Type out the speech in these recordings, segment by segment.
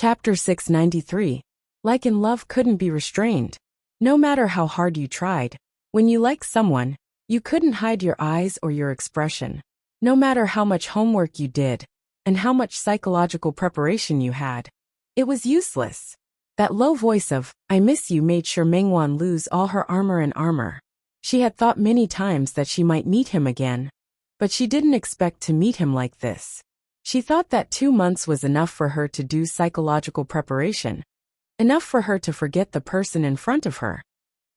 Chapter 693. Like in love couldn't be restrained. No matter how hard you tried, when you liked someone, you couldn't hide your eyes or your expression. No matter how much homework you did, and how much psychological preparation you had, it was useless. That low voice of, "I miss you," made sure Mengwan lose all her armor. She had thought many times that she might meet him again, but she didn't expect to meet him like this. She thought that 2 months was enough for her to do psychological preparation, enough for her to forget the person in front of her,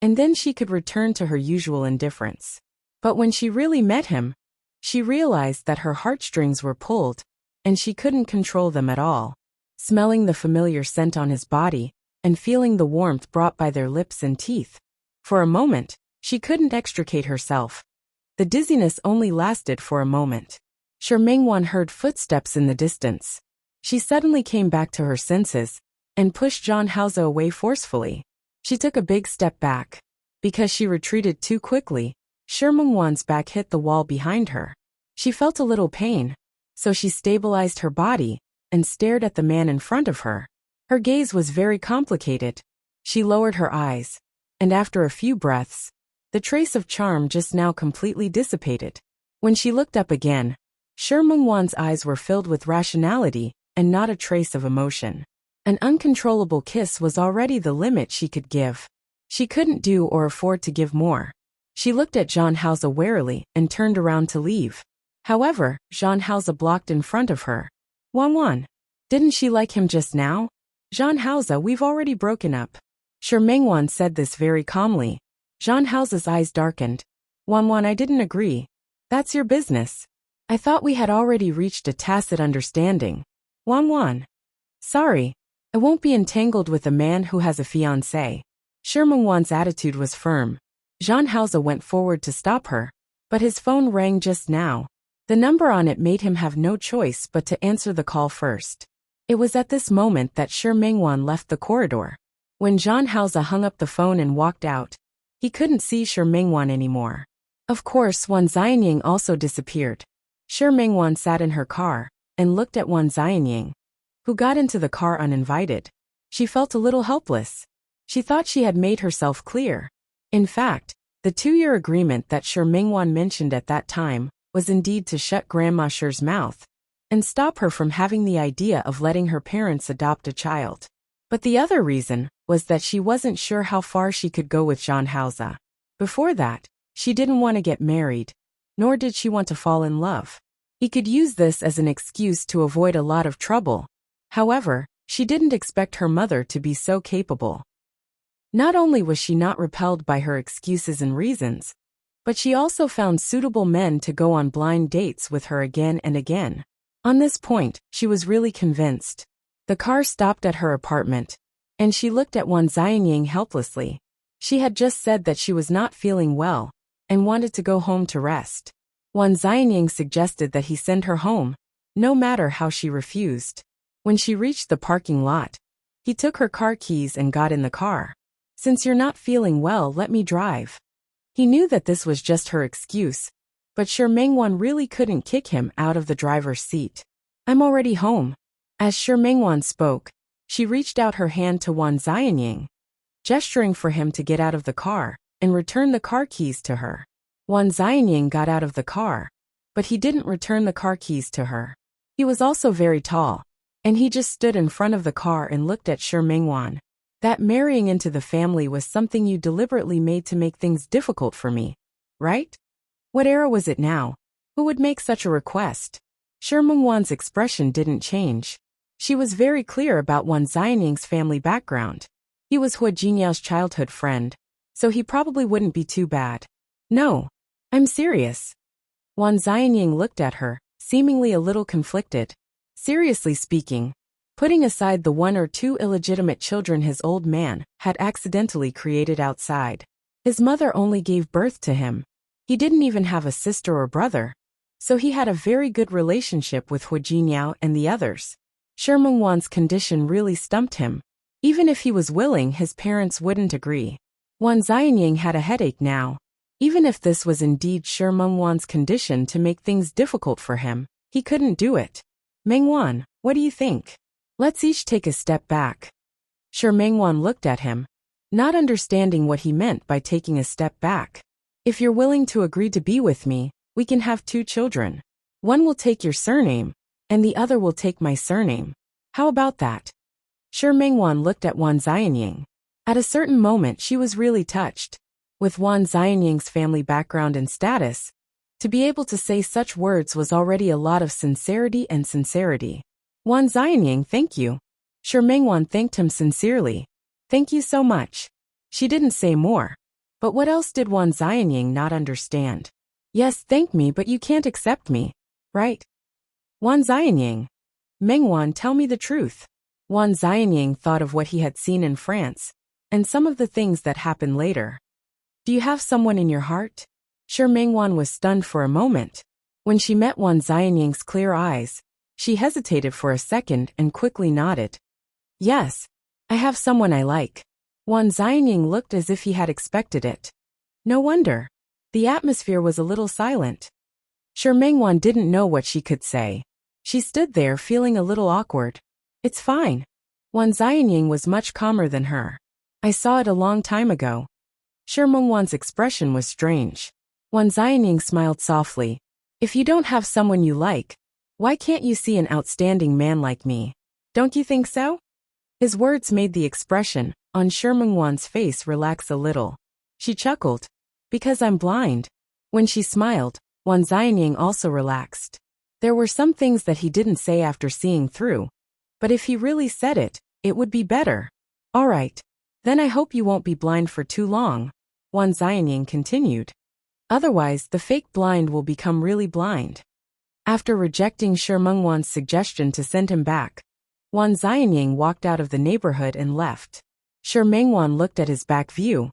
and then she could return to her usual indifference. But when she really met him, she realized that her heartstrings were pulled, and she couldn't control them at all. Smelling the familiar scent on his body, and feeling the warmth brought by their lips and teeth. For a moment, she couldn't extricate herself. The dizziness only lasted for a moment. Mengwan heard footsteps in the distance. She suddenly came back to her senses, and pushed John Hauser away forcefully. She took a big step back. Because she retreated too quickly, Mengwan's back hit the wall behind her. She felt a little pain, so she stabilized her body, and stared at the man in front of her. Her gaze was very complicated. She lowered her eyes, and after a few breaths, the trace of charm just now completely dissipated. When she looked up again, Mengwan's eyes were filled with rationality, and not a trace of emotion. An uncontrollable kiss was already the limit she could give. She couldn't do or afford to give more. She looked at John Hauser warily, and turned around to leave. However, John Hauser blocked in front of her. Wan, didn't she like him just now? John Hauser, we've already broken up. Mengwan said this very calmly. John Hauser's eyes darkened. Wan, I didn't agree. That's your business. I thought we had already reached a tacit understanding. Wan. Sorry, I won't be entangled with a man who has a fiancé. Mengwan's attitude was firm. John Hauser went forward to stop her, but his phone rang just now. The number on it made him have no choice but to answer the call first. It was at this moment that Mengwan left the corridor. When John Hauser hung up the phone and walked out, he couldn't see Mengwan anymore. Of course, Wan Xianying also disappeared. Mengwan sat in her car, and looked at Wan Xianying, who got into the car uninvited. She felt a little helpless. She thought she had made herself clear. In fact, the 2-year agreement that Mengwan mentioned at that time was indeed to shut Grandma Sher's mouth, and stop her from having the idea of letting her parents adopt a child. But the other reason was that she wasn't sure how far she could go with John Hauser. Before that, she didn't want to get married, nor did she want to fall in love. He could use this as an excuse to avoid a lot of trouble. However, she didn't expect her mother to be so capable. Not only was she not repelled by her excuses and reasons, but she also found suitable men to go on blind dates with her again and again. On this point, she was really convinced. The car stopped at her apartment, and she looked at Wan Xianying helplessly. She had just said that she was not feeling well, and wanted to go home to rest. Wan Xianying suggested that he send her home, no matter how she refused. When she reached the parking lot, he took her car keys and got in the car. "Since you're not feeling well, let me drive." He knew that this was just her excuse, but Mengwan really couldn't kick him out of the driver's seat. "I'm already home." As Mengwan spoke, she reached out her hand to Wan Xianying, gesturing for him to get out of the car, and return the car keys to her. Wan Xianying got out of the car, but he didn't return the car keys to her. He was also very tall, and he just stood in front of the car and looked at Mengwan. "That marrying into the family was something you deliberately made to make things difficult for me, right? What era was it now? Who would make such a request?" Mengwan's expression didn't change. She was very clear about Wan Xianying's family background. He was Hua Jinyao's childhood friend, so he probably wouldn't be too bad. "No, I'm serious." Wan Xianying looked at her, seemingly a little conflicted. Seriously speaking, putting aside the 1 or 2 illegitimate children his old man had accidentally created outside, his mother only gave birth to him. He didn't even have a sister or brother, so he had a very good relationship with Hua Jinyao and the others. Mengwan's condition really stumped him. Even if he was willing, his parents wouldn't agree. Wan Xianying had a headache now. Even if this was indeed Mengwan's condition to make things difficult for him, he couldn't do it. "Mengwan, what do you think?" Let's each take a step back. Shi Mengwan looked at him, not understanding what he meant by taking a step back. If you're willing to agree to be with me, we can have 2 children. One will take your surname, and the other will take my surname. How about that? Shi Mengwan looked at Wan Xianying. At a certain moment she was really touched. With Wan Xianying's family background and status, to be able to say such words was already a lot of sincerity and sincerity. Wan Xianying, thank you. Shi Mengwan thanked him sincerely. Thank you so much. She didn't say more. But what else did Wan Xianying not understand? Yes, thank me, but you can't accept me, right? Wan Xianying. Mengwan, tell me the truth. Wan Xianying thought of what he had seen in France, and some of the things that happened later. Do you have someone in your heart? Shi Mengwan was stunned for a moment. When she met Wan Xianying's clear eyes, she hesitated for a second and quickly nodded. Yes, I have someone I like. Wan Xianying looked as if he had expected it. No wonder. The atmosphere was a little silent. Shi Mengwan didn't know what she could say. She stood there feeling a little awkward. It's fine. Wan Xianying was much calmer than her. I saw it a long time ago. Shi Mengwan's expression was strange. Wan Xianying smiled softly. If you don't have someone you like, why can't you see an outstanding man like me? Don't you think so? His words made the expression on Shi Mengwan's face relax a little. She chuckled. Because I'm blind. When she smiled, Wan Xianying also relaxed. There were some things that he didn't say after seeing through. But if he really said it, it would be better. All right. Then I hope you won't be blind for too long, Wan Xianying continued. Otherwise, the fake blind will become really blind. After rejecting Shi Mengwan's suggestion to send him back, Wan Xianying walked out of the neighborhood and left. Shi Mengwan looked at his back view,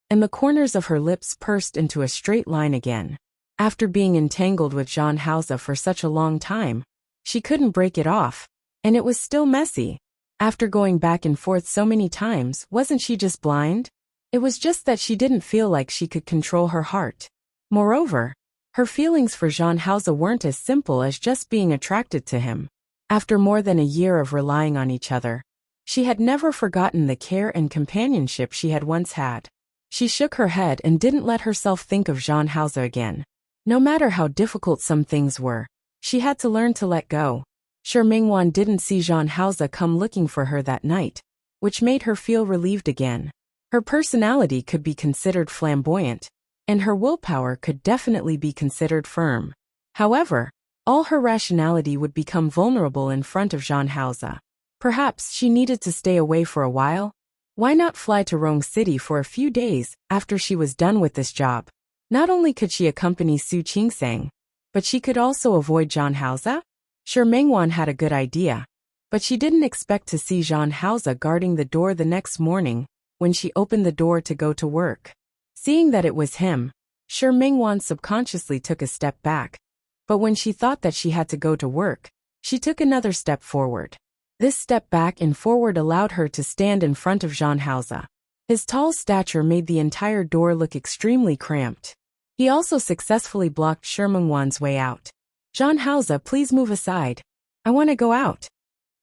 and the corners of her lips pursed into a straight line again. After being entangled with Zhang Haoze for such a long time, she couldn't break it off, and it was still messy. After going back and forth so many times, wasn't she just blind? It was just that she didn't feel like she could control her heart. Moreover, her feelings for Zhang Haoze weren't as simple as just being attracted to him. After more than a year of relying on each other, she had never forgotten the care and companionship she had once had. She shook her head and didn't let herself think of Zhang Haoze again. No matter how difficult some things were, she had to learn to let go. Shi Mengwan didn't see Zhang Haoze come looking for her that night, which made her feel relieved again. Her personality could be considered flamboyant, and her willpower could definitely be considered firm. However, all her rationality would become vulnerable in front of Zhang Haoze. Perhaps she needed to stay away for a while. Why not fly to Rong City for a few days after she was done with this job? Not only could she accompany Su Qingsang, but she could also avoid Zhang Haoze. Shi Mengwan had a good idea, but she didn't expect to see Zhang Haoze guarding the door the next morning when she opened the door to go to work. Seeing that it was him, Shi Mengwan subconsciously took a step back, but when she thought that she had to go to work, she took another step forward. This step back and forward allowed her to stand in front of Zhang Haoze. His tall stature made the entire door look extremely cramped. He also successfully blocked Shi Mengwan's way out. Zhang Haoze, please move aside. I want to go out.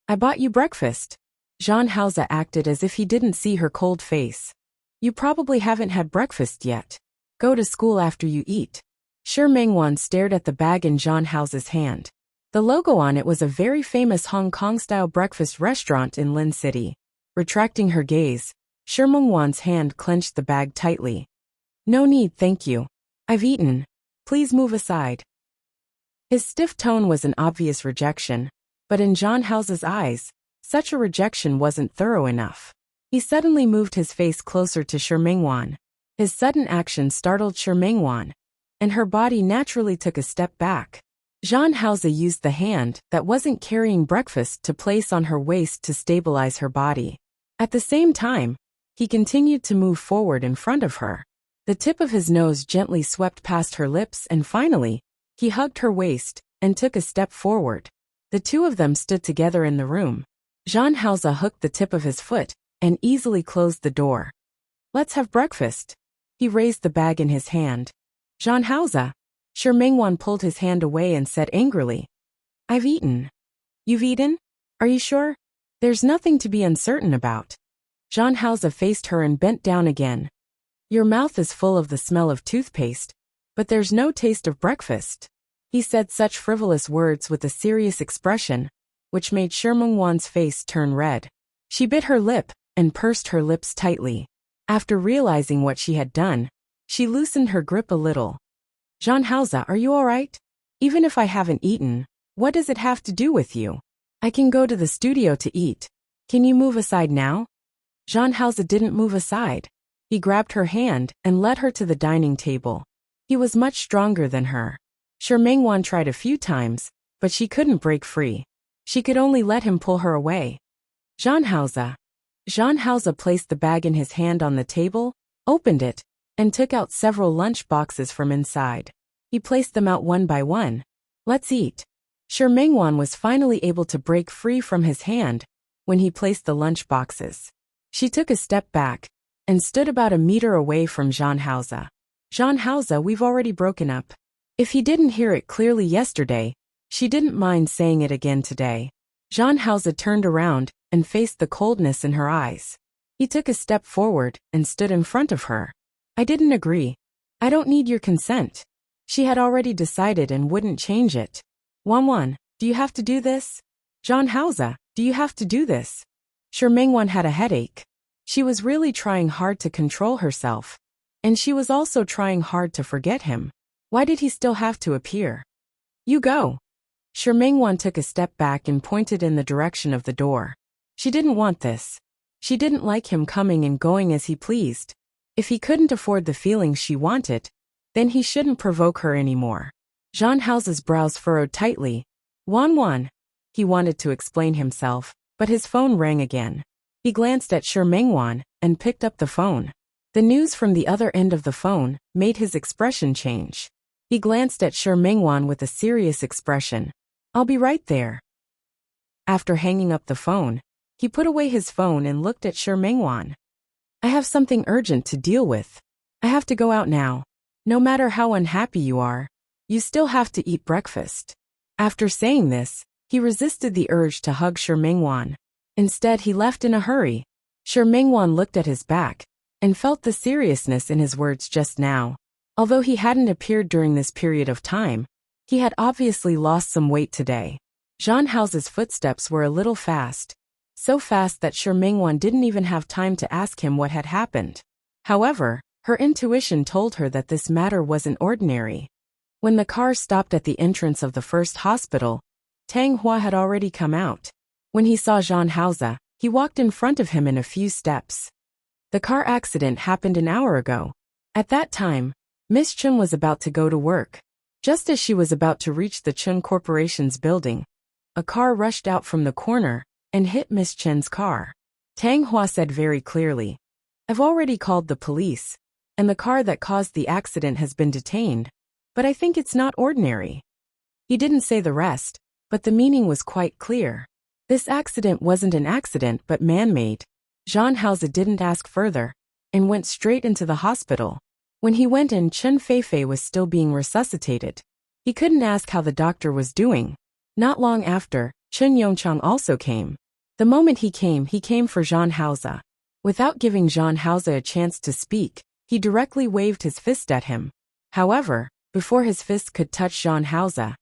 I bought you breakfast. Zhang Haoze acted as if he didn't see her cold face. You probably haven't had breakfast yet. Go to school after you eat. Shi Mengwan stared at the bag in Zhang Haoze's hand. The logo on it was a very famous Hong Kong-style breakfast restaurant in Lin City. Retracting her gaze, Shi Mengwan's hand clenched the bag tightly. No need, thank you. I've eaten. Please move aside. His stiff tone was an obvious rejection, but in Zhang Haoze's eyes, such a rejection wasn't thorough enough. He suddenly moved his face closer to Shi Mengwan. His sudden action startled Shi Mengwan, and her body naturally took a step back. Zhang Haoze used the hand that wasn't carrying breakfast to place on her waist to stabilize her body. At the same time, he continued to move forward in front of her. The tip of his nose gently swept past her lips and finally, he hugged her waist and took a step forward. The two of them stood together in the room. Zhang Haoze hooked the tip of his foot and easily closed the door. Let's have breakfast. He raised the bag in his hand. Zhang Haoze. Shi Mengwan pulled his hand away and said angrily, I've eaten. You've eaten? Are you sure? There's nothing to be uncertain about. Jean Hausa faced her and bent down again. Your mouth is full of the smell of toothpaste, but there's no taste of breakfast. He said such frivolous words with a serious expression, which made Shermungwan's face turn red. She bit her lip and pursed her lips tightly. After realizing what she had done, she loosened her grip a little. Jean Hausa, are you all right? Even if I haven't eaten, what does it have to do with you? I can go to the studio to eat. Can you move aside now? Jean Hausa didn't move aside. He grabbed her hand and led her to the dining table. He was much stronger than her. Shermangwan tried a few times, but she couldn't break free. She could only let him pull her away. Jean Hausa. Jean Hausa placed the bag in his hand on the table, opened it, and took out several lunch boxes from inside. He placed them out one by one. Let's eat. Shermangwan was finally able to break free from his hand when he placed the lunch boxes. She took a step back and stood about a meter away from Jean Hausa. Jean Hausa, we've already broken up. If he didn't hear it clearly yesterday, she didn't mind saying it again today. Jean Hausa turned around and faced the coldness in her eyes. He took a step forward and stood in front of her. I didn't agree. I don't need your consent. She had already decided and wouldn't change it. Wanwan, do you have to do this? Jean Hausa, do you have to do this? Shermangwan had a headache. She was really trying hard to control herself. And she was also trying hard to forget him. Why did he still have to appear? You go. Shermangwan took a step back and pointed in the direction of the door. She didn't want this. She didn't like him coming and going as he pleased. If he couldn't afford the feelings she wanted, then he shouldn't provoke her anymore. Jean Hausa's brows furrowed tightly. Wanwan. He wanted to explain himself, but his phone rang again. He glanced at Shermangwan and picked up the phone. The news from the other end of the phone made his expression change. He glanced at Shermangwan with a serious expression. I'll be right there. After hanging up the phone, he put away his phone and looked at Shermangwan. I have something urgent to deal with. I have to go out now. No matter how unhappy you are, you still have to eat breakfast. After saying this, he resisted the urge to hug Shermangwan. Instead, he left in a hurry. Shermangwan looked at his back and felt the seriousness in his words just now. Although he hadn't appeared during this period of time, he had obviously lost some weight today. Jean Hausa's footsteps were a little fast. So fast that Shermangwan didn't even have time to ask him what had happened. However, her intuition told her that this matter wasn't ordinary. When the car stopped at the entrance of the first hospital, Tang Hua had already come out. When he saw Jean Hausa, he walked in front of him in a few steps. The car accident happened an hour ago. At that time, Miss Chun was about to go to work. Just as she was about to reach the Chun Corporation's building, a car rushed out from the corner and hit Miss Chen's car. Tang Hua said very clearly, I've already called the police, and the car that caused the accident has been detained, but I think it's not ordinary. He didn't say the rest, but the meaning was quite clear. This accident wasn't an accident but man-made. Jean Hausa didn't ask further, and went straight into the hospital. When he went in, Chen Feifei was still being resuscitated. He couldn't ask how the doctor was doing. Not long after, Chen Yongchang also came. The moment he came for Jean Hausa. Without giving Jean Hausa a chance to speak, he directly waved his fist at him. However, before his fist could touch Jean Hausa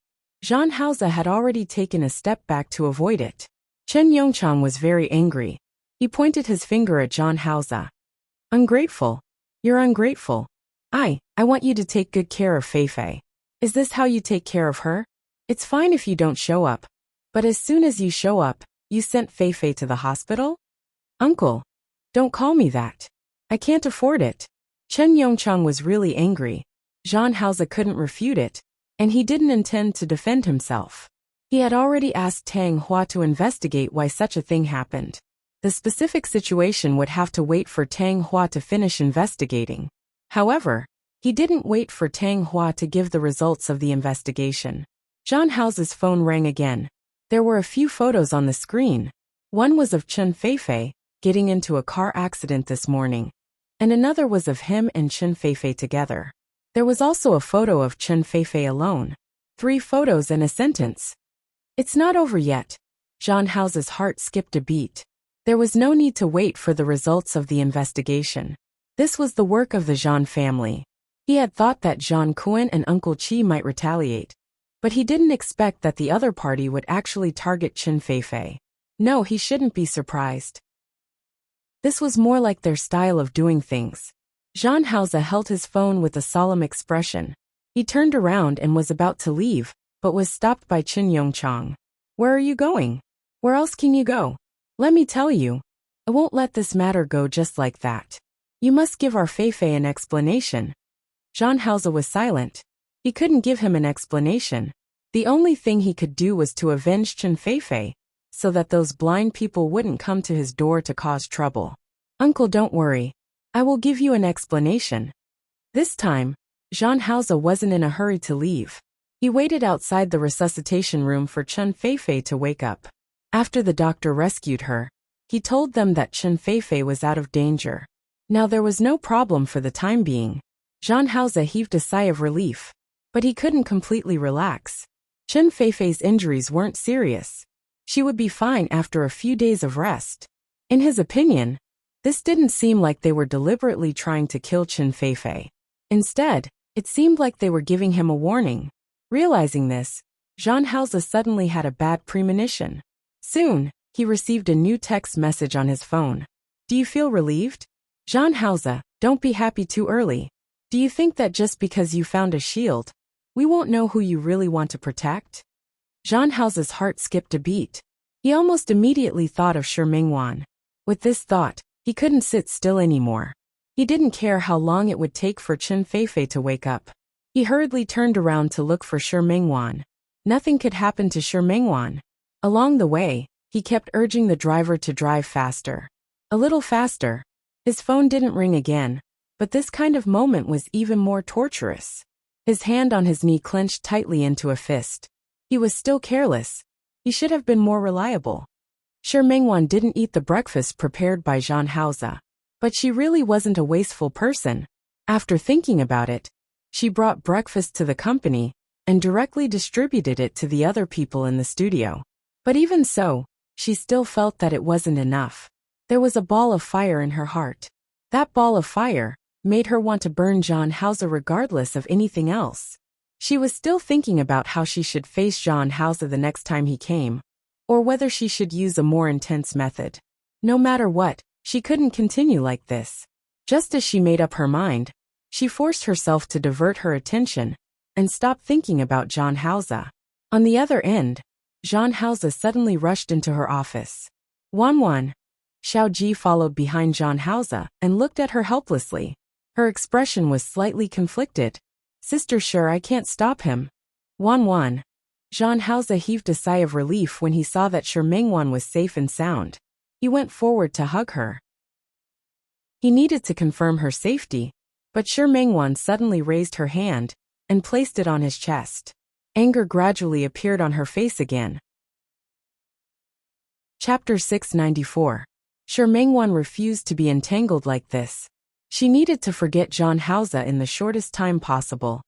had already taken a step back to avoid it. Chen Yongchang was very angry. He pointed his finger at Jean Hausa. Ungrateful. You're ungrateful. I want you to take good care of Feifei. Is this how you take care of her? It's fine if you don't show up. But as soon as you show up, you sent Feifei to the hospital? Uncle. Don't call me that. I can't afford it. Chen Yongchang was really angry. Jean Hausa couldn't refute it, and he didn't intend to defend himself. He had already asked Tang Hua to investigate why such a thing happened. The specific situation would have to wait for Tang Hua to finish investigating. However, he didn't wait for Tang Hua to give the results of the investigation. Jean Hausa's phone rang again. There were a few photos on the screen. One was of Chen Feifei getting into a car accident this morning, and another was of him and Chen Feifei together. There was also a photo of Chen Feifei alone. 3 photos and a sentence. It's not over yet. Jean House's heart skipped a beat. There was no need to wait for the results of the investigation. This was the work of the Jean family. He had thought that Jean Quen and Uncle Chi might retaliate, but he didn't expect that the other party would actually target Chen Feifei. No, he shouldn't be surprised. This was more like their style of doing things. Jean Hause held his phone with a solemn expression. He turned around and was about to leave, but was stopped by Chen Yongchang. "Where are you going? Where else can you go? Let me tell you, I won't let this matter go just like that. You must give our Feifei an explanation." Jean Hause was silent. He couldn't give him an explanation. The only thing he could do was to avenge Chen Feifei, so that those blind people wouldn't come to his door to cause trouble. "Uncle, don't worry. I will give you an explanation." This time, Jean Hause wasn't in a hurry to leave. He waited outside the resuscitation room for Chen Feifei to wake up. After the doctor rescued her, he told them that Chen Feifei was out of danger. Now there was no problem for the time being. Jean Hause heaved a sigh of relief, but he couldn't completely relax. Chen Feifei's injuries weren't serious. She would be fine after a few days of rest. In his opinion, this didn't seem like they were deliberately trying to kill Chen Feifei. Instead, it seemed like they were giving him a warning. Realizing this, Jean Hause suddenly had a bad premonition. Soon, he received a new text message on his phone. "Do you feel relieved? Jean Hause, don't be happy too early. Do you think that just because you found a shield, we won't know who you really want to protect?" Jean House's heart skipped a beat. He almost immediately thought of Shi Mingwan. With this thought, he couldn't sit still anymore. He didn't care how long it would take for Chen Feifei to wake up. He hurriedly turned around to look for Shi Mingwan. Nothing could happen to Shi Mingwan. Along the way, he kept urging the driver to drive faster. A little faster. His phone didn't ring again, but this kind of moment was even more torturous. His hand on his knee clenched tightly into a fist. He was still careless. He should have been more reliable. Shi Mingwan didn't eat the breakfast prepared by Jean Hause, but she really wasn't a wasteful person. After thinking about it, she brought breakfast to the company and directly distributed it to the other people in the studio. But even so, she still felt that it wasn't enough. There was a ball of fire in her heart. That ball of fire made her want to burn Jean Hause regardless of anything else. She was still thinking about how she should face Jean Hause the next time he came, or whether she should use a more intense method. No matter what, she couldn't continue like this. Just as she made up her mind, she forced herself to divert her attention and stop thinking about Jean Hause. On the other end, Jean Hause suddenly rushed into her office. "Wan." Xiao Ji followed behind Jean Hause and looked at her helplessly. Her expression was slightly conflicted. "Sister, sure, I can't stop him." "Wan." Jean Hause heaved a sigh of relief when he saw that Shi Mingwan was safe and sound. He went forward to hug her. He needed to confirm her safety, but Shi Mingwan suddenly raised her hand and placed it on his chest. Anger gradually appeared on her face again. Chapter 694. Shi Mingwan refused to be entangled like this. She needed to forget Jean Hause in the shortest time possible,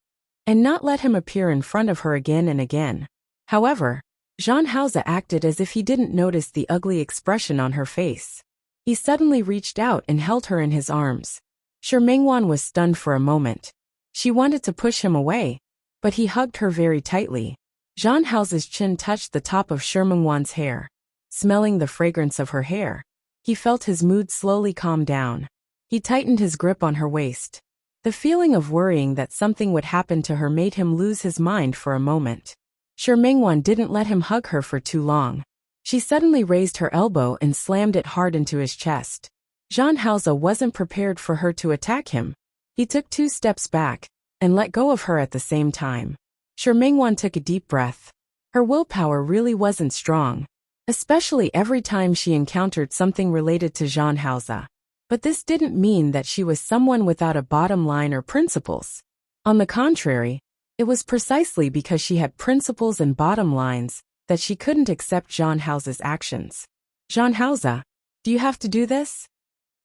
and not let him appear in front of her again and again. However, Jean Hause acted as if he didn't notice the ugly expression on her face. He suddenly reached out and held her in his arms. Shi Mingwan was stunned for a moment. She wanted to push him away, but he hugged her very tightly. Jean House's chin touched the top of Shi Mingwan's hair. Smelling the fragrance of her hair, he felt his mood slowly calm down. He tightened his grip on her waist. The feeling of worrying that something would happen to her made him lose his mind for a moment. Shi Mingwan didn't let him hug her for too long. She suddenly raised her elbow and slammed it hard into his chest. Jean Hause wasn't prepared for her to attack him. He took 2 steps back and let go of her at the same time. Shi Mingwan took a deep breath. Her willpower really wasn't strong, especially every time she encountered something related to Jean Hause. But this didn't mean that she was someone without a bottom line or principles. On the contrary, it was precisely because she had principles and bottom lines that she couldn't accept Jean House's actions. "Jean Hause, do you have to do this?"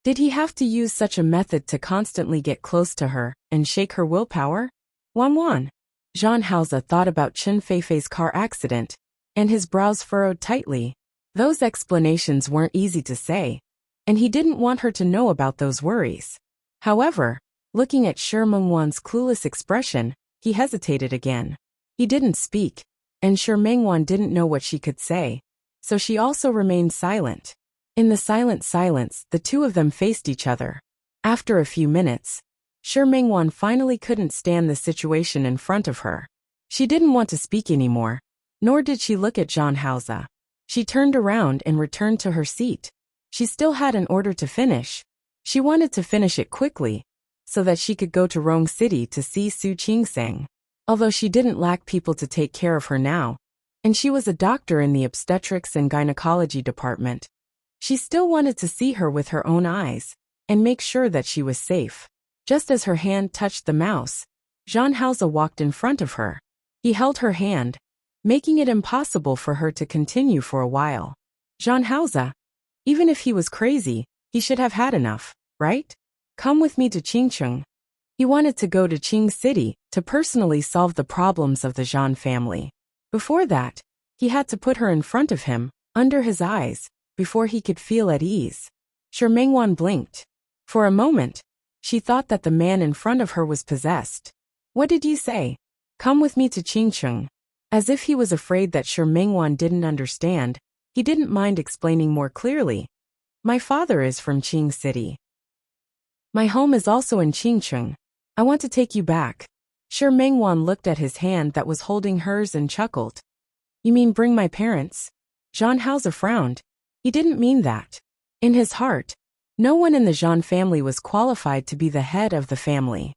Did he have to use such a method to constantly get close to her and shake her willpower? Wan. Jean Hause thought about Chen Feifei's car accident, and his brows furrowed tightly. Those explanations weren't easy to say, and he didn't want her to know about those worries. However, looking at Shi Mengwan's clueless expression, he hesitated again. He didn't speak, and Shi Mengwan didn't know what she could say, so she also remained silent. In the silent silence, the two of them faced each other. After a few minutes, Shi Mengwan finally couldn't stand the situation in front of her. She didn't want to speak anymore, nor did she look at John Hauser. She turned around and returned to her seat. She still had an order to finish. She wanted to finish it quickly, so that she could go to Rong City to see Su Qingsang. Although she didn't lack people to take care of her now, and she was a doctor in the obstetrics and gynecology department, she still wanted to see her with her own eyes, and make sure that she was safe. Just as her hand touched the mouse, Jean Hauser walked in front of her. He held her hand, making it impossible for her to continue for a while. Jean Hauser, even if he was crazy, he should have had enough, right? Come with me to Qingcheng. He wanted to go to Qing City to personally solve the problems of the Zhan family. Before that, he had to put her in front of him, under his eyes, before he could feel at ease. Shi Mengwan blinked. For a moment, she thought that the man in front of her was possessed. What did you say? Come with me to Qingcheng. As if he was afraid that Shi Mengwan didn't understand, he didn't mind explaining more clearly. My father is from Qing City. My home is also in Qingcheng. I want to take you back. Shi Mengwan looked at his hand that was holding hers and chuckled. You mean bring my parents? Jean Hauser frowned. He didn't mean that. In his heart, no one in the Zhan family was qualified to be the head of the family.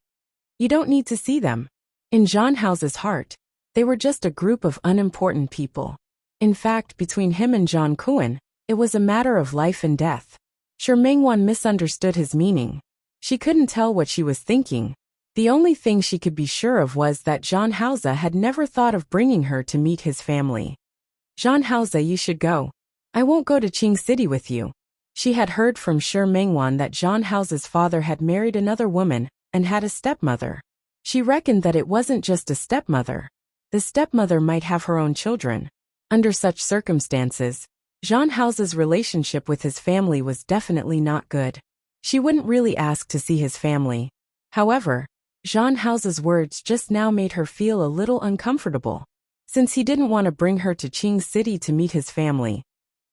You don't need to see them. In Jean Hauser's heart, they were just a group of unimportant people. In fact, between him and Zhan Kuan, it was a matter of life and death. Shi Mengwan misunderstood his meaning. She couldn't tell what she was thinking. The only thing she could be sure of was that Jean Hauser had never thought of bringing her to meet his family. Jean Hauser, you should go. I won't go to Qing City with you. She had heard from Shi Mengwan that Jean Hauser's father had married another woman and had a stepmother. She reckoned that it wasn't just a stepmother. The stepmother might have her own children. Under such circumstances, Jean Hauser's relationship with his family was definitely not good. She wouldn't really ask to see his family. However, Jean Hauser's words just now made her feel a little uncomfortable. Since he didn't want to bring her to Qing City to meet his family,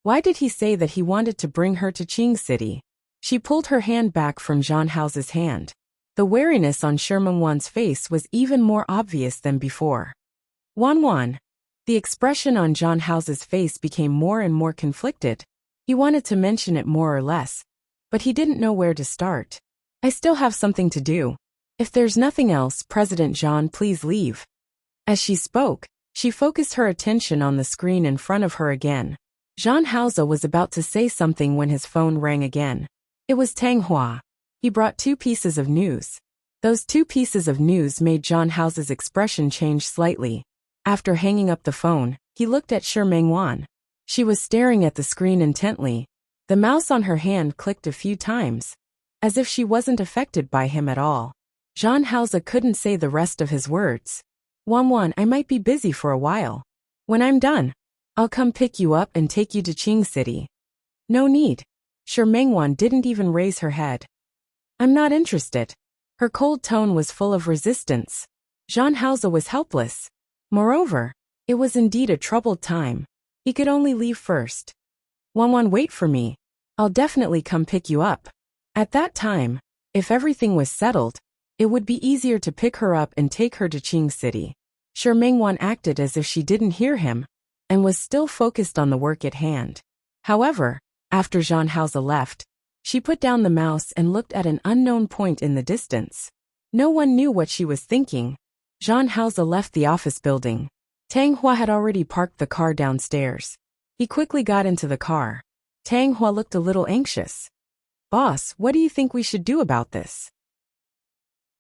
why did he say that he wanted to bring her to Qing City? She pulled her hand back from Jean Hauser's hand. The wariness on Shi Mengwan's face was even more obvious than before. Wan. The expression on Jean Hauser's face became more and more conflicted. He wanted to mention it more or less, but he didn't know where to start. I still have something to do. If there's nothing else, President Jean, please leave. As she spoke, she focused her attention on the screen in front of her again. Jean Hauser was about to say something when his phone rang again. It was Tang Hua. He brought 2 pieces of news. Those 2 pieces of news made Jean Hauser's expression change slightly. After hanging up the phone, he looked at Shi Mengwan. She was staring at the screen intently. The mouse on her hand clicked a few times, as if she wasn't affected by him at all. Jean Hauser couldn't say the rest of his words. Wan, I might be busy for a while. When I'm done, I'll come pick you up and take you to Qing City. No need. Shi Mengwan didn't even raise her head. I'm not interested. Her cold tone was full of resistance. Jean Hauser was helpless. Moreover, it was indeed a troubled time. He could only leave first. Wan, wait for me. I'll definitely come pick you up. At that time, if everything was settled, it would be easier to pick her up and take her to Qing City. Shi Mengwan acted as if she didn't hear him, and was still focused on the work at hand. However, after Jean Hauser left, she put down the mouse and looked at an unknown point in the distance. No one knew what she was thinking. Jean Hauser left the office building. Tang Hua had already parked the car downstairs. He quickly got into the car. Tang Hua looked a little anxious. Boss, what do you think we should do about this?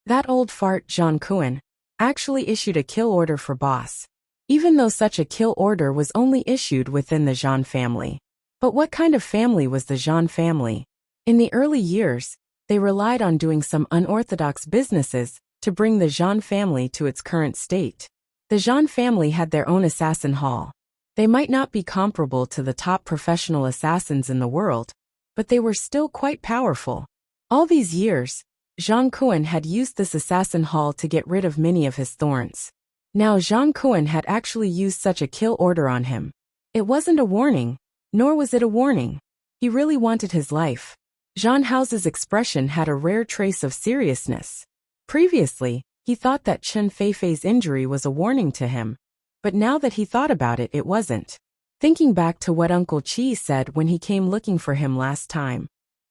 That old fart Zhan Kuan actually issued a kill order for boss. Even though such a kill order was only issued within the Zhan family. But what kind of family was the Zhan family? In the early years, they relied on doing some unorthodox businesses to bring the Zhan family to its current state. The Zhan family had their own assassin hall. They might not be comparable to the top professional assassins in the world, but they were still quite powerful. All these years, Zhang Kuan had used this assassin hall to get rid of many of his thorns. Now Zhang Kuan had actually used such a kill order on him. It wasn't a warning, nor was it a warning. He really wanted his life. Zhang Hao's expression had a rare trace of seriousness. Previously, he thought that Chen Feifei's injury was a warning to him, but now that he thought about it, it wasn't. Thinking back to what Uncle Qi said when he came looking for him last time,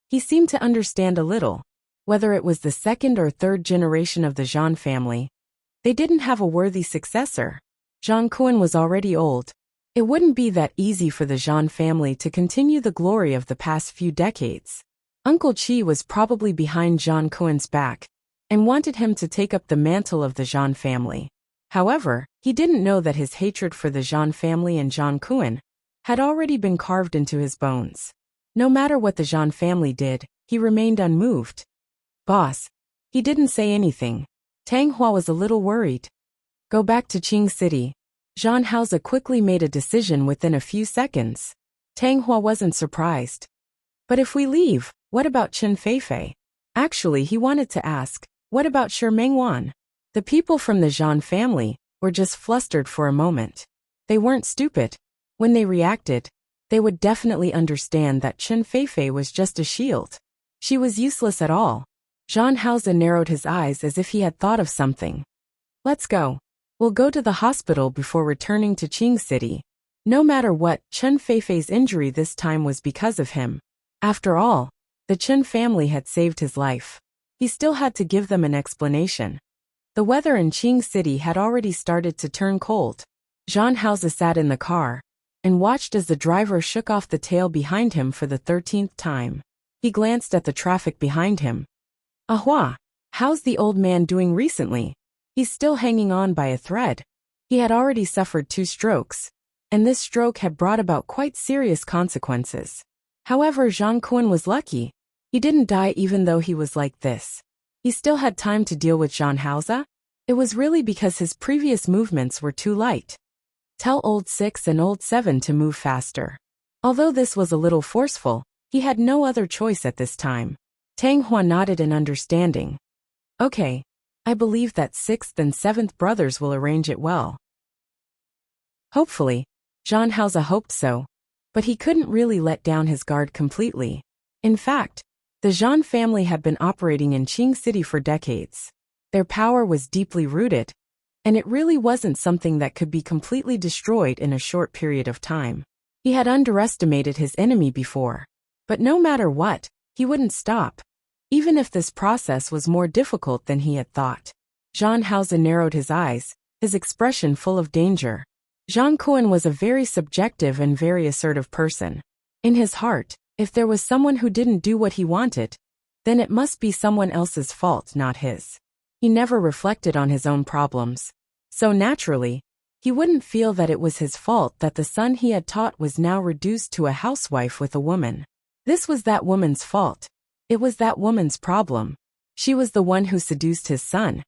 he seemed to understand a little. Whether it was the second or third generation of the Zhang family, they didn't have a worthy successor. Zhang Kuan was already old. It wouldn't be that easy for the Zhang family to continue the glory of the past few decades. Uncle Qi was probably behind Zhang Kuan's back and wanted him to take up the mantle of the Zhang family. However, he didn't know that his hatred for the Zhang family and Zhang Kuan had already been carved into his bones. No matter what the Zhang family did, he remained unmoved. "Boss." He didn't say anything. Tang Hua was a little worried. "Go back to Qing City." Zhang Haoze quickly made a decision within a few seconds. Tang Hua wasn't surprised. "But if we leave, what about Chen Feifei?" Actually, he wanted to ask, what about Shi Mengwan? The people from the Zhang family were just flustered for a moment. They weren't stupid. When they reacted, they would definitely understand that Chen Feifei was just a shield. She was useless at all. Zhang Haoze narrowed his eyes as if he had thought of something. "Let's go. We'll go to the hospital before returning to Qing City." No matter what, Chen Feifei's injury this time was because of him. After all, the Chen family had saved his life. He still had to give them an explanation. The weather in Qing City had already started to turn cold. Zhang Haoze sat in the car and watched as the driver shook off the tail behind him for the 13th time. He glanced at the traffic behind him. "Ahua, how's the old man doing recently?" He's still hanging on by a thread. He had already suffered 2 strokes, and this stroke had brought about quite serious consequences. However, Zhang Kuan was lucky. He didn't die even though he was like this. He still had time to deal with Zhang Haoze. It was really because his previous movements were too light. Tell old 6 and old 7 to move faster. Although this was a little forceful, he had no other choice at this time. Tang Hua nodded in understanding. "Okay, I believe that 6th and 7th brothers will arrange it well." Hopefully, Zhang Haoze hoped so, but he couldn't really let down his guard completely. In fact, the Zhang family had been operating in Qing City for decades. Their power was deeply rooted, and it really wasn't something that could be completely destroyed in a short period of time. He had underestimated his enemy before, but no matter what, he wouldn't stop, even if this process was more difficult than he had thought. Zhang Haoze narrowed his eyes, his expression full of danger. Zhang Kuan was a very subjective and very assertive person. In his heart, if there was someone who didn't do what he wanted, then it must be someone else's fault, not his. He never reflected on his own problems. So naturally, he wouldn't feel that it was his fault that the son he had taught was now reduced to a housewife with a woman. This was that woman's fault. It was that woman's problem. She was the one who seduced his son.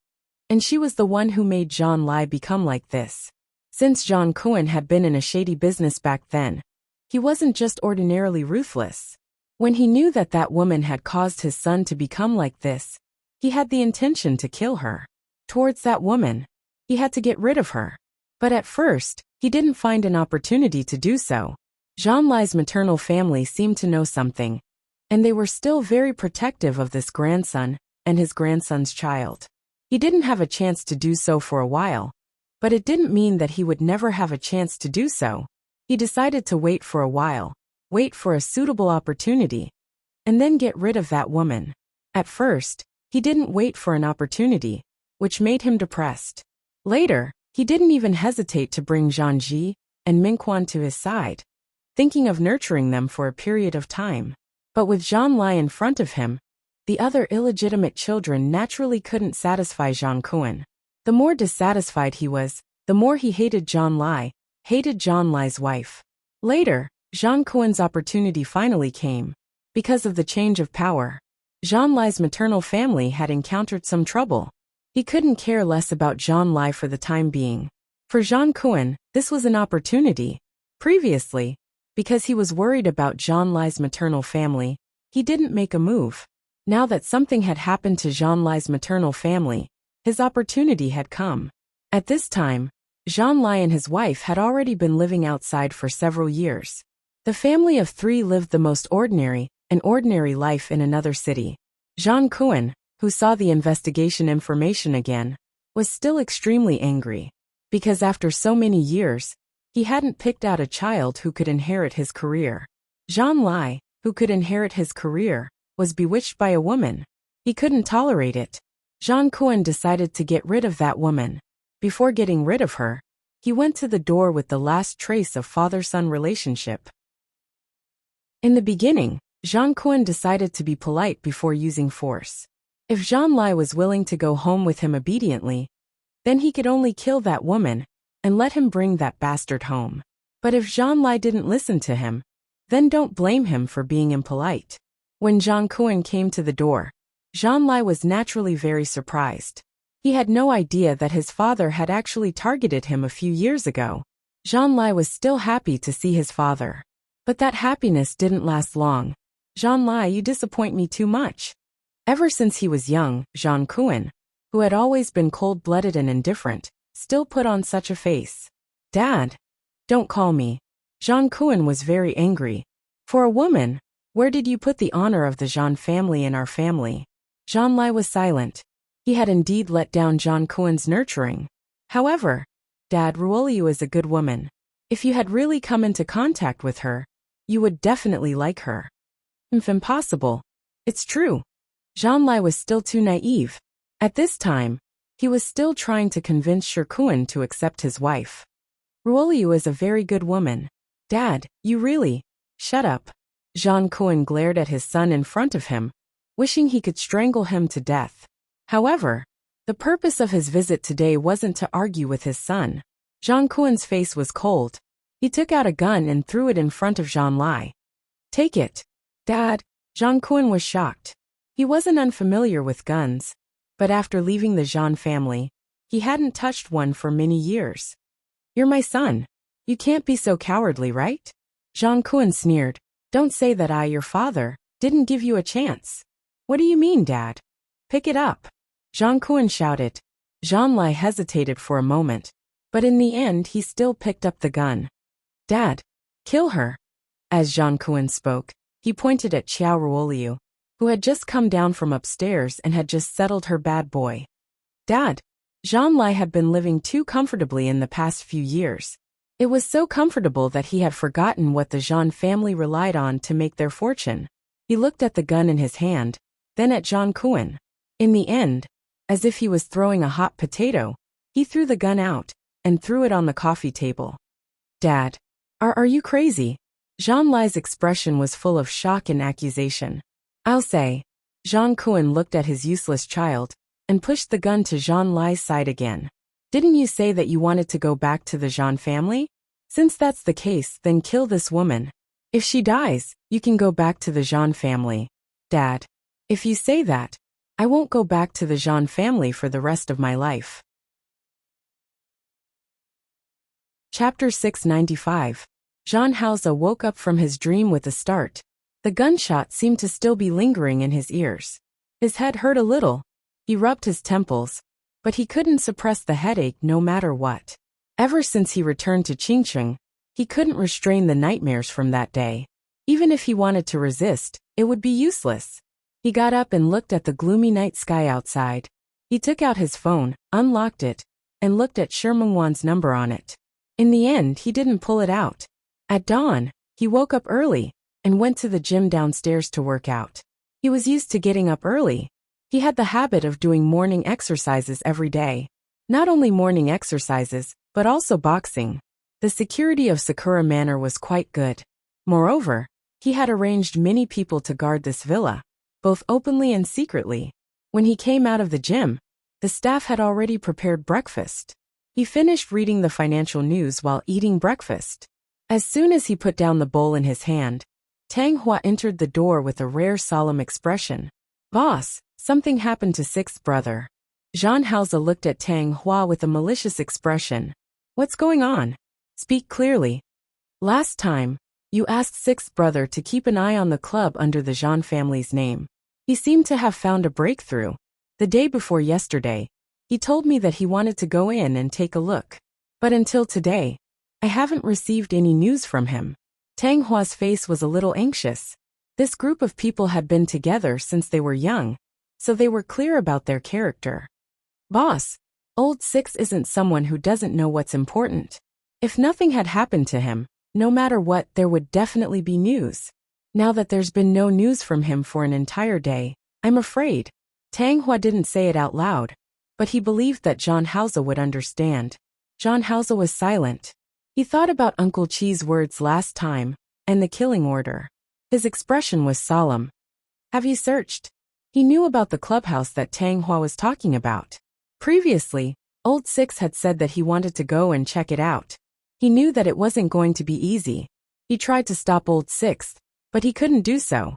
And she was the one who made Zhang Lai become like this. Since Zhang Kuan had been in a shady business back then, he wasn't just ordinarily ruthless. When he knew that that woman had caused his son to become like this, he had the intention to kill her. Towards that woman, he had to get rid of her. But at first, he didn't find an opportunity to do so. Zhang Lai's maternal family seemed to know something, and they were still very protective of this grandson and his grandson's child. He didn't have a chance to do so for a while, but it didn't mean that he would never have a chance to do so. He decided to wait for a while, wait for a suitable opportunity, and then get rid of that woman. At first, he didn't wait for an opportunity, which made him depressed. Later, he didn't even hesitate to bring Zhang Ji and Mingquan to his side, thinking of nurturing them for a period of time. But with Zhang Lai in front of him, the other illegitimate children naturally couldn't satisfy Zhang Kuan. The more dissatisfied he was, the more he hated Zhang Lai, hated Zhang Lai's wife. Later, Zhang Kuan's opportunity finally came. Because of the change of power, Zhang Lai's maternal family had encountered some trouble. He couldn't care less about Zhang Lai for the time being. For Zhang Kuan, this was an opportunity. Previously, because he was worried about Jean Lai's maternal family, he didn't make a move. Now that something had happened to Jean Lai's maternal family, his opportunity had come. At this time, Jean Lai and his wife had already been living outside for several years. The family of three lived the most ordinary life in another city. Jean Kuan, who saw the investigation information again, was still extremely angry. Because after so many years, he hadn't picked out a child who could inherit his career. Jean Lai, who could inherit his career, was bewitched by a woman. He couldn't tolerate it. Jean Kuan decided to get rid of that woman. Before getting rid of her, he went to the door with the last trace of father-son relationship. In the beginning, Jean Kuan decided to be polite before using force. If Jean Lai was willing to go home with him obediently, then he could only kill that woman and let him bring that bastard home. But if Jean Lai didn't listen to him, then don't blame him for being impolite. When Jean Kuan came to the door, Jean Lai was naturally very surprised. He had no idea that his father had actually targeted him a few years ago. Jean Lai was still happy to see his father. But that happiness didn't last long. Jean Lai, you disappoint me too much. Ever since he was young, Jean Kuan, who had always been cold-blooded and indifferent, still put on such a face. Dad! Don't call me. Jean Kuan was very angry. For a woman, where did you put the honor of the Jean family in our family? Jean Lai was silent. He had indeed let down Jean Kuan's nurturing. However, Dad, Ruoliu is a good woman. If you had really come into contact with her, you would definitely like her. Impossible. It's true. Jean Lai was still too naive. At this time, he was still trying to convince Kuan to accept his wife. Ruoliu is a very good woman. Dad, you really... Shut up. Jean Kuan glared at his son in front of him, wishing he could strangle him to death. However, the purpose of his visit today wasn't to argue with his son. Jean Kuan's face was cold. He took out a gun and threw it in front of Jean Lai. Take it. Dad. Jean Kuan was shocked. He wasn't unfamiliar with guns, but after leaving the Jean family, he hadn't touched one for many years. You're my son. You can't be so cowardly, right? Jean Kuan sneered. Don't say that I, your father, didn't give you a chance. What do you mean, Dad? Pick it up. Jean Kuan shouted. Jean Lai hesitated for a moment, but in the end he still picked up the gun. Dad, kill her. As Jean Kuan spoke, he pointed at Xiao Ruoliu, who had just come down from upstairs and had just settled her bad boy. Dad, Jean Lai had been living too comfortably in the past few years. It was so comfortable that he had forgotten what the Jean family relied on to make their fortune. He looked at the gun in his hand, then at Jean Kuan. In the end, as if he was throwing a hot potato, he threw the gun out and threw it on the coffee table. Dad, are you crazy? Jean Lai's expression was full of shock and accusation. I'll say. Jean Kuan looked at his useless child and pushed the gun to Jean Lai's side again. Didn't you say that you wanted to go back to the Jean family? Since that's the case, then kill this woman. If she dies, you can go back to the Jean family. Dad, if you say that, I won't go back to the Jean family for the rest of my life. Chapter 695. Jean Hausa woke up from his dream with a start. The gunshot seemed to still be lingering in his ears. His head hurt a little. He rubbed his temples, but he couldn't suppress the headache no matter what. Ever since he returned to Qingcheng, he couldn't restrain the nightmares from that day. Even if he wanted to resist, it would be useless. He got up and looked at the gloomy night sky outside. He took out his phone, unlocked it, and looked at Shermungwan's number on it. In the end, he didn't pull it out. At dawn, he woke up early and went to the gym downstairs to work out. He was used to getting up early. He had the habit of doing morning exercises every day. Not only morning exercises, but also boxing. The security of Sakura Manor was quite good. Moreover, he had arranged many people to guard this villa, both openly and secretly. When he came out of the gym, the staff had already prepared breakfast. He finished reading the financial news while eating breakfast. As soon as he put down the bowl in his hand, Tang Hua entered the door with a rare solemn expression. Boss, something happened to sixth brother. Jean Hausa looked at Tang Hua with a malicious expression. What's going on? Speak clearly. Last time, you asked sixth brother to keep an eye on the club under the Jean family's name. He seemed to have found a breakthrough. The day before yesterday, he told me that he wanted to go in and take a look. But until today, I haven't received any news from him. Tang Hua's face was a little anxious. This group of people had been together since they were young, so they were clear about their character. Boss, Old Six isn't someone who doesn't know what's important. If nothing had happened to him, no matter what, there would definitely be news. Now that there's been no news from him for an entire day, I'm afraid. Tang Hua didn't say it out loud, but he believed that John Hausa would understand. John Hausa was silent. He thought about Uncle Chi's words last time, and the killing order. His expression was solemn. Have you searched? He knew about the clubhouse that Tang Hua was talking about. Previously, Old Six had said that he wanted to go and check it out. He knew that it wasn't going to be easy. He tried to stop Old Six, but he couldn't do so.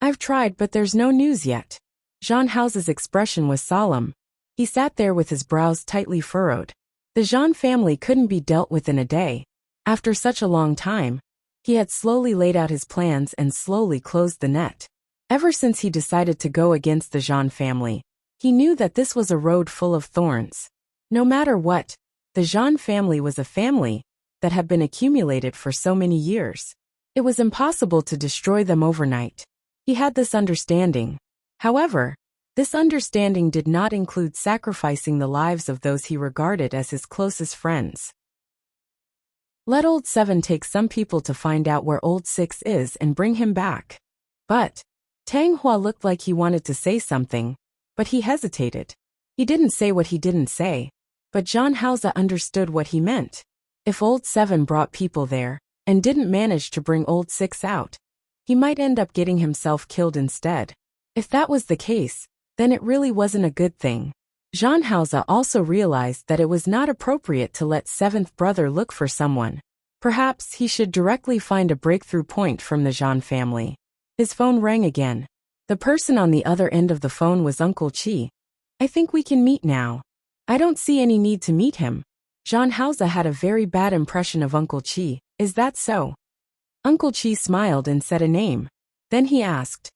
I've tried, but there's no news yet. Jean Hausa's expression was solemn. He sat there with his brows tightly furrowed. The Jean family couldn't be dealt with in a day. After such a long time, he had slowly laid out his plans and slowly closed the net. Ever since he decided to go against the Jean family, he knew that this was a road full of thorns. No matter what, the Jean family was a family that had been accumulated for so many years. It was impossible to destroy them overnight. He had this understanding. However, this understanding did not include sacrificing the lives of those he regarded as his closest friends. Let Old Seven take some people to find out where Old Six is and bring him back. But Tang Hua looked like he wanted to say something, but he hesitated. He didn't say what he didn't say, but John Hausa understood what he meant. If Old Seven brought people there and didn't manage to bring Old Six out, he might end up getting himself killed instead. If that was the case, then it really wasn't a good thing. Jean Hausa also realized that it was not appropriate to let seventh brother look for someone. Perhaps he should directly find a breakthrough point from the Jean family. His phone rang again. The person on the other end of the phone was Uncle Chi. I think we can meet now. I don't see any need to meet him. Jean Hausa had a very bad impression of Uncle Chi. Is that so? Uncle Chi smiled and said a name. Then he asked,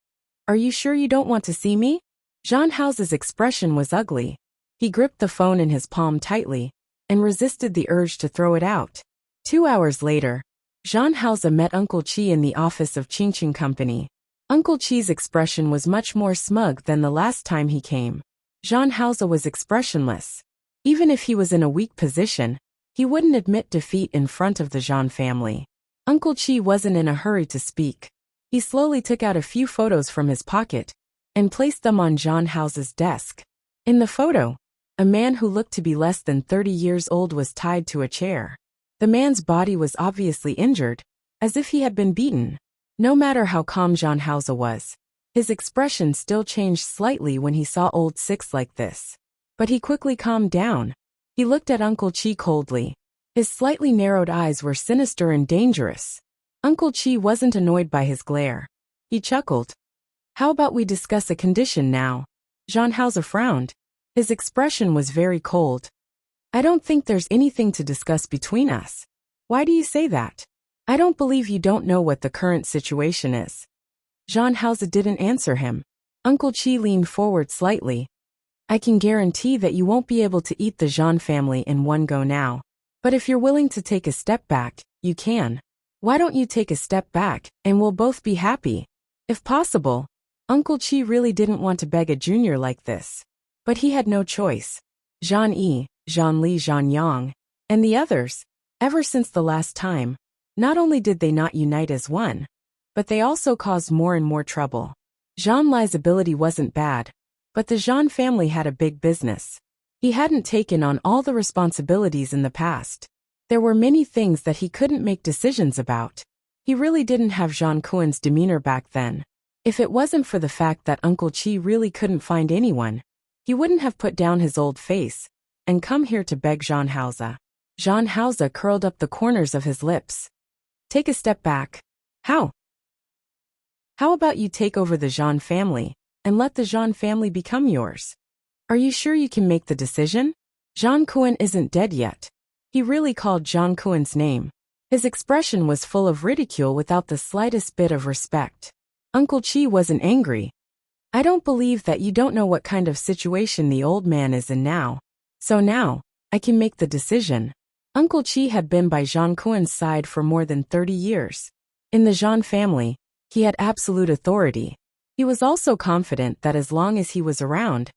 Are you sure you don't want to see me? Jean Hausa's expression was ugly. He gripped the phone in his palm tightly and resisted the urge to throw it out. 2 hours later, Jean Hausa met Uncle Chi in the office of Ching Company. Uncle Chi's expression was much more smug than the last time he came. Jean Hausa was expressionless. Even if he was in a weak position, he wouldn't admit defeat in front of the Jean family. Uncle Chi wasn't in a hurry to speak. He slowly took out a few photos from his pocket and placed them on Jean Hausa's desk. In the photo, a man who looked to be less than 30 years old was tied to a chair. The man's body was obviously injured, as if he had been beaten. No matter how calm Jean Hausa was, his expression still changed slightly when he saw Old Six like this. But he quickly calmed down. He looked at Uncle Chi coldly. His slightly narrowed eyes were sinister and dangerous. Uncle Chi wasn't annoyed by his glare. He chuckled. How about we discuss a condition now? Jean Hausa frowned. His expression was very cold. I don't think there's anything to discuss between us. Why do you say that? I don't believe you don't know what the current situation is. Jean Hausa didn't answer him. Uncle Chi leaned forward slightly. I can guarantee that you won't be able to eat the Jean family in one go now. But if you're willing to take a step back, you can. Why don't you take a step back, and we'll both be happy? If possible. Uncle Chi really didn't want to beg a junior like this. But he had no choice. Jean Yi, Jean Li, Jean Yang, and the others, ever since the last time, not only did they not unite as one, but they also caused more and more trouble. Jean Li's ability wasn't bad, but the Jean family had a big business. He hadn't taken on all the responsibilities in the past. There were many things that he couldn't make decisions about. He really didn't have Jean Kuen's demeanor back then. If it wasn't for the fact that Uncle Chi really couldn't find anyone, he wouldn't have put down his old face and come here to beg Jean Hausa. Jean Hausa curled up the corners of his lips. Take a step back. How? How about you take over the Jean family and let the Jean family become yours? Are you sure you can make the decision? Jean Kuen isn't dead yet. He really called Jean Kuen's name. His expression was full of ridicule without the slightest bit of respect. Uncle Chi wasn't angry. I don't believe that you don't know what kind of situation the old man is in now. So now, I can make the decision. Uncle Chi had been by Jean Kuen's side for more than 30 years. In the Jean family, he had absolute authority. He was also confident that as long as he was around,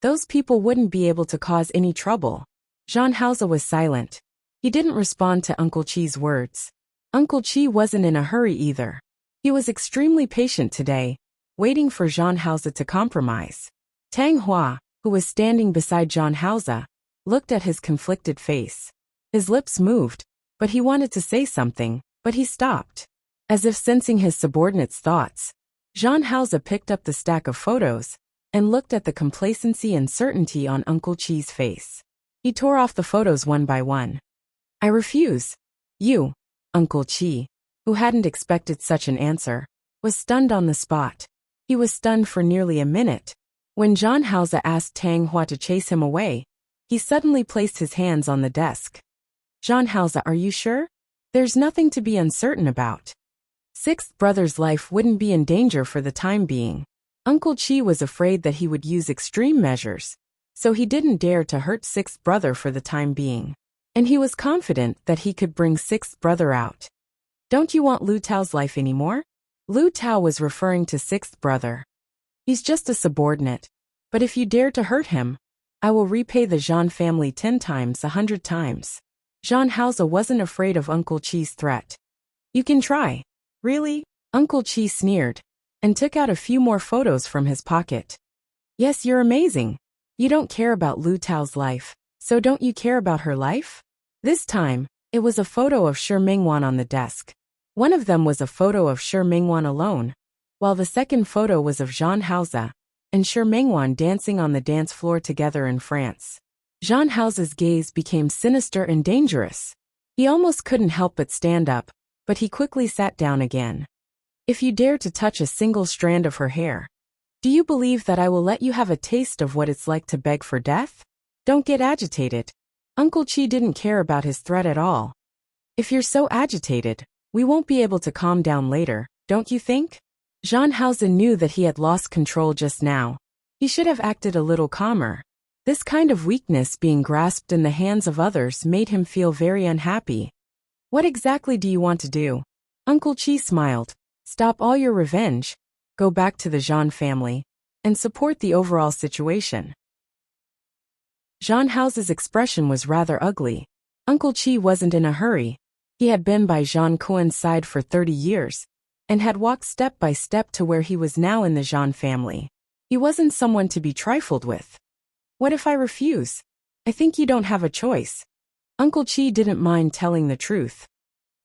those people wouldn't be able to cause any trouble. Jean Hauser was silent. He didn't respond to Uncle Chi's words. Uncle Chi wasn't in a hurry either. He was extremely patient today, waiting for Jean Hauser to compromise. Tang Hua, who was standing beside Jean Hauser, looked at his conflicted face. His lips moved, but he wanted to say something, but he stopped. As if sensing his subordinate's thoughts, Jean Hauser picked up the stack of photos and looked at the complacency and certainty on Uncle Chi's face. He tore off the photos one by one. I refuse. You, Uncle Chi, who hadn't expected such an answer, was stunned on the spot. He was stunned for nearly a minute. When Jean Hauser asked Tang Hua to chase him away, he suddenly placed his hands on the desk. Jean Hauser, are you sure? There's nothing to be uncertain about. Sixth brother's life wouldn't be in danger for the time being. Uncle Chi was afraid that he would use extreme measures, so he didn't dare to hurt sixth brother for the time being. And he was confident that he could bring sixth brother out. Don't you want Lu Tao's life anymore? Lu Tao was referring to sixth brother. He's just a subordinate, but if you dare to hurt him, I will repay the Jean family 10 times, 100 times. Jean Hauser wasn't afraid of Uncle Chi's threat. You can try. Really? Uncle Chi sneered, and took out a few more photos from his pocket. Yes, you're amazing. You don't care about Lu Tao's life, so don't you care about her life? This time, it was a photo of Shi Mingwan on the desk. One of them was a photo of Shi Mingwan alone, while the second photo was of Jean Hauser and Shi Mingwan dancing on the dance floor together in France. Jean Hauser's gaze became sinister and dangerous. He almost couldn't help but stand up, but he quickly sat down again. If you dare to touch a single strand of her hair, do you believe that I will let you have a taste of what it's like to beg for death? Don't get agitated. Uncle Chi didn't care about his threat at all. If you're so agitated, we won't be able to calm down later, don't you think? Jean Hauser knew that he had lost control just now. He should have acted a little calmer. This kind of weakness being grasped in the hands of others made him feel very unhappy. What exactly do you want to do? Uncle Chi smiled. Stop all your revenge, go back to the Jean family, and support the overall situation. Jean Hauser's expression was rather ugly. Uncle Chi wasn't in a hurry. He had been by Jean Kuen's side for 30 years, and had walked step by step to where he was now in the Jean family. He wasn't someone to be trifled with. What if I refuse? I think you don't have a choice. Uncle Chi didn't mind telling the truth.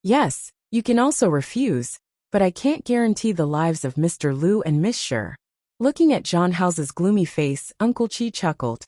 Yes, you can also refuse, but I can't guarantee the lives of Mr. Liu and Miss Shi. Looking at Jean Hauser's gloomy face, Uncle Chi chuckled.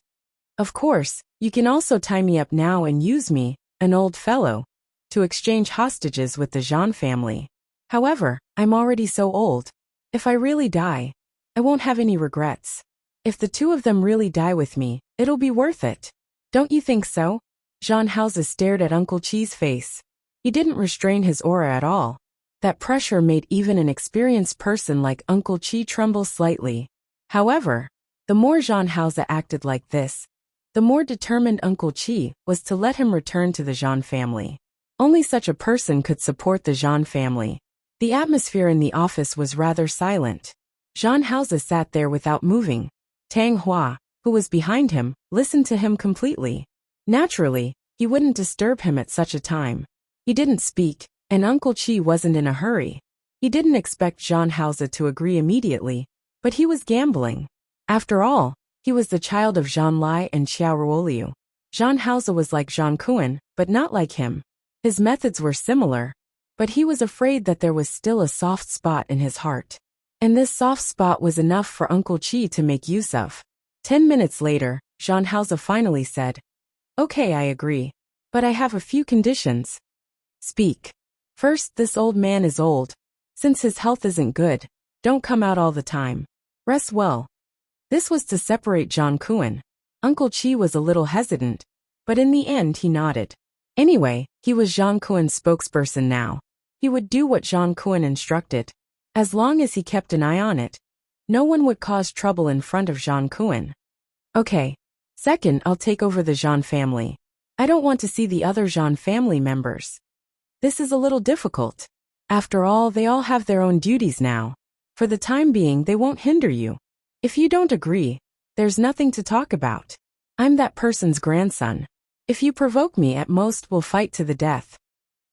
Of course, you can also tie me up now and use me, an old fellow, to exchange hostages with the Jean family. However, I'm already so old. If I really die, I won't have any regrets. If the two of them really die with me, it'll be worth it. Don't you think so? Jean Hauser stared at Uncle Chi's face. He didn't restrain his aura at all. That pressure made even an experienced person like Uncle Chi tremble slightly. However, the more Jean Hauser acted like this, the more determined Uncle Chi was to let him return to the Jean family. Only such a person could support the Jean family. The atmosphere in the office was rather silent. Jean Hauser sat there without moving. Tang Hua, who was behind him, listened to him completely. Naturally, he wouldn't disturb him at such a time. He didn't speak, and Uncle Chi wasn't in a hurry. He didn't expect Jean Hauser to agree immediately, but he was gambling. After all, he was the child of Jean Lai and Xiao Ruoliu. Jean Hauser was like Jean Kuen, but not like him. His methods were similar, but he was afraid that there was still a soft spot in his heart. And this soft spot was enough for Uncle Chi to make use of. 10 minutes later, Jean Hauser finally said, Okay, I agree. But I have a few conditions. Speak. First, this old man is old. Since his health isn't good, don't come out all the time. Rest well. This was to separate Jean Kuen. Uncle Chi was a little hesitant, but in the end he nodded. Anyway, he was Zhang Kuan's spokesperson now. He would do what Zhang Kuan instructed. As long as he kept an eye on it, no one would cause trouble in front of Zhang Kuan. Okay. Second, I'll take over the Zhang family. I don't want to see the other Zhang family members. This is a little difficult. After all, they all have their own duties now. For the time being, they won't hinder you. If you don't agree, there's nothing to talk about. I'm that person's grandson. If you provoke me, at most we'll fight to the death.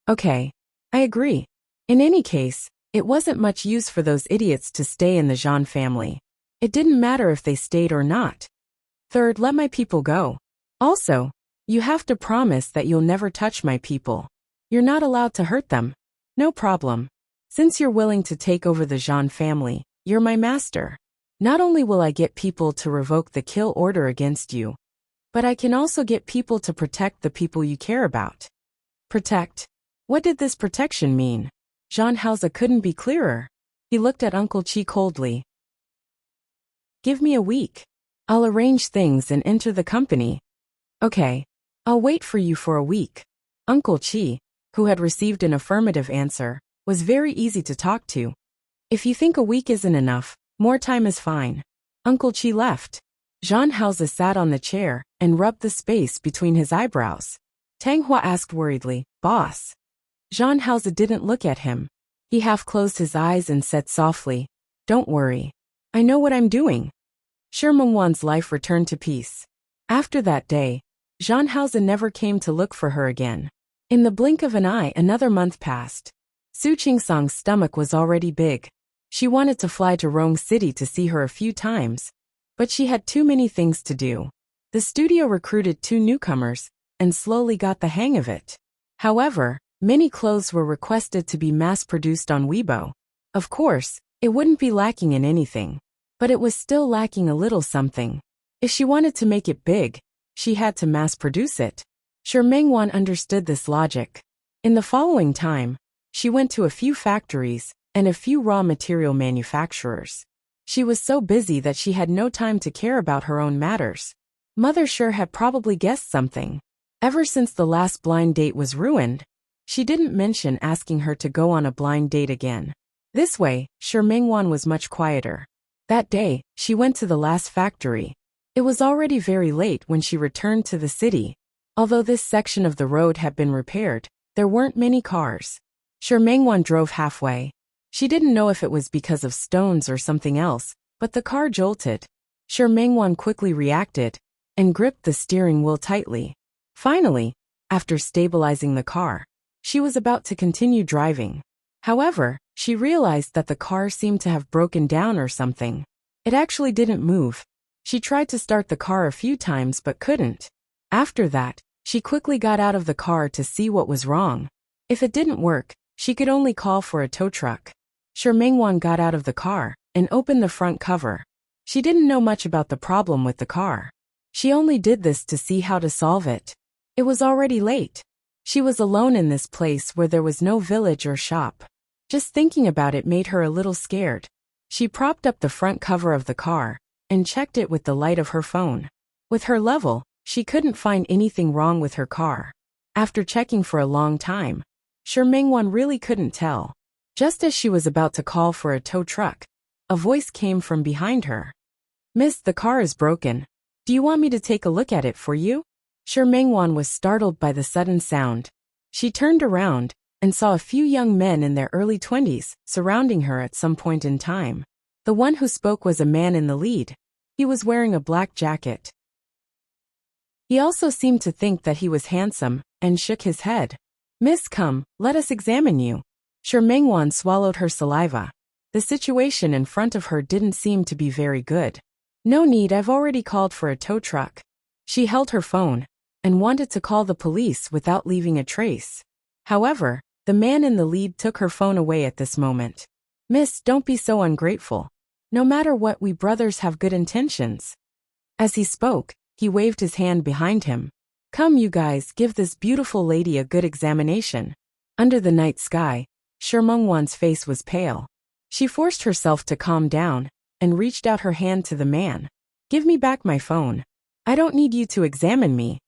Okay. I agree. In any case, it wasn't much use for those idiots to stay in the Zhang family. It didn't matter if they stayed or not. Third, let my people go. Also, you have to promise that you'll never touch my people. You're not allowed to hurt them. No problem. Since you're willing to take over the Zhang family, you're my master. Not only will I get people to revoke the kill order against you, but I can also get people to protect the people you care about. Protect? What did this protection mean? Zhang Haozi couldn't be clearer. He looked at Uncle Qi coldly. Give me a week. I'll arrange things and enter the company. Okay. I'll wait for you for a week. Uncle Qi, who had received an affirmative answer, was very easy to talk to. If you think a week isn't enough, more time is fine. Uncle Qi left. Zhang Haozi sat on the chair and rubbed the space between his eyebrows. Tang Hua asked worriedly, Boss. Zhang Haozi didn't look at him. He half closed his eyes and said softly, Don't worry. I know what I'm doing. Shi Mengwan's life returned to peace. After that day, Zhang Haozi never came to look for her again. In the blink of an eye, another month passed. Su Qingsong's stomach was already big. She wanted to fly to Rong City to see her a few times, but she had too many things to do. The studio recruited 2 newcomers and slowly got the hang of it. However, many clothes were requested to be mass-produced on Weibo. Of course, it wouldn't be lacking in anything, but it was still lacking a little something. If she wanted to make it big, she had to mass-produce it. Shi Mengwan understood this logic. In the following time, she went to a few factories and a few raw material manufacturers. She was so busy that she had no time to care about her own matters. Mother Shi had probably guessed something. Ever since the last blind date was ruined, she didn't mention asking her to go on a blind date again. This way, Shi Mengwan was much quieter. That day, she went to the last factory. It was already very late when she returned to the city. Although this section of the road had been repaired, there weren't many cars. Shi Mengwan drove halfway. She didn't know if it was because of stones or something else, but the car jolted. Shi Mengwan quickly reacted and gripped the steering wheel tightly. Finally, after stabilizing the car, she was about to continue driving. However, she realized that the car seemed to have broken down or something. It actually didn't move. She tried to start the car a few times but couldn't. After that, she quickly got out of the car to see what was wrong. If it didn't work, she could only call for a tow truck. Shi Mengwan got out of the car and opened the front cover. She didn't know much about the problem with the car. She only did this to see how to solve it. It was already late. She was alone in this place where there was no village or shop. Just thinking about it made her a little scared. She propped up the front cover of the car and checked it with the light of her phone. With her level, she couldn't find anything wrong with her car. After checking for a long time, Shi Mengwan really couldn't tell. Just as she was about to call for a tow truck, a voice came from behind her. Miss, the car is broken. Do you want me to take a look at it for you? Shi Mengwan was startled by the sudden sound. She turned around and saw a few young men in their early 20s surrounding her at some point in time. The one who spoke was a man in the lead. He was wearing a black jacket. He also seemed to think that he was handsome and shook his head. Miss, come, let us examine you. Shi Mengwan swallowed her saliva. The situation in front of her didn't seem to be very good. No need, I've already called for a tow truck. She held her phone and wanted to call the police without leaving a trace. However, the man in the lead took her phone away at this moment. Miss, don't be so ungrateful. No matter what, we brothers have good intentions. As he spoke, he waved his hand behind him. Come, you guys, give this beautiful lady a good examination. Under the night sky, Shi Mengwan's face was pale. She forced herself to calm down and reached out her hand to the man. Give me back my phone. I don't need you to examine me.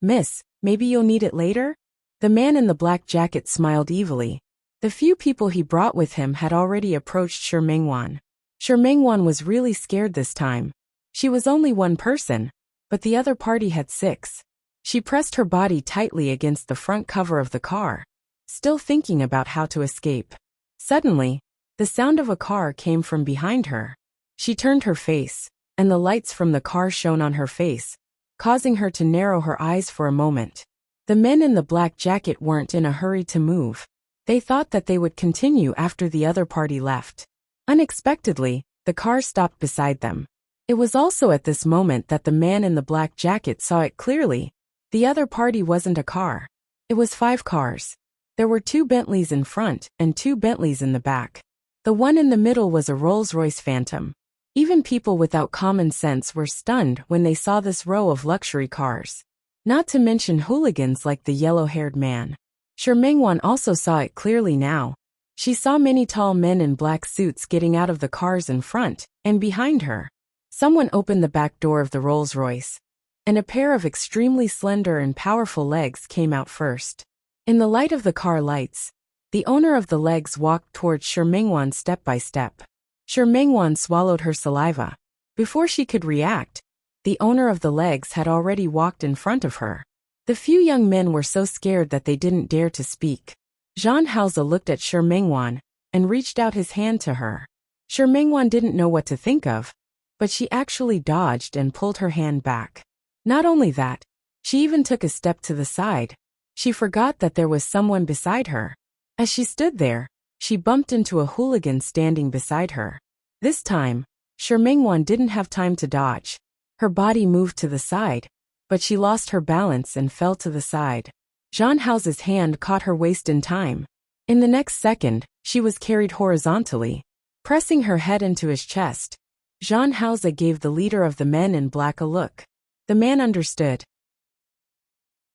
Miss, maybe you'll need it later? The man in the black jacket smiled evilly. The few people he brought with him had already approached Shi Mingwan. Shi Mingwan was really scared this time. She was only one person, but the other party had 6. She pressed her body tightly against the front cover of the car, still thinking about how to escape. Suddenly, the sound of a car came from behind her. She turned her face, and the lights from the car shone on her face, causing her to narrow her eyes for a moment. The men in the black jacket weren't in a hurry to move. They thought that they would continue after the other party left. Unexpectedly, the car stopped beside them. It was also at this moment that the man in the black jacket saw it clearly. The other party wasn't a car. It was 5 cars. There were 2 Bentleys in front and 2 Bentleys in the back. The one in the middle was a Rolls-Royce Phantom. Even people without common sense were stunned when they saw this row of luxury cars. Not to mention hooligans like the yellow-haired man. Shi Mingwan also saw it clearly now. She saw many tall men in black suits getting out of the cars in front and behind her. Someone opened the back door of the Rolls-Royce, and a pair of extremely slender and powerful legs came out first. In the light of the car lights, the owner of the legs walked towards Shi Mingwan step by step. Shi Mingwan swallowed her saliva. Before she could react, the owner of the legs had already walked in front of her. The few young men were so scared that they didn't dare to speak. Zhang Haoze looked at Shi Mingwan and reached out his hand to her. Shi Mingwan didn't know what to think of, but she actually dodged and pulled her hand back. Not only that, she even took a step to the side. She forgot that there was someone beside her. As she stood there, she bumped into a hooligan standing beside her. This time, Shi Mingwan didn't have time to dodge. Her body moved to the side, but she lost her balance and fell to the side. Zhang Haoze's hand caught her waist in time. In the next second, she was carried horizontally. Pressing her head into his chest, Zhang Haoze gave the leader of the men in black a look. The man understood.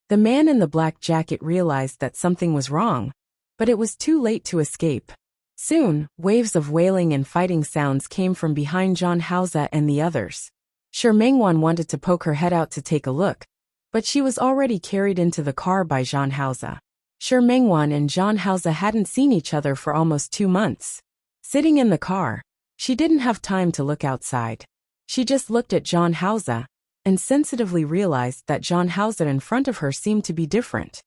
The man in the black jacket realized that something was wrong, but it was too late to escape. Soon, waves of wailing and fighting sounds came from behind Zhang Haoze and the others. Shi Mingwan wanted to poke her head out to take a look, but she was already carried into the car by Zhang Haoze. Shi Mingwan and Zhang Haoze hadn't seen each other for almost 2 months. Sitting in the car, she didn't have time to look outside. She just looked at Zhang Haoze and sensitively realized that Zhang Haoze in front of her seemed to be different.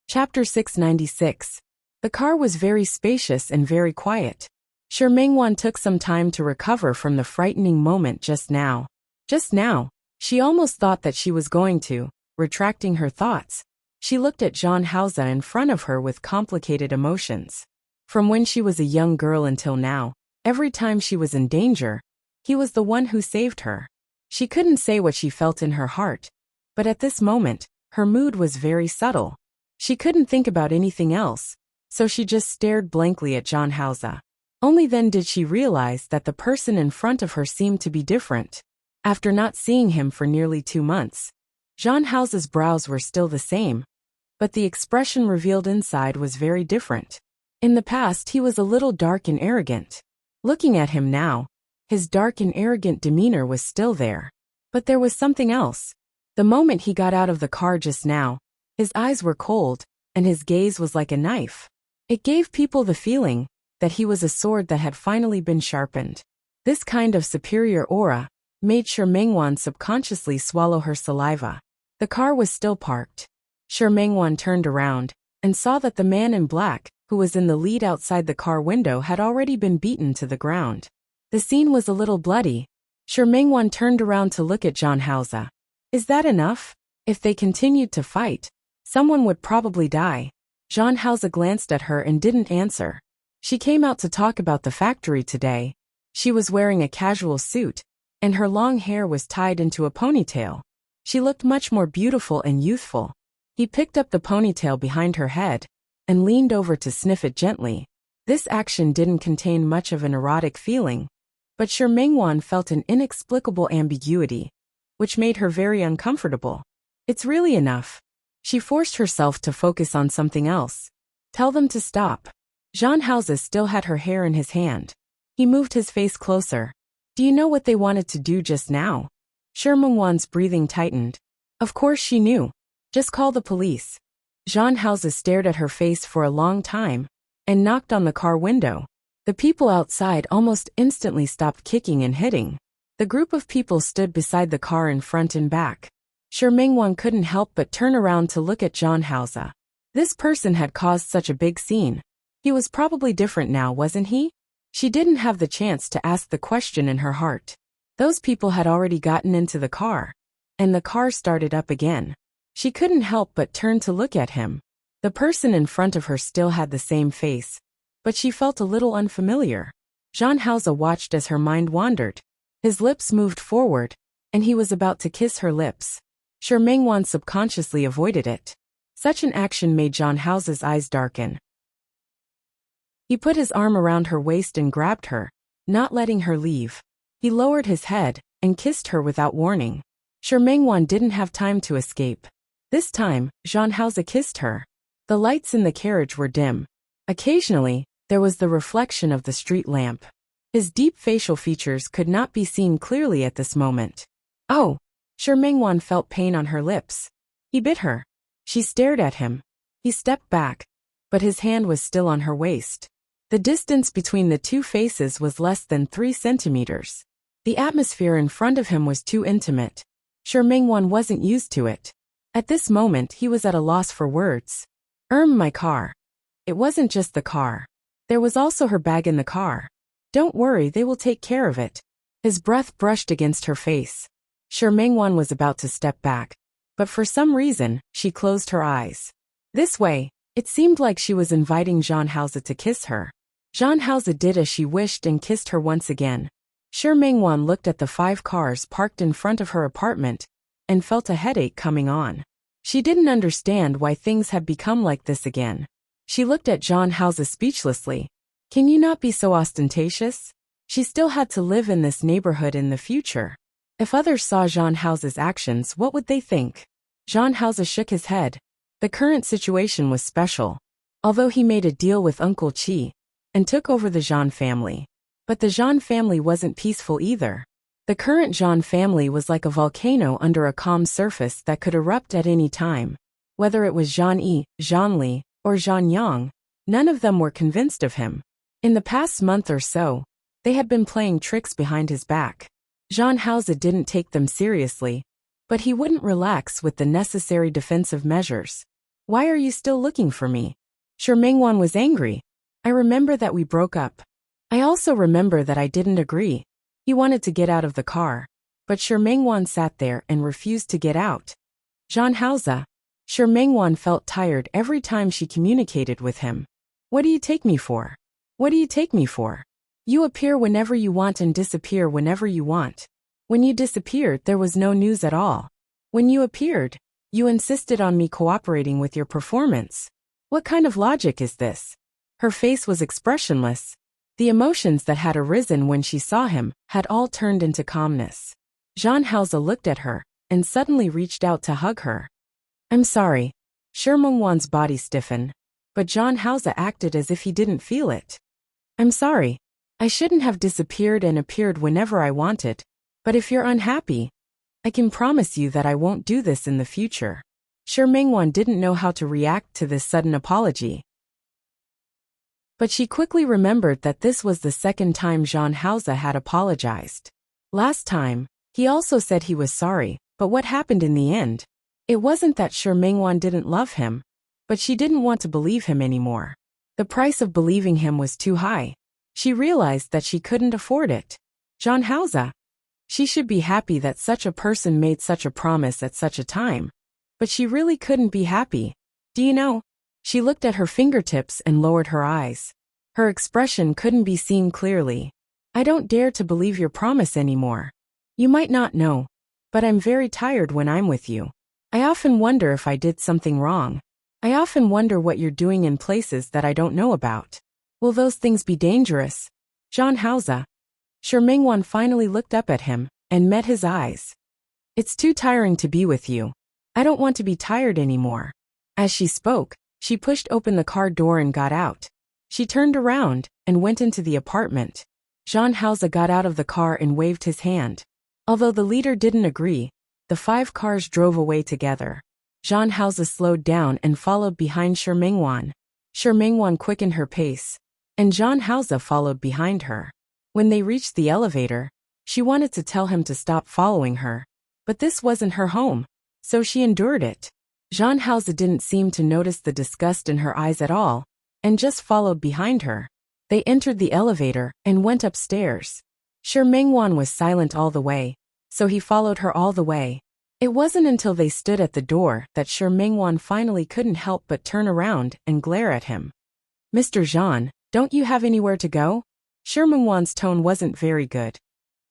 Chapter 696. The car was very spacious and very quiet. Shi Mingwan took some time to recover from the frightening moment just now. Just now, she almost thought that she was going to, retracting her thoughts. She looked at Zhang Haoze in front of her with complicated emotions. From when she was a young girl until now, every time she was in danger, he was the one who saved her. She couldn't say what she felt in her heart, but at this moment, her mood was very subtle. She couldn't think about anything else, so she just stared blankly at Zhang Haoze. Only then did she realize that the person in front of her seemed to be different. After not seeing him for nearly 2 months, Zhang Haoze's brows were still the same, but the expression revealed inside was very different. In the past he was a little dark and arrogant. Looking at him now, his dark and arrogant demeanor was still there. But there was something else. The moment he got out of the car just now, his eyes were cold, and his gaze was like a knife. It gave people the feeling that he was a sword that had finally been sharpened. This kind of superior aura made Shi Mingwan subconsciously swallow her saliva. The car was still parked. Shi Mingwan turned around and saw that the man in black, who was in the lead outside the car window, had already been beaten to the ground. The scene was a little bloody. Shi Mingwan turned around to look at Zhang Haoze. Is that enough? If they continued to fight, someone would probably die. Zhang Haoze glanced at her and didn't answer. She came out to talk about the factory today. She was wearing a casual suit, and her long hair was tied into a ponytail. She looked much more beautiful and youthful. He picked up the ponytail behind her head and leaned over to sniff it gently. This action didn't contain much of an erotic feeling, but Shi Mingwan felt an inexplicable ambiguity, which made her very uncomfortable. It's really enough. She forced herself to focus on something else. Tell them to stop. Zhang Haoze still had her hair in his hand. He moved his face closer. Do you know what they wanted to do just now? Shi Mingwan's breathing tightened. Of course she knew. Just call the police. Jean Hauser stared at her face for a long time and knocked on the car window. The people outside almost instantly stopped kicking and hitting. The group of people stood beside the car in front and back. Shi Mingwan couldn't help but turn around to look at Jean Hauser. This person had caused such a big scene. He was probably different now, wasn't he? She didn't have the chance to ask the question in her heart. Those people had already gotten into the car, and the car started up again. She couldn't help but turn to look at him. The person in front of her still had the same face, but she felt a little unfamiliar. Jean Hauser watched as her mind wandered. His lips moved forward, and he was about to kiss her lips. Shi Mingwan subconsciously avoided it. Such an action made Jean Hauser's eyes darken. He put his arm around her waist and grabbed her, not letting her leave. He lowered his head and kissed her without warning. Shi Mingwan didn't have time to escape. This time, Jean Hauser kissed her. The lights in the carriage were dim. Occasionally, there was the reflection of the street lamp. His deep facial features could not be seen clearly at this moment. Oh! Shi Mingwan felt pain on her lips. He bit her. She stared at him. He stepped back, but his hand was still on her waist. The distance between the two faces was less than 3 centimeters. The atmosphere in front of him was too intimate. Shi Mingwan wasn't used to it. At this moment he was at a loss for words. My car. It wasn't just the car. There was also her bag in the car. Don't worry, they will take care of it. His breath brushed against her face. Shi Mingwan was about to step back, but for some reason, she closed her eyes. This way, it seemed like she was inviting Jean Hauser to kiss her. Jean Hauser did as she wished and kissed her once again. Shi Mingwan looked at the 5 cars parked in front of her apartment and felt a headache coming on. She didn't understand why things had become like this again. She looked at Jean Hauser speechlessly. Can you not be so ostentatious? She still had to live in this neighborhood in the future. If others saw Jean Hauser's actions, what would they think? Jean Hauser shook his head. The current situation was special. Although he made a deal with Uncle Chi and took over the Jean family. But the Jean family wasn't peaceful either. The current Jean family was like a volcano under a calm surface that could erupt at any time. Whether it was Jean Yi, Jean Li, or Jean Yang, none of them were convinced of him. In the past month or so, they had been playing tricks behind his back. Jean Hauser didn't take them seriously, but he wouldn't relax with the necessary defensive measures. Why are you still looking for me? Shi Mingwan was angry. I remember that we broke up. I also remember that I didn't agree. He wanted to get out of the car, but Shi Mingwan sat there and refused to get out. Jean Hauser. Shi Mingwan felt tired every time she communicated with him. What do you take me for? What do you take me for? You appear whenever you want and disappear whenever you want. When you disappeared, there was no news at all. When you appeared, you insisted on me cooperating with your performance. What kind of logic is this? Her face was expressionless. The emotions that had arisen when she saw him had all turned into calmness. Jean Hauser looked at her and suddenly reached out to hug her. I'm sorry. Shi Mingwan's body stiffened, but Jean Hauser acted as if he didn't feel it. I'm sorry. I shouldn't have disappeared and appeared whenever I wanted, but if you're unhappy, I can promise you that I won't do this in the future. Shi Mingwan didn't know how to react to this sudden apology. But she quickly remembered that this was the second time Jean Hauser had apologized. Last time, he also said he was sorry, but what happened in the end? It wasn't that Shi Mingwan didn't love him, but she didn't want to believe him anymore. The price of believing him was too high. She realized that she couldn't afford it. Jean Hauser. She should be happy that such a person made such a promise at such a time. But she really couldn't be happy. Do you know? She looked at her fingertips and lowered her eyes. Her expression couldn't be seen clearly. I don't dare to believe your promise anymore. You might not know, but I'm very tired when I'm with you. I often wonder if I did something wrong. I often wonder what you're doing in places that I don't know about. Will those things be dangerous? Jean Hauser. Shi Mingwan finally looked up at him and met his eyes. It's too tiring to be with you. I don't want to be tired anymore. As she spoke, she pushed open the car door and got out. She turned around and went into the apartment. Jean Hauser got out of the car and waved his hand. Although the leader didn't agree, The 5 cars drove away together. Zhang Haoze slowed down and followed behind Shi Mingwan. Shi Mingwan quickened her pace, and Zhang Haoze followed behind her. When they reached the elevator, she wanted to tell him to stop following her, but this wasn't her home, so she endured it. Zhang Haoze didn't seem to notice the disgust in her eyes at all, and just followed behind her. They entered the elevator and went upstairs. Shi Mingwan was silent all the way, so he followed her all the way. It wasn't until they stood at the door that Shi Mingwan finally couldn't help but turn around and glare at him. "Mr. Zhang, don't you have anywhere to go?" Shi Mingwan's tone wasn't very good.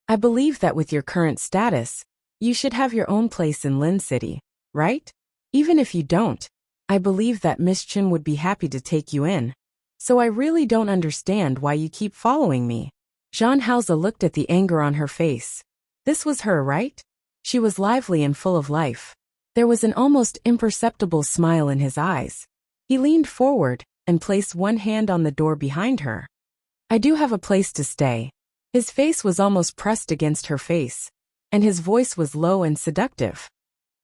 "I believe that with your current status, you should have your own place in Lin City, right? Even if you don't, I believe that Miss Chen would be happy to take you in. So I really don't understand why you keep following me." Zhang Haoze looked at the anger on her face. This was her, right? She was lively and full of life. There was an almost imperceptible smile in his eyes. He leaned forward and placed one hand on the door behind her. "I do have a place to stay." His face was almost pressed against her face, and his voice was low and seductive.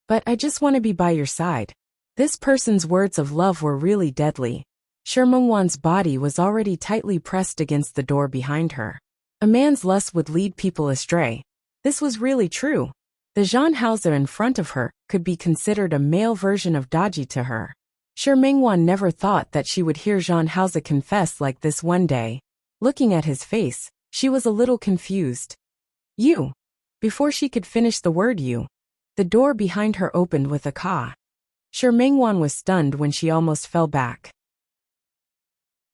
"But I just want to be by your side." This person's words of love were really deadly. Shi Mingwan's body was already tightly pressed against the door behind her. A man's lust would lead people astray. This was really true. The Zhang Haoze in front of her could be considered a male version of Daji to her. Shi Mingwan never thought that she would hear Zhang Haoze confess like this one day. Looking at his face, she was a little confused. "You." Before she could finish the word "you," the door behind her opened with a caw. Shi Mingwan was stunned when she almost fell back.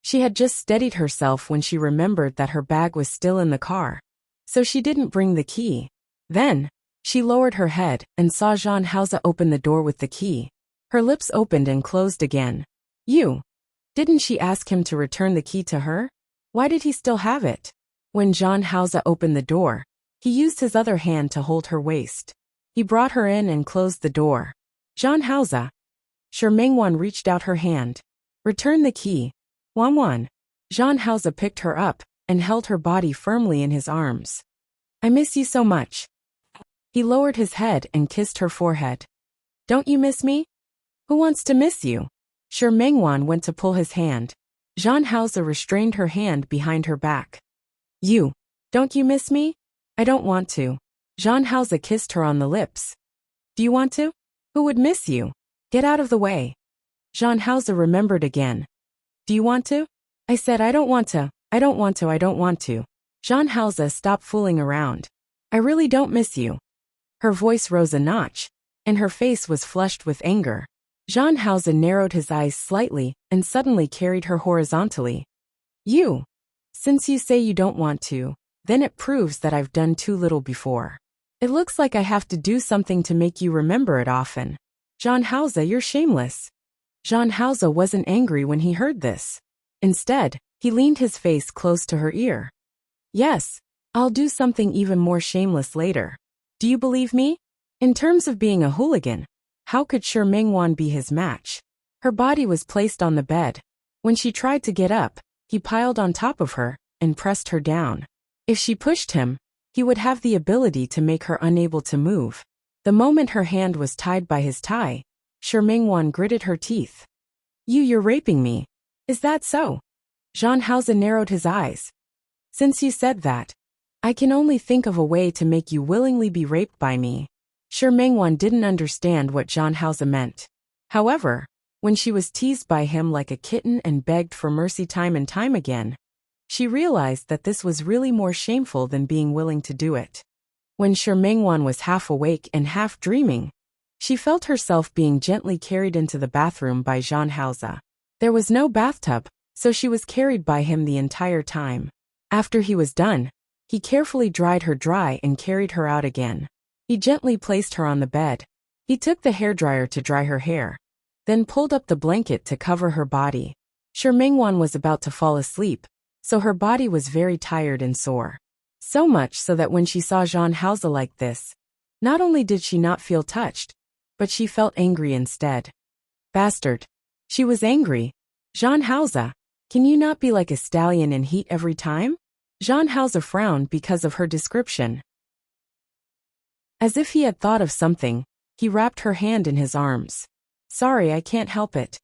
She had just steadied herself when she remembered that her bag was still in the car, so she didn't bring the key. Then, she lowered her head and saw Zhang Haoze open the door with the key. Her lips opened and closed again. "You." Didn't she ask him to return the key to her? Why did he still have it? When Zhang Haoze opened the door, he used his other hand to hold her waist. He brought her in and closed the door. "Zhang Haoze." Shi Mingwan reached out her hand. "Return the key." "Wan." Zhang Haoze picked her up and held her body firmly in his arms. "I miss you so much." He lowered his head and kissed her forehead. "Don't you miss me?" "Who wants to miss you?" Shi Mingwan went to pull his hand. Zhang Haoze restrained her hand behind her back. "You. Don't you miss me?" "I don't want to." Zhang Haoze kissed her on the lips. "Do you want to?" "Who would miss you?" "Get out of the way." Zhang Haoze remembered again. "Do you want to?" "I said I don't want to. I don't want to. I don't want to." Zhang Haoze stopped fooling around. "I really don't miss you." Her voice rose a notch, and her face was flushed with anger. Zhang Haoze narrowed his eyes slightly and suddenly carried her horizontally. "You. Since you say you don't want to, then it proves that I've done too little before. It looks like I have to do something to make you remember it often." "Zhang Haoze, you're shameless." Zhang Haoze wasn't angry when he heard this. Instead, he leaned his face close to her ear. "Yes, I'll do something even more shameless later. Do you believe me?" In terms of being a hooligan, how could Shi Mingwan be his match? Her body was placed on the bed. When she tried to get up, he piled on top of her and pressed her down. If she pushed him, he would have the ability to make her unable to move. The moment her hand was tied by his tie, Shi Mingwan gritted her teeth. You're raping me. Is that so?" Zhang Haoze narrowed his eyes. "Since you said that, I can only think of a way to make you willingly be raped by me." Shi Mingwan didn't understand what Zhang Haoze meant. However, when she was teased by him like a kitten and begged for mercy time and time again, she realized that this was really more shameful than being willing to do it. When Shi Mingwan was half awake and half dreaming, she felt herself being gently carried into the bathroom by Zhang Haoze. There was no bathtub, so she was carried by him the entire time. After he was done, he carefully dried her dry and carried her out again. He gently placed her on the bed. He took the hairdryer to dry her hair, then pulled up the blanket to cover her body. Shi Mingwan was about to fall asleep, so her body was very tired and sore. So much so that when she saw Zhang Haoze like this, not only did she not feel touched, but she felt angry instead. Bastard. She was angry. "Zhang Haoze, can you not be like a stallion in heat every time?" Zhang Haoze frowned because of her description. As if he had thought of something, he wrapped her hand in his arms. Sorry, I can't help it.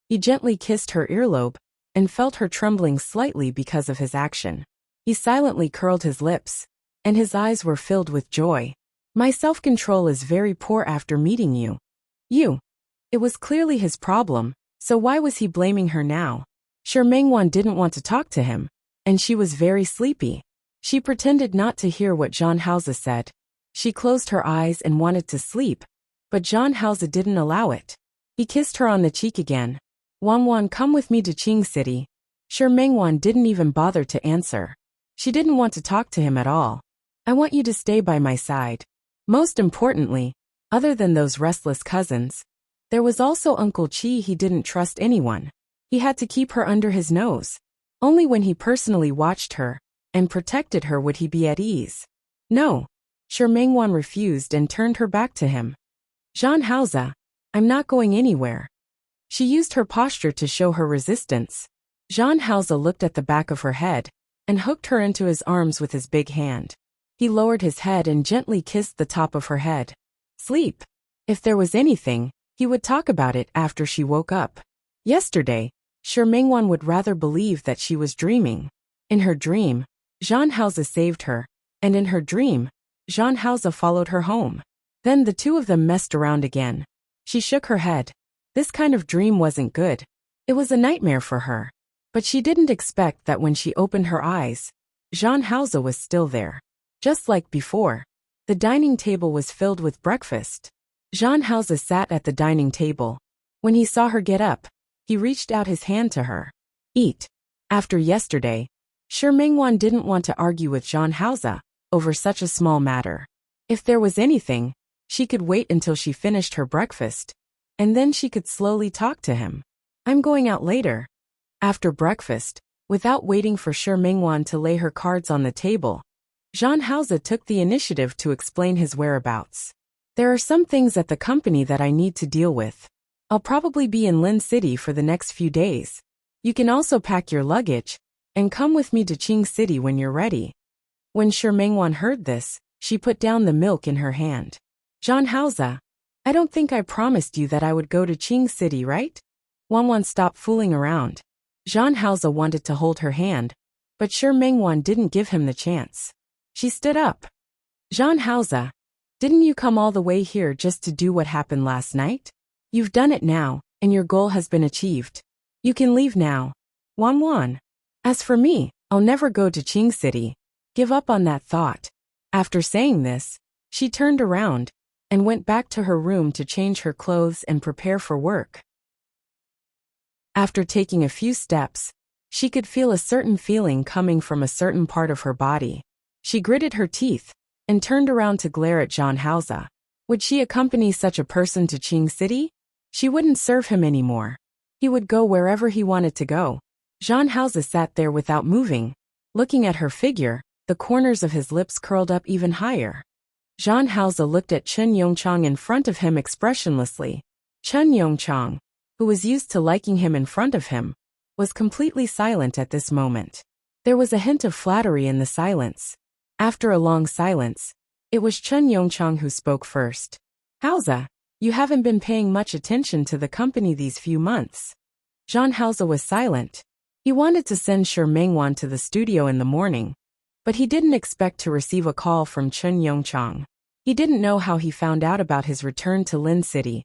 He gently kissed her earlobe, and felt her trembling slightly because of his action. He silently curled his lips, and his eyes were filled with joy. My self-control is very poor after meeting you. You. It was clearly his problem, so why was he blaming her now? Sure, Mengwan didn't want to talk to him, and she was very sleepy. She pretended not to hear what John Hauser said. She closed her eyes and wanted to sleep, but John Hauser didn't allow it. He kissed her on the cheek again. Wan, come with me to Qing City. Sure, Mengwan didn't even bother to answer. She didn't want to talk to him at all. I want you to stay by my side. Most importantly, other than those restless cousins, there was also Uncle Chi. He didn't trust anyone. He had to keep her under his nose. Only when he personally watched her and protected her would he be at ease. No. Sure, Mengwan refused and turned her back to him. Jean Hauser, I'm not going anywhere. She used her posture to show her resistance. Jean Hauser looked at the back of her head and hooked her into his arms with his big hand. He lowered his head and gently kissed the top of her head. Sleep. If there was anything, he would talk about it after she woke up. Yesterday, sure, Mengwan would rather believe that she was dreaming. In her dream, Jean Hauser saved her, and in her dream, Jean Hauser followed her home. Then the two of them messed around again. She shook her head. This kind of dream wasn't good. It was a nightmare for her. But she didn't expect that when she opened her eyes, Jean Hauser was still there. Just like before, the dining table was filled with breakfast. Jean Hauser sat at the dining table. When he saw her get up, he reached out his hand to her. Eat. After yesterday, sure, Mengwan didn't want to argue with Jean Hauser over such a small matter. If there was anything, she could wait until she finished her breakfast, and then she could slowly talk to him. I'm going out later. After breakfast, without waiting for Sure Mengwan to lay her cards on the table, Jean Hauser took the initiative to explain his whereabouts. There are some things at the company that I need to deal with. I'll probably be in Lin City for the next few days. You can also pack your luggage and come with me to Qing City when you're ready. When Sure Mengwan heard this, she put down the milk in her hand. Jean Hauser, I don't think I promised you that I would go to Qing City, right? Wan stopped fooling around. Jean Hauser wanted to hold her hand, but Sure Mengwan didn't give him the chance. She stood up. Jean Hauser, didn't you come all the way here just to do what happened last night? You've done it now, and your goal has been achieved. You can leave now. Wan. As for me, I'll never go to Qing City. Give up on that thought. After saying this, she turned around and went back to her room to change her clothes and prepare for work. After taking a few steps, she could feel a certain feeling coming from a certain part of her body. She gritted her teeth and turned around to glare at Jean Hauser. Would she accompany such a person to Qing City? She wouldn't serve him anymore. He would go wherever he wanted to go. Jean Hauser sat there without moving. Looking at her figure, the corners of his lips curled up even higher. Jean Hauser looked at Chen Yongchang in front of him expressionlessly. Chen Yongchang, who was used to liking him in front of him, was completely silent at this moment. There was a hint of flattery in the silence. After a long silence, it was Chen Yongchang who spoke first. Hauser, you haven't been paying much attention to the company these few months. Jean Hauser was silent. He wanted to send Sure Mengwan to the studio in the morning, but he didn't expect to receive a call from Chen Yongchang. He didn't know how he found out about his return to Lin City,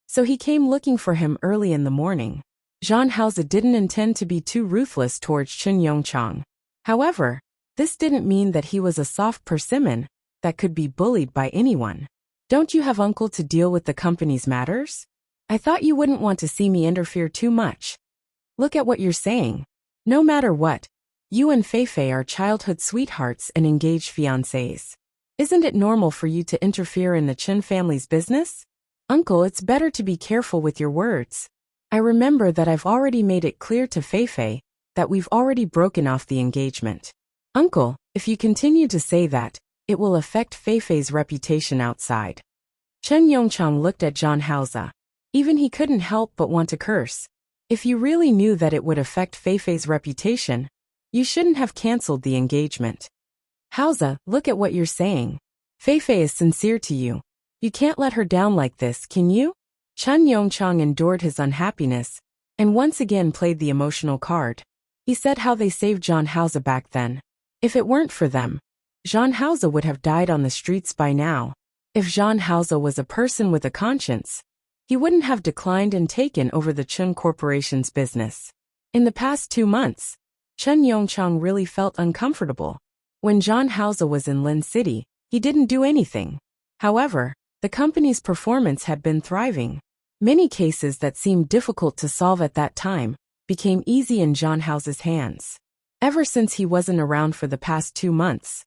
so he came looking for him early in the morning. Jean Hauser didn't intend to be too ruthless towards Chen Yongchang. However, this didn't mean that he was a soft persimmon that could be bullied by anyone. Don't you have uncle to deal with the company's matters? I thought you wouldn't want to see me interfere too much. Look at what you're saying. No matter what, you and Feifei are childhood sweethearts and engaged fiancés. Isn't it normal for you to interfere in the Chen family's business? Uncle, it's better to be careful with your words. I remember that I've already made it clear to Feifei that we've already broken off the engagement. Uncle, if you continue to say that, it will affect Feifei's reputation outside. Chen Yongchang looked at Jean Hauser. Even he couldn't help but want to curse. If you really knew that it would affect Feifei's reputation, you shouldn't have cancelled the engagement. Hauser, look at what you're saying. Fei Fei is sincere to you. You can't let her down like this, can you? Chen Yongchang endured his unhappiness and once again played the emotional card. He said how they saved Zhang Haoze back then. If it weren't for them, Zhang Haoze would have died on the streets by now. If Zhang Haoze was a person with a conscience, he wouldn't have declined and taken over the Chun Corporation's business. In the past 2 months, Chen Yongchang really felt uncomfortable. When Zhang Haoze was in Lin City, he didn't do anything. However, the company's performance had been thriving. Many cases that seemed difficult to solve at that time became easy in Zhang Haoze's hands. Ever since he wasn't around for the past 2 months,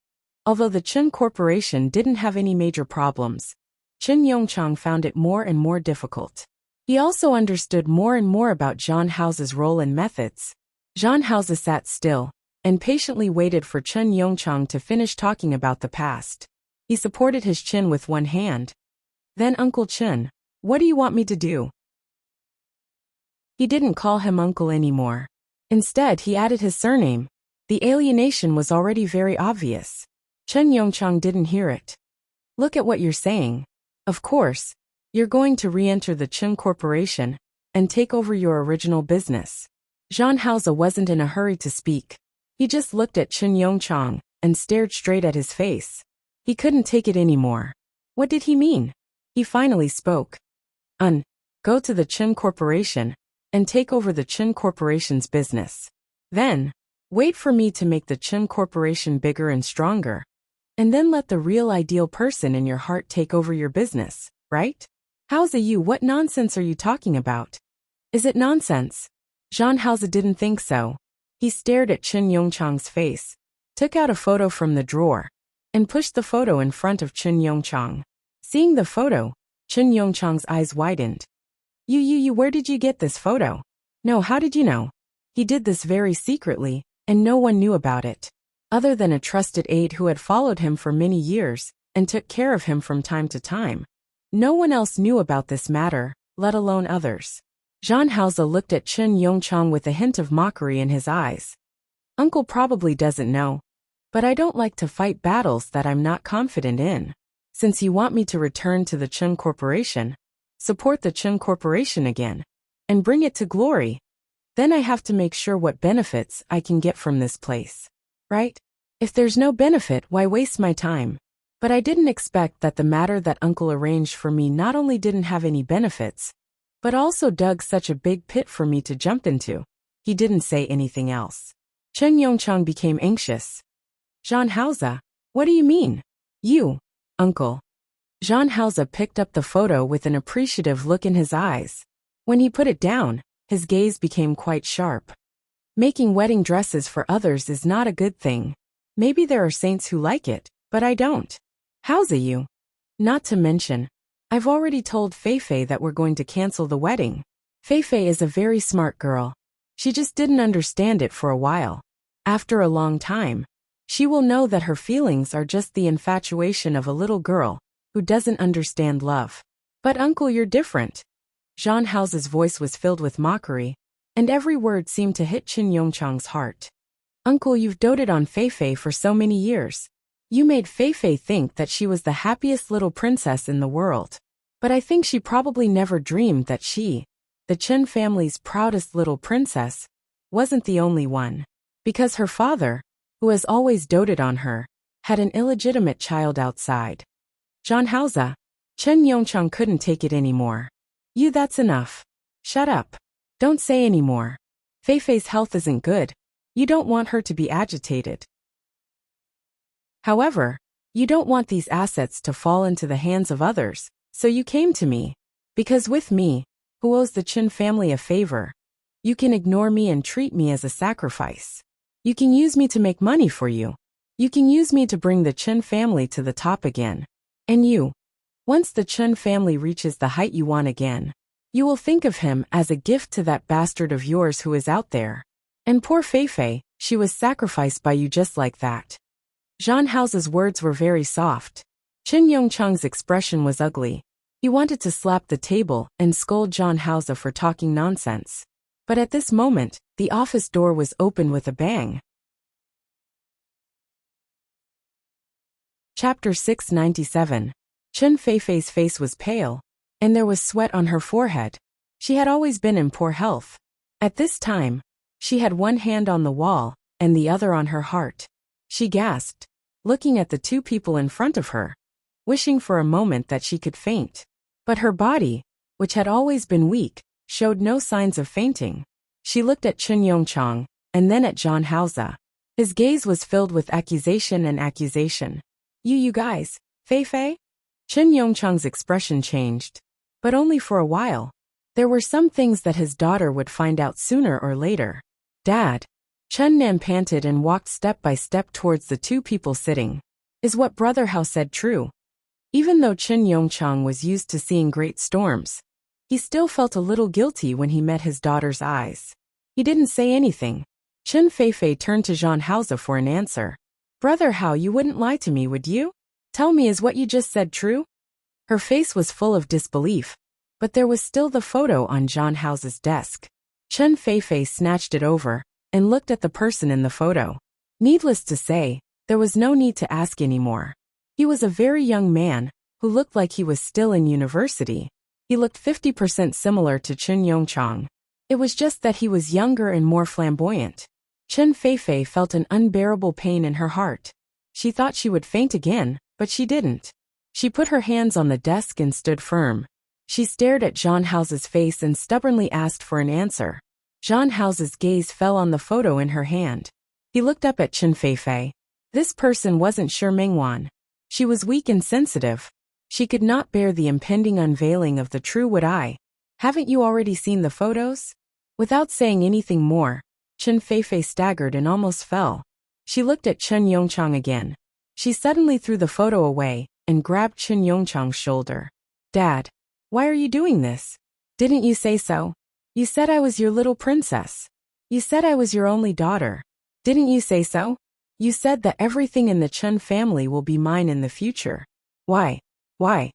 although the Chun Corporation didn't have any major problems, Chen Yongchang found it more and more difficult. He also understood more and more about Zhang Haoze's role and methods. Zhang Haoze sat still and patiently waited for Chen Yongchang to finish talking about the past. He supported his chin with one hand. Then, Uncle Chen, what do you want me to do? He didn't call him uncle anymore. Instead, he added his surname. The alienation was already very obvious. Chen Yongchang didn't hear it. Look at what you're saying. Of course, you're going to re-enter the Chun Corporation and take over your original business. Zhang Haoze wasn't in a hurry to speak. He just looked at Chen Yongchang and stared straight at his face. He couldn't take it anymore. What did he mean? He finally spoke. Go to the Chun Corporation and take over the Chun Corporation's business. Then, wait for me to make the Chun Corporation bigger and stronger. And then let the real ideal person in your heart take over your business, right? Haoze, what nonsense are you talking about? Is it nonsense? Zhang Haoze didn't think so. He stared at Chen Yongchang's face, took out a photo from the drawer, and pushed the photo in front of Chen Yongchang. Seeing the photo, Chen Yongchang's eyes widened. Where did you get this photo? No, how did you know? He did this very secretly, and no one knew about it. Other than a trusted aide who had followed him for many years and took care of him from time to time. No one else knew about this matter, let alone others. Zhang Haoze looked at Chen Yongchang with a hint of mockery in his eyes. Uncle probably doesn't know, but I don't like to fight battles that I'm not confident in. Since you want me to return to the Chun Corporation, support the Chun Corporation again, and bring it to glory, then I have to make sure what benefits I can get from this place. Right? If there's no benefit, why waste my time? But I didn't expect that the matter that Uncle arranged for me not only didn't have any benefits, but also dug such a big pit for me to jump into. He didn't say anything else. Chen Yongchang became anxious. Zhang Haoze, what do you mean? You, Uncle. Zhang Haoze picked up the photo with an appreciative look in his eyes. When he put it down, his gaze became quite sharp. Making wedding dresses for others is not a good thing. Maybe there are saints who like it, but I don't. Haoze. Not to mention, I've already told Fei Fei that we're going to cancel the wedding. Fei Fei is a very smart girl. She just didn't understand it for a while. After a long time, she will know that her feelings are just the infatuation of a little girl who doesn't understand love. But Uncle, you're different. Zhang Haoze's voice was filled with mockery, and every word seemed to hit Chen Yongchang's heart. Uncle, you've doted on Fei Fei for so many years. You made Fei Fei think that she was the happiest little princess in the world. But I think she probably never dreamed that she, the Chen family's proudest little princess, wasn't the only one. Because her father, who has always doted on her, had an illegitimate child outside. Zhang Haoze. Chen Yongchang couldn't take it anymore. That's enough. Shut up. Don't say any more. Fei Fei's health isn't good. You don't want her to be agitated. However, you don't want these assets to fall into the hands of others, so you came to me. Because with me, who owes the Chen family a favor, you can ignore me and treat me as a sacrifice. You can use me to make money for you. You can use me to bring the Chen family to the top again. And you, once the Chen family reaches the height you want again, you will think of him as a gift to that bastard of yours who is out there. And poor Fei Fei, she was sacrificed by you just like that. Zhang Haoze's words were very soft. Chen Yongchang's expression was ugly. He wanted to slap the table and scold Zhang Haoze for talking nonsense. But at this moment, the office door was opened with a bang. Chapter 697. Chen Feifei's face was pale, and there was sweat on her forehead. She had always been in poor health. At this time, she had one hand on the wall, and the other on her heart. She gasped, looking at the two people in front of her, wishing for a moment that she could faint. But her body, which had always been weak, showed no signs of fainting. She looked at Chen Yongchang, and then at Zhang Haoze. His gaze was filled with accusation and accusation. You guys, Feifei? Chen Yongchang's expression changed. But only for a while. There were some things that his daughter would find out sooner or later. Dad. Chen Nan panted and walked step by step towards the two people sitting. Is what Brother Hao said true? Even though Chen Yongchang was used to seeing great storms, he still felt a little guilty when he met his daughter's eyes. He didn't say anything. Chen Feifei turned to Zhang Haoze for an answer. Brother Hao, you wouldn't lie to me, would you? Tell me, is what you just said true? Her face was full of disbelief, but there was still the photo on Zhang Haoze's desk. Chen Feifei snatched it over and looked at the person in the photo. Needless to say, there was no need to ask anymore. He was a very young man who looked like he was still in university. He looked 50% similar to Chen Yongchang. It was just that he was younger and more flamboyant. Chen Feifei felt an unbearable pain in her heart. She thought she would faint again, but she didn't. She put her hands on the desk and stood firm. She stared at Zhang Haoze's face and stubbornly asked for an answer. Zhang Haoze's gaze fell on the photo in her hand. He looked up at Chen Feifei. This person wasn't Shi Mingwan. She was weak and sensitive. She could not bear the impending unveiling of the true would I. Haven't you already seen the photos? Without saying anything more, Chen Feifei staggered and almost fell. She looked at Chen Yongchang again. She suddenly threw the photo away and grabbed Chen Yongchang's shoulder. Dad, why are you doing this? Didn't you say so? You said I was your little princess. You said I was your only daughter. Didn't you say so? You said that everything in the Chen family will be mine in the future. Why? Why?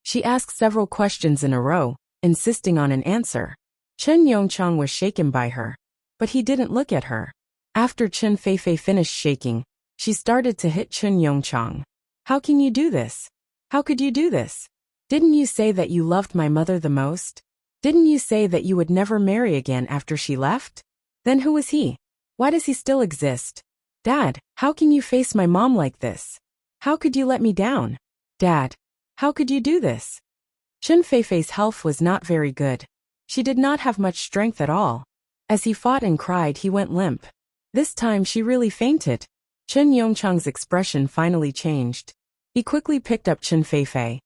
She asked several questions in a row, insisting on an answer. Chen Yongchang was shaken by her, but he didn't look at her. After Chen Feifei finished shaking, she started to hit Chen Yongchang. How can you do this? How could you do this? Didn't you say that you loved my mother the most? Didn't you say that you would never marry again after she left? Then who was he? Why does he still exist? Dad, how can you face my mom like this? How could you let me down? Dad, how could you do this? Chen Feifei's health was not very good. She did not have much strength at all. As he fought and cried, he went limp. This time she really fainted. Chen Yongchang's expression finally changed. He quickly picked up Chen Feifei.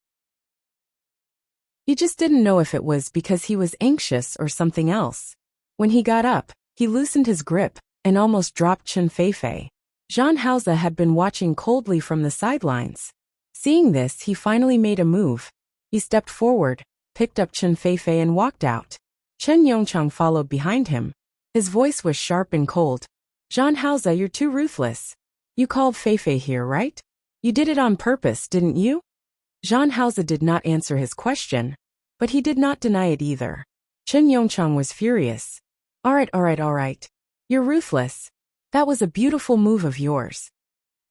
He just didn't know if it was because he was anxious or something else. When he got up, he loosened his grip and almost dropped Chen Feifei. Zhang Haoze had been watching coldly from the sidelines. Seeing this, he finally made a move. He stepped forward, picked up Chen Feifei and walked out. Chen Yongchang followed behind him. His voice was sharp and cold. Zhang Haoze, you're too ruthless. You called Feifei here, right? You did it on purpose, didn't you? Zhang Haoze did not answer his question, but he did not deny it either. Chen Yongchang was furious. All right. You're ruthless. That was a beautiful move of yours.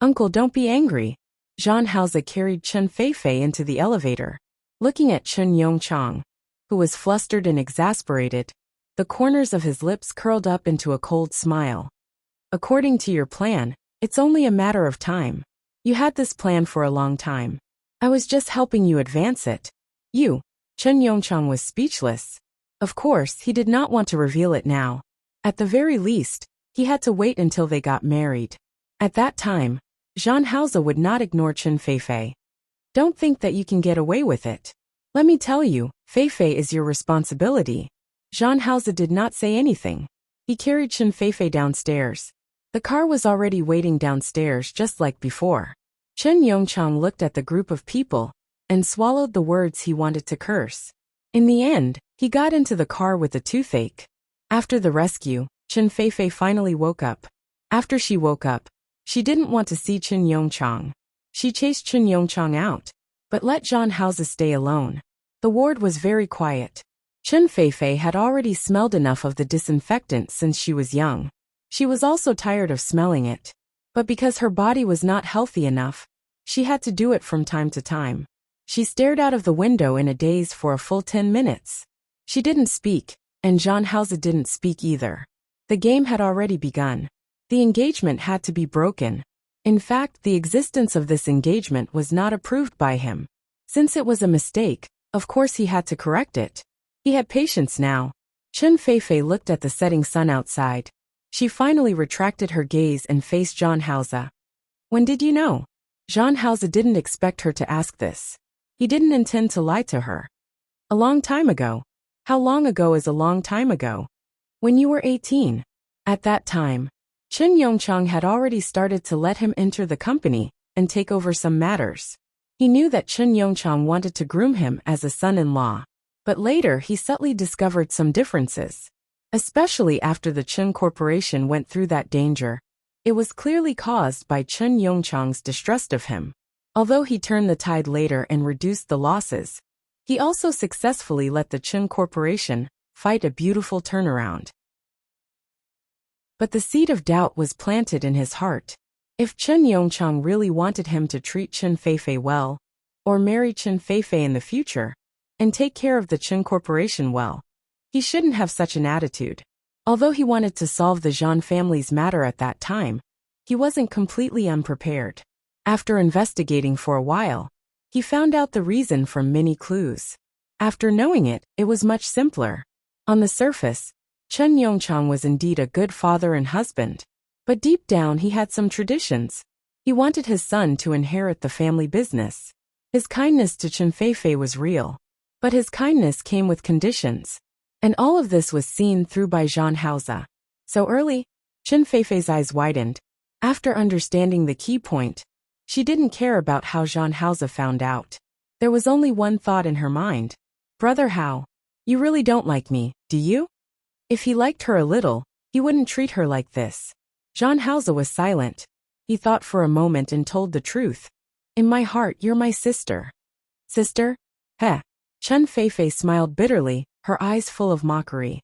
Uncle, don't be angry. Zhang Haoze carried Chen Feifei into the elevator. Looking at Chen Yongchang, who was flustered and exasperated, the corners of his lips curled up into a cold smile. According to your plan, it's only a matter of time. You had this plan for a long time. I was just helping you advance it. You. Chen Yongchang was speechless. Of course, he did not want to reveal it now. At the very least, he had to wait until they got married. At that time, Zhang Haoze would not ignore Chen Feifei. Don't think that you can get away with it. Let me tell you, Feifei is your responsibility. Zhang Haoze did not say anything. He carried Chen Feifei downstairs. The car was already waiting downstairs just like before. Chen Yongchang looked at the group of people and swallowed the words he wanted to curse. In the end, he got into the car with a toothache. After the rescue, Chen Feifei finally woke up. After she woke up, she didn't want to see Chen Yongchang. She chased Chen Yongchang out, but let Zhang Haoze stay alone. The ward was very quiet. Chen Feifei had already smelled enough of the disinfectant since she was young. She was also tired of smelling it. But because her body was not healthy enough, She had to do it from time to time. She stared out of the window in a daze for a full 10 minutes. She didn't speak, and John Hauser didn't speak either. The game had already begun. The engagement had to be broken. In fact, the existence of this engagement was not approved by him. Since it was a mistake, of course he had to correct it. He had patience now. Chen Feifei looked at the setting sun outside. She finally retracted her gaze and faced John Hauser. When did you know? John Hauser didn't expect her to ask this. He didn't intend to lie to her. A long time ago. How long ago is a long time ago? When you were 18. At that time, Chen Yongchang had already started to let him enter the company and take over some matters. He knew that Chen Yongchang wanted to groom him as a son-in-law. But later he subtly discovered some differences. Especially after the Chen Corporation went through that danger. It was clearly caused by Chen Yongchang's distrust of him. Although he turned the tide later and reduced the losses, he also successfully let the Chen Corporation fight a beautiful turnaround. But the seed of doubt was planted in his heart. If Chen Yongchang really wanted him to treat Chen Feifei well, or marry Chen Feifei in the future, and take care of the Chen Corporation well, he shouldn't have such an attitude. Although he wanted to solve the Zhan family's matter at that time, he wasn't completely unprepared. After investigating for a while, he found out the reason from many clues. After knowing it, it was much simpler. On the surface, Chen Yongchang was indeed a good father and husband, but deep down he had some traditions. He wanted his son to inherit the family business. His kindness to Chen Feifei was real. But his kindness came with conditions. And all of this was seen through by John Hauser. So early, Chen Feifei's eyes widened. After understanding the key point, she didn't care about how John Hauser found out. There was only one thought in her mind. Brother Hao, you really don't like me, do you? If he liked her a little, he wouldn't treat her like this. John Hauser was silent. He thought for a moment and told the truth. In my heart, you're my sister. Sister? Heh. Chen Feifei smiled bitterly, her eyes full of mockery.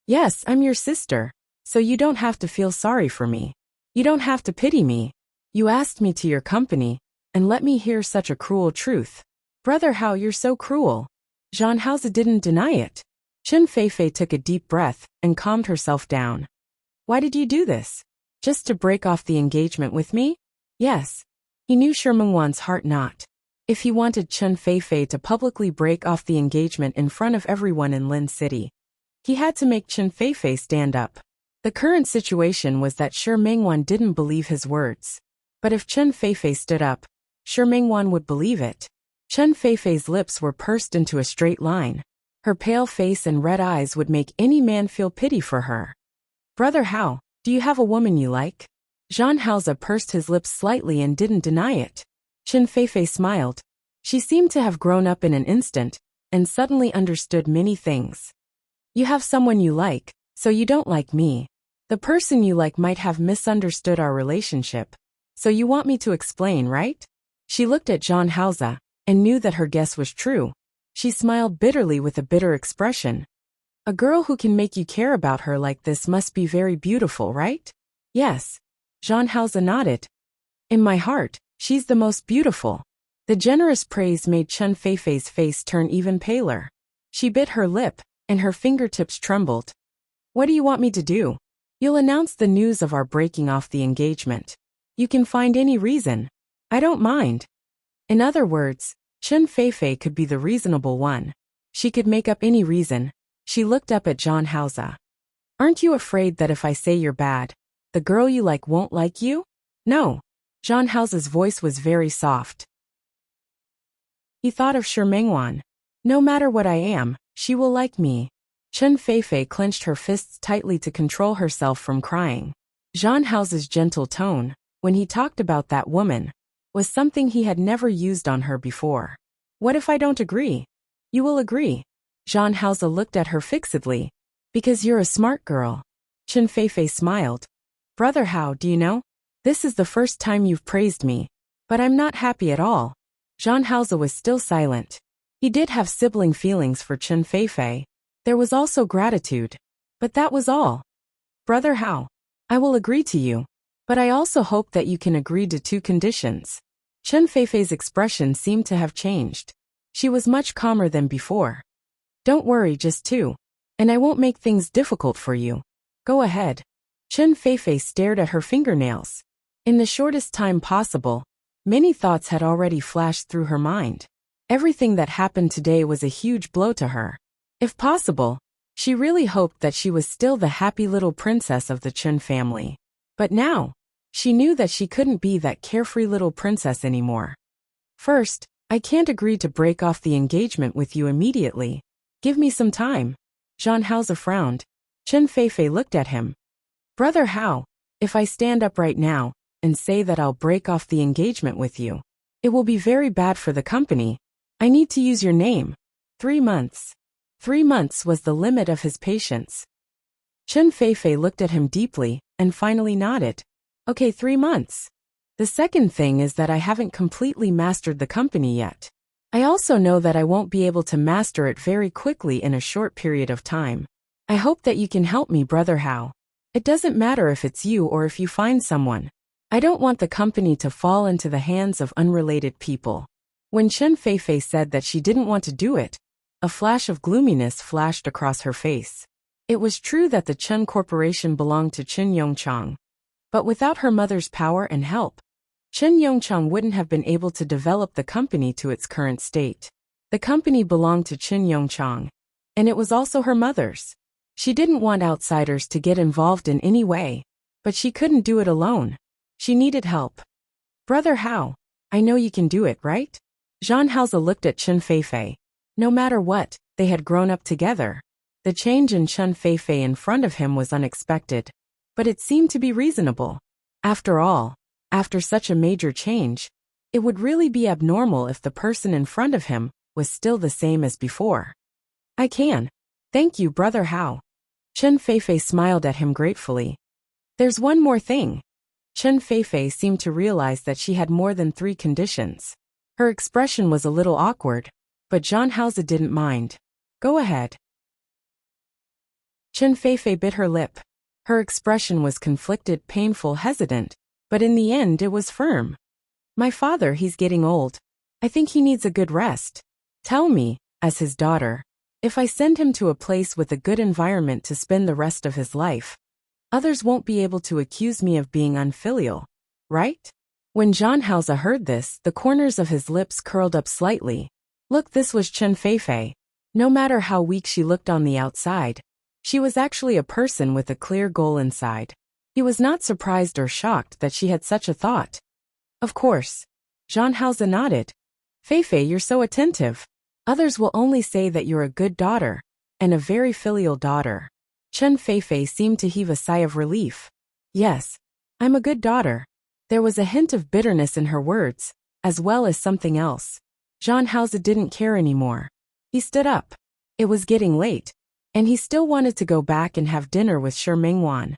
Yes, I'm your sister, so you don't have to feel sorry for me. You don't have to pity me. You asked me to your company, and let me hear such a cruel truth. Brother Hao, you're so cruel. John Hauser didn't deny it. Chen Feifei took a deep breath and calmed herself down. Why did you do this? Just to break off the engagement with me? Yes. He knew Shi Mengwan's heart not. If he wanted Chen Feifei to publicly break off the engagement in front of everyone in Lin City, he had to make Chen Feifei stand up. The current situation was that Shi Mengwan didn't believe his words. But if Chen Feifei stood up, Shi Mengwan would believe it. Chen Feifei's lips were pursed into a straight line. Her pale face and red eyes would make any man feel pity for her. Brother Hao, do you have a woman you like? John Hauser pursed his lips slightly and didn't deny it. Chen Feifei smiled. She seemed to have grown up in an instant, and suddenly understood many things. You have someone you like, so you don't like me. The person you like might have misunderstood our relationship. So you want me to explain, right? She looked at John Hauser, and knew that her guess was true. She smiled bitterly with a bitter expression. A girl who can make you care about her like this must be very beautiful, right? Yes. John Hauser nodded. In my heart, she's the most beautiful. The generous praise made Chen Feifei's face turn even paler. She bit her lip, and her fingertips trembled. What do you want me to do? You'll announce the news of our breaking off the engagement. You can find any reason. I don't mind. In other words, Chen Feifei could be the reasonable one. She could make up any reason. She looked up at John Hauser. Aren't you afraid that if I say you're bad, the girl you like won't like you? No. John Hauser's voice was very soft. He thought of Shi Mengwan. No matter what I am, she will like me. Chen Feifei clenched her fists tightly to control herself from crying. John Hauser's gentle tone, when he talked about that woman, was something he had never used on her before. What if I don't agree? You will agree. John Hauser looked at her fixedly. Because you're a smart girl. Chen Feifei smiled. Brother Hao, do you know? This is the first time you've praised me. But I'm not happy at all. John Hauser was still silent. He did have sibling feelings for Chen Feifei. There was also gratitude. But that was all. Brother Hao, I will agree to you. But I also hope that you can agree to two conditions. Chen Feifei's expression seemed to have changed. She was much calmer than before. Don't worry, just two. And I won't make things difficult for you. Go ahead. Chen Feifei stared at her fingernails. In the shortest time possible, many thoughts had already flashed through her mind. Everything that happened today was a huge blow to her. If possible, she really hoped that she was still the happy little princess of the Chen family. But now, she knew that she couldn't be that carefree little princess anymore. First, I can't agree to break off the engagement with you immediately. Give me some time. Zhang Haoze frowned. Chen Feifei looked at him. Brother Hao, if I stand up right now and say that I'll break off the engagement with you, it will be very bad for the company. I need to use your name. 3 months. 3 months was the limit of his patience. Chen Feifei looked at him deeply and finally nodded. Okay, 3 months. The second thing is that I haven't completely mastered the company yet. I also know that I won't be able to master it very quickly in a short period of time. I hope that you can help me, Brother Hao. It doesn't matter if it's you or if you find someone. I don't want the company to fall into the hands of unrelated people. When Chen Feifei said that she didn't want to do it, a flash of gloominess flashed across her face. It was true that the Chen Corporation belonged to Chen Yongchang. But without her mother's power and help, Chen Yongchang wouldn't have been able to develop the company to its current state. The company belonged to Chen Yongchang, and it was also her mother's. She didn't want outsiders to get involved in any way, but she couldn't do it alone. She needed help. Brother Hao, I know you can do it, right? Zhang Haoze looked at Chen Feifei. No matter what, they had grown up together. The change in Chen Feifei in front of him was unexpected, but it seemed to be reasonable. After all, after such a major change, it would really be abnormal if the person in front of him was still the same as before. I can. Thank you, Brother Hao. Chen Feifei smiled at him gratefully. There's one more thing. Chen Feifei seemed to realize that she had more than 3 conditions. Her expression was a little awkward, but Zhang Haoze didn't mind. Go ahead. Chen Feifei bit her lip. Her expression was conflicted, painful, hesitant, but in the end it was firm. My father, he's getting old. I think he needs a good rest. Tell me, as his daughter, if I send him to a place with a good environment to spend the rest of his life, others won't be able to accuse me of being unfilial, right? When Zhang Haoze heard this, the corners of his lips curled up slightly. Look, this was Chen Feifei. No matter how weak she looked on the outside, she was actually a person with a clear goal inside. He was not surprised or shocked that she had such a thought. Of course. Zhang Haoze nodded. Feifei, you're so attentive. Others will only say that you're a good daughter, and a very filial daughter. Chen Feifei seemed to heave a sigh of relief. Yes, I'm a good daughter. There was a hint of bitterness in her words, as well as something else. Zhang Haoze didn't care anymore. He stood up. It was getting late, and he still wanted to go back and have dinner with Shi Mingwan.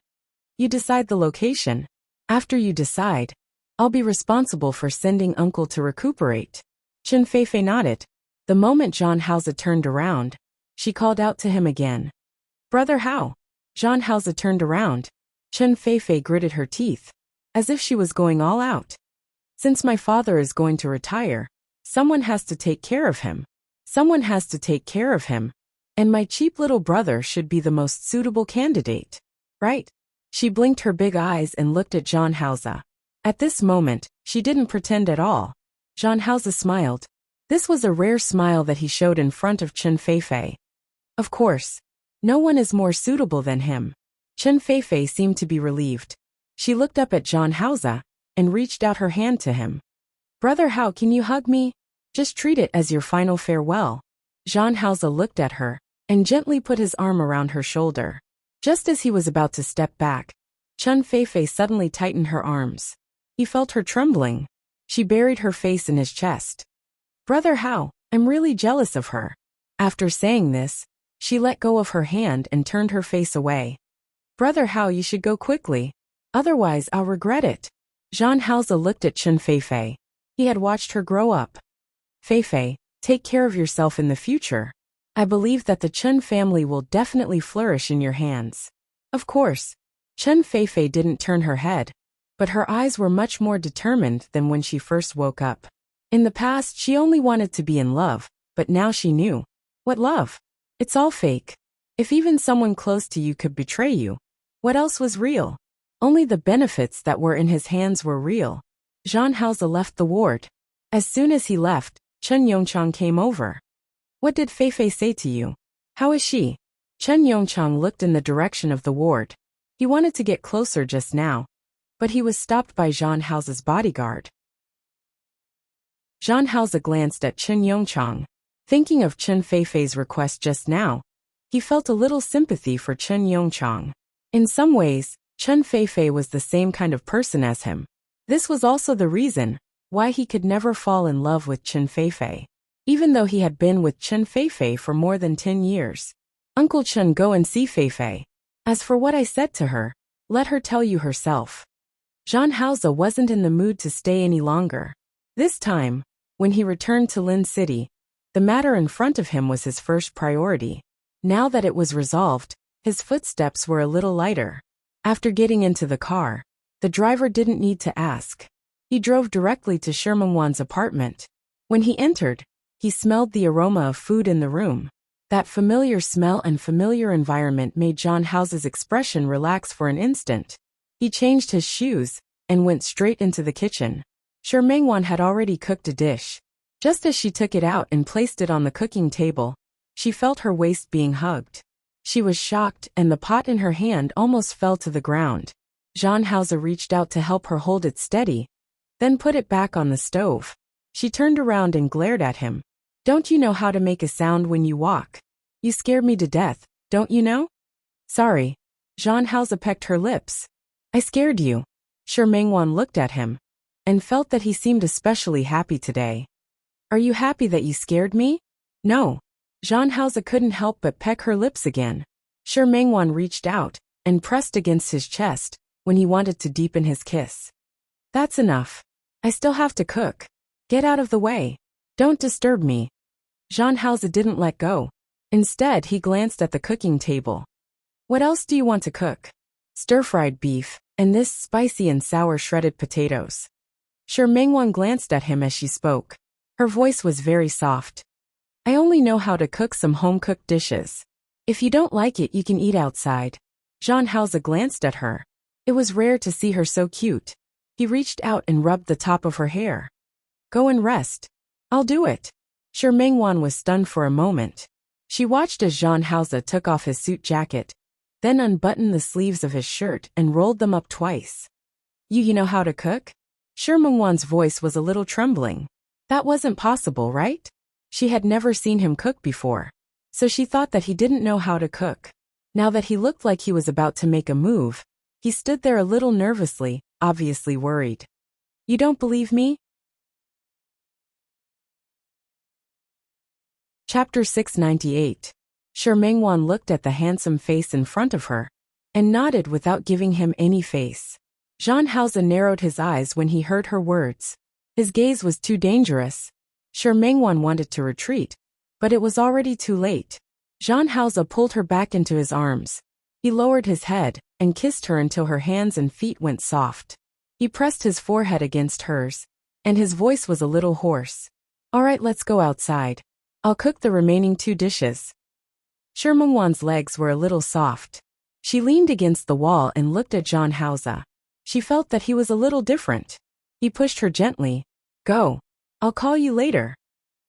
You decide the location. After you decide, I'll be responsible for sending uncle to recuperate. Chen Feifei nodded. The moment Zhang Haoze turned around, she called out to him again. Brother Hao. Zhang Haoze turned around. Chen Feifei gritted her teeth, as if she was going all out. Since my father is going to retire, someone has to take care of him. Someone has to take care of him, and my cheap little brother should be the most suitable candidate. Right? She blinked her big eyes and looked at Zhang Haoze. At this moment, she didn't pretend at all. Zhang Haoze smiled. This was a rare smile that he showed in front of Chen Feifei. Of course, no one is more suitable than him. Chen Feifei seemed to be relieved. She looked up at Zhang Haoze and reached out her hand to him. Brother Hao, can you hug me? Just treat it as your final farewell. Zhang Haoze looked at her and gently put his arm around her shoulder. Just as he was about to step back, Chen Feifei suddenly tightened her arms. He felt her trembling. She buried her face in his chest. Brother Hao, I'm really jealous of her. After saying this, she let go of her hand and turned her face away. Brother Hao, you should go quickly. Otherwise, I'll regret it. Zhang Haoze looked at Chen Feifei. He had watched her grow up. Feifei, take care of yourself in the future. I believe that the Chen family will definitely flourish in your hands. Of course. Chen Feifei didn't turn her head. but her eyes were much more determined than when she first woke up. In the past, she only wanted to be in love, but now she knew. What love? It's all fake. If even someone close to you could betray you, what else was real? Only the benefits that were in his hands were real. Jean Hauze left the ward. As soon as he left, Chen Yongchang came over. What did Feifei say to you? How is she? Chen Yongchang looked in the direction of the ward. He wanted to get closer just now, but he was stopped by Jean Hauze's bodyguard. Jean Hauze glanced at Chen Yongchang. Thinking of Chen Feifei's request just now, he felt a little sympathy for Chen Yongchang. In some ways, Chen Feifei was the same kind of person as him. This was also the reason why he could never fall in love with Chen Feifei, even though he had been with Chen Feifei for more than 10 years. Uncle Chen, go and see Feifei. As for what I said to her, let her tell you herself. Jean Hauze wasn't in the mood to stay any longer. This time, when he returned to Lin City, the matter in front of him was his first priority. Now that it was resolved, his footsteps were a little lighter. After getting into the car, the driver didn't need to ask. He drove directly to Shermangwan's apartment. When he entered, he smelled the aroma of food in the room. That familiar smell and familiar environment made Jean Hauze's expression relax for an instant. He changed his shoes and went straight into the kitchen. Shermangwan had already cooked a dish. Just as she took it out and placed it on the cooking table, she felt her waist being hugged. She was shocked, and the pot in her hand almost fell to the ground. Jean Hauze reached out to help her hold it steady, then put it back on the stove. She turned around and glared at him. Don't you know how to make a sound when you walk? You scared me to death, don't you know? Sorry. Jean Hauze pecked her lips. I scared you. Shermangwan looked at him and felt that he seemed especially happy today. Are you happy that you scared me? No. Jean Hauze couldn't help but peck her lips again. Shermangwan reached out and pressed against his chest when he wanted to deepen his kiss. That's enough. I still have to cook. Get out of the way. Don't disturb me. Jean Hauze didn't let go. Instead, he glanced at the cooking table. What else do you want to cook? Stir-fried beef, and this spicy and sour shredded potatoes. Shermangwan glanced at him as she spoke. Her voice was very soft. I only know how to cook some home-cooked dishes. If you don't like it, you can eat outside. Jean Hauze glanced at her. It was rare to see her so cute. He reached out and rubbed the top of her hair. Go and rest. I'll do it. Shermangwan was stunned for a moment. She watched as Jean Hauze took off his suit jacket, then unbuttoned the sleeves of his shirt and rolled them up twice. You know how to cook? Shermangwan's voice was a little trembling. That wasn't possible, right? She had never seen him cook before, so she thought that he didn't know how to cook. Now that he looked like he was about to make a move, he stood there a little nervously, obviously worried. You don't believe me? Chapter 698. Shermangwan looked at the handsome face in front of her and nodded without giving him any face. Jean Hauze narrowed his eyes when he heard her words. His gaze was too dangerous. Shermangwan wanted to retreat, but it was already too late. Jean Hauze pulled her back into his arms. He lowered his head and kissed her until her hands and feet went soft. He pressed his forehead against hers, and his voice was a little hoarse. All right, let's go outside. I'll cook the remaining 2 dishes. Shermangwan's legs were a little soft. She leaned against the wall and looked at Jean Hauze. She felt that he was a little different. He pushed her gently. Go. I'll call you later.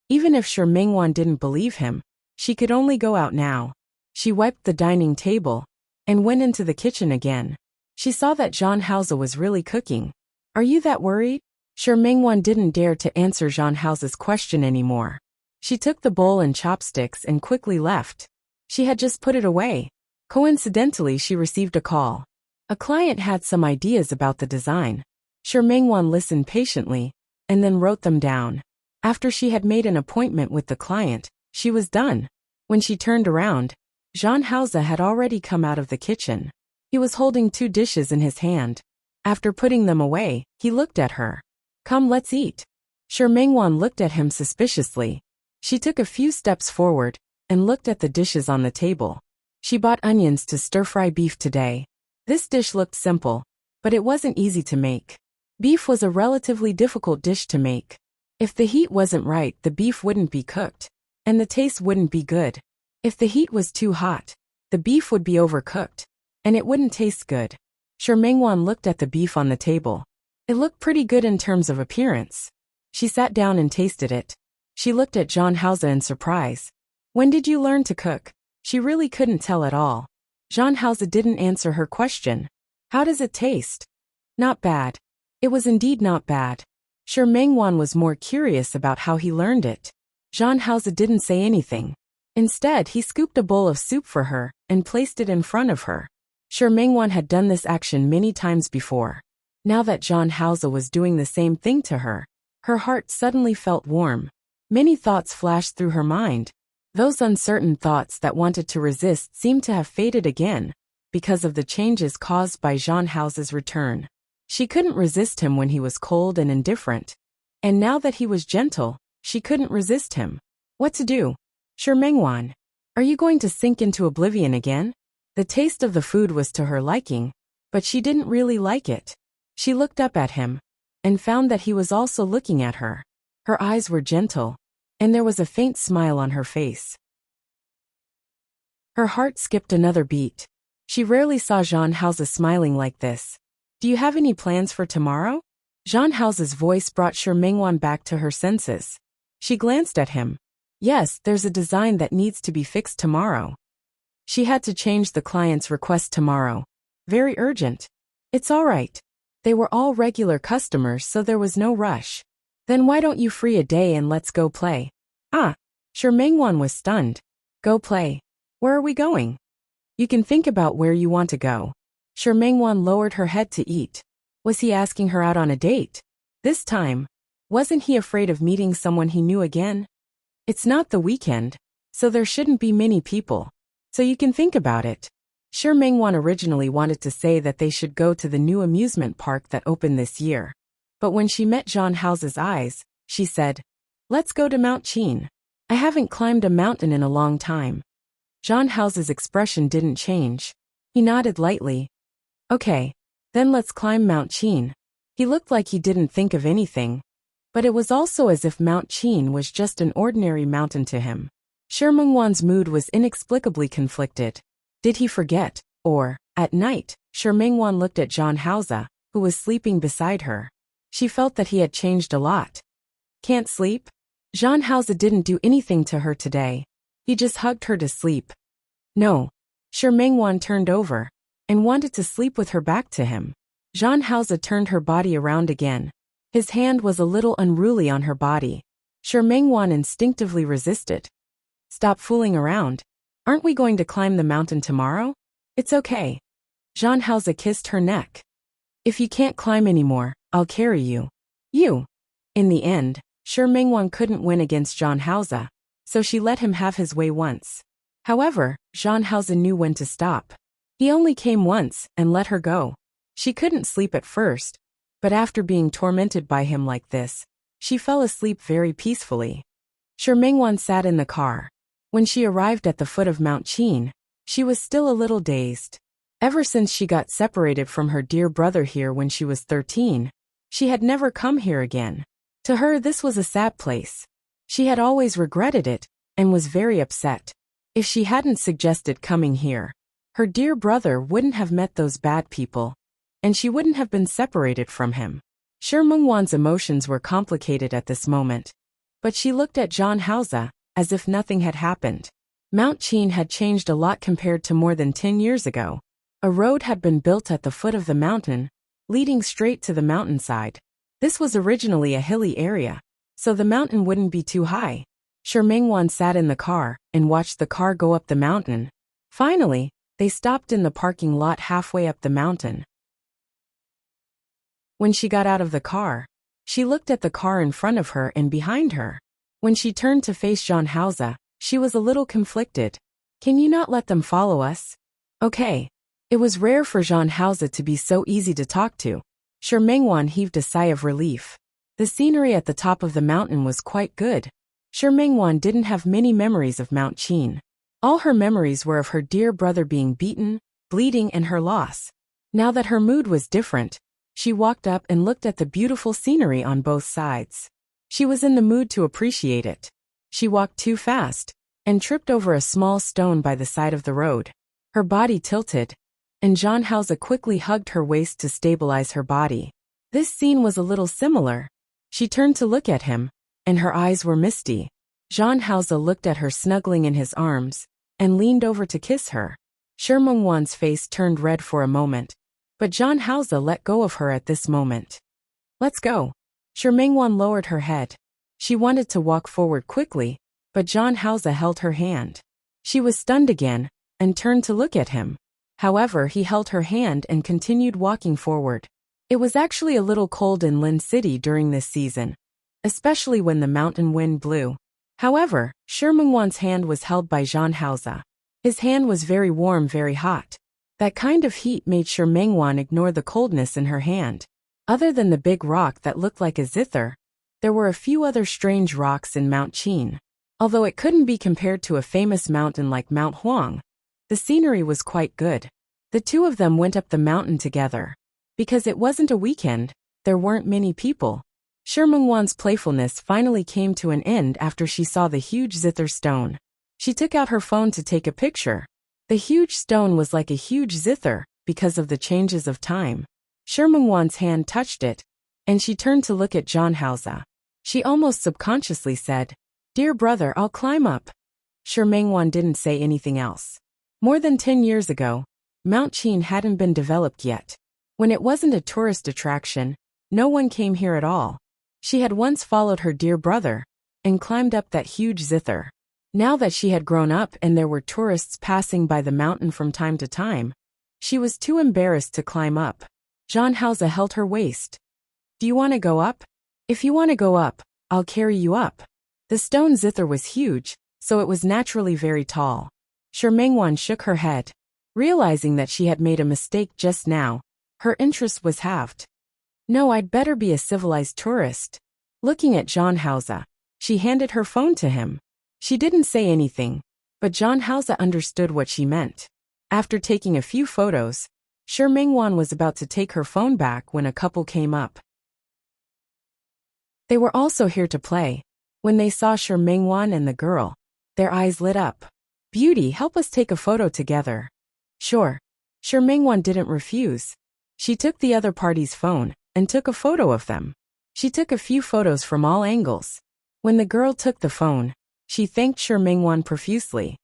Even if Shermangwan didn't believe him, she could only go out now. She wiped the dining table and went into the kitchen again. She saw that Jean Hauze was really cooking. Are you that worried? Shermangwan didn't dare to answer Jean Hauze's question anymore. She took the bowl and chopsticks and quickly left. She had just put it away. Coincidentally, she received a call. A client had some ideas about the design. Shermangwan listened patiently and then wrote them down. After she had made an appointment with the client, she was done. When she turned around, Jean Hauze had already come out of the kitchen. He was holding 2 dishes in his hand. After putting them away, he looked at her. Come, let's eat. Shermangwan looked at him suspiciously. She took a few steps forward and looked at the dishes on the table. She bought onions to stir-fry beef today. This dish looked simple, but it wasn't easy to make. Beef was a relatively difficult dish to make. If the heat wasn't right, the beef wouldn't be cooked, and the taste wouldn't be good. If the heat was too hot, the beef would be overcooked, and it wouldn't taste good. Mengwan looked at the beef on the table. It looked pretty good in terms of appearance. She sat down and tasted it. She looked at John Hauser in surprise. When did you learn to cook? She really couldn't tell at all. John Hauser didn't answer her question. How does it taste? Not bad. It was indeed not bad. Mengwan was more curious about how he learned it. John Hauser didn't say anything. Instead, he scooped a bowl of soup for her and placed it in front of her. Mengwan had done this action many times before. Now that John Hauser was doing the same thing to her heart suddenly felt warm. Many thoughts flashed through her mind. Those uncertain thoughts that wanted to resist seemed to have faded again because of the changes caused by John Hauser's return. She couldn't resist him when he was cold and indifferent. And now that he was gentle, she couldn't resist him. What to do? Mengwan, are you going to sink into oblivion again? The taste of the food was to her liking, but she didn't really like it. She looked up at him and found that he was also looking at her. Her eyes were gentle, and there was a faint smile on her face. Her heart skipped another beat. She rarely saw John Hauser smiling like this. Do you have any plans for tomorrow? John Hauser's voice brought Mengwan back to her senses. She glanced at him. Yes, there's a design that needs to be fixed tomorrow. She had to change the client's request tomorrow. Very urgent. It's all right. They were all regular customers, so there was no rush. Then why don't you free a day and let's go play? Mengwan was stunned. Go play. Where are we going? You can think about where you want to go. Mengwan lowered her head to eat. Was he asking her out on a date? This time, wasn't he afraid of meeting someone he knew again? It's not the weekend, so there shouldn't be many people. So you can think about it. Mengwan originally wanted to say that they should go to the new amusement park that opened this year. But when she met John Hauser's eyes, she said, let's go to Mount Chin. I haven't climbed a mountain in a long time. John Hauser's expression didn't change. He nodded lightly. Okay, then let's climb Mount Chin. He looked like he didn't think of anything. But it was also as if Mount Chin was just an ordinary mountain to him. Mengwan's mood was inexplicably conflicted. Did he forget? Or, at night, Mengwan looked at John Hauser, who was sleeping beside her. She felt that he had changed a lot. Can't sleep? John Hauser didn't do anything to her today. He just hugged her to sleep. No. Mengwan turned over and wanted to sleep with her back to him. John Hauser turned her body around again. His hand was a little unruly on her body. Mengwan instinctively resisted. Stop fooling around. Aren't we going to climb the mountain tomorrow? It's okay. John Hauser kissed her neck. If you can't climb anymore, I'll carry you. You. In the end, Mengwan couldn't win against John Hauser, so she let him have his way once. However, John Hauser knew when to stop. He only came once and let her go. She couldn't sleep at first, but after being tormented by him like this, she fell asleep very peacefully. Mengwan sat in the car. When she arrived at the foot of Mount Chin, she was still a little dazed. Ever since she got separated from her dear brother here when she was 13, she had never come here again. To her, this was a sad place. She had always regretted it and was very upset. If she hadn't suggested coming here, her dear brother wouldn't have met those bad people, and she wouldn't have been separated from him. Mengwan's emotions were complicated at this moment, but she looked at John Hauser as if nothing had happened. Mount Chin had changed a lot compared to more than 10 years ago. A road had been built at the foot of the mountain, leading straight to the mountainside. This was originally a hilly area, so the mountain wouldn't be too high. Mengwan sat in the car and watched the car go up the mountain. Finally, they stopped in the parking lot halfway up the mountain. When she got out of the car, she looked at the car in front of her and behind her. When she turned to face John Hauser, she was a little conflicted. Can you not let them follow us? Okay. It was rare for John Hauser to be so easy to talk to. Mengwan heaved a sigh of relief. The scenery at the top of the mountain was quite good. Mengwan didn't have many memories of Mount Chin. All her memories were of her dear brother being beaten, bleeding, and her loss. Now that her mood was different, she walked up and looked at the beautiful scenery on both sides. She was in the mood to appreciate it. She walked too fast and tripped over a small stone by the side of the road. Her body tilted, and John Hauser quickly hugged her waist to stabilize her body. This scene was a little similar. She turned to look at him, and her eyes were misty. John Hauser looked at her snuggling in his arms and leaned over to kiss her. Shi Mengwan's face turned red for a moment, but John Hauser let go of her at this moment. Let's go. Shi Mengwan lowered her head. She wanted to walk forward quickly, but John Hauser held her hand. She was stunned again and turned to look at him. However, he held her hand and continued walking forward. It was actually a little cold in Lin City during this season, especially when the mountain wind blew. However, Shi Mengwan's hand was held by John Hauser. His hand was very warm, very hot. That kind of heat made Shi Mengwan ignore the coldness in her hand. Other than the big rock that looked like a zither, there were a few other strange rocks in Mount Qin. Although it couldn't be compared to a famous mountain like Mount Huang, the scenery was quite good. The two of them went up the mountain together. Because it wasn't a weekend, there weren't many people. Shi Mengwan's playfulness finally came to an end after she saw the huge zither stone. She took out her phone to take a picture. The huge stone was like a huge zither because of the changes of time. Shi Mengwan's hand touched it, and she turned to look at John Hauser. She almost subconsciously said, "Dear brother, I'll climb up." Shi Mengwan didn't say anything else. More than 10 years ago, Mount Qin hadn't been developed yet. When it wasn't a tourist attraction, no one came here at all. She had once followed her dear brother and climbed up that huge zither. Now that she had grown up and there were tourists passing by the mountain from time to time, she was too embarrassed to climb up. John Hauser held her waist. "Do you want to go up? If you want to go up, I'll carry you up." The stone zither was huge, so it was naturally very tall. Shi Mengwan shook her head. Realizing that she had made a mistake just now, her interest was halved. "No, I'd better be a civilized tourist." Looking at John Hauser, she handed her phone to him. She didn't say anything, but John Hauser understood what she meant. After taking a few photos, Shi Mengwan was about to take her phone back when a couple came up. They were also here to play. When they saw Shi Mengwan and the girl, their eyes lit up. "Beauty, help us take a photo together." "Sure." Shi Mengwan didn't refuse. She took the other party's phone and took a photo of them. She took a few photos from all angles. When the girl took the phone, she thanked Shi Mengwan profusely.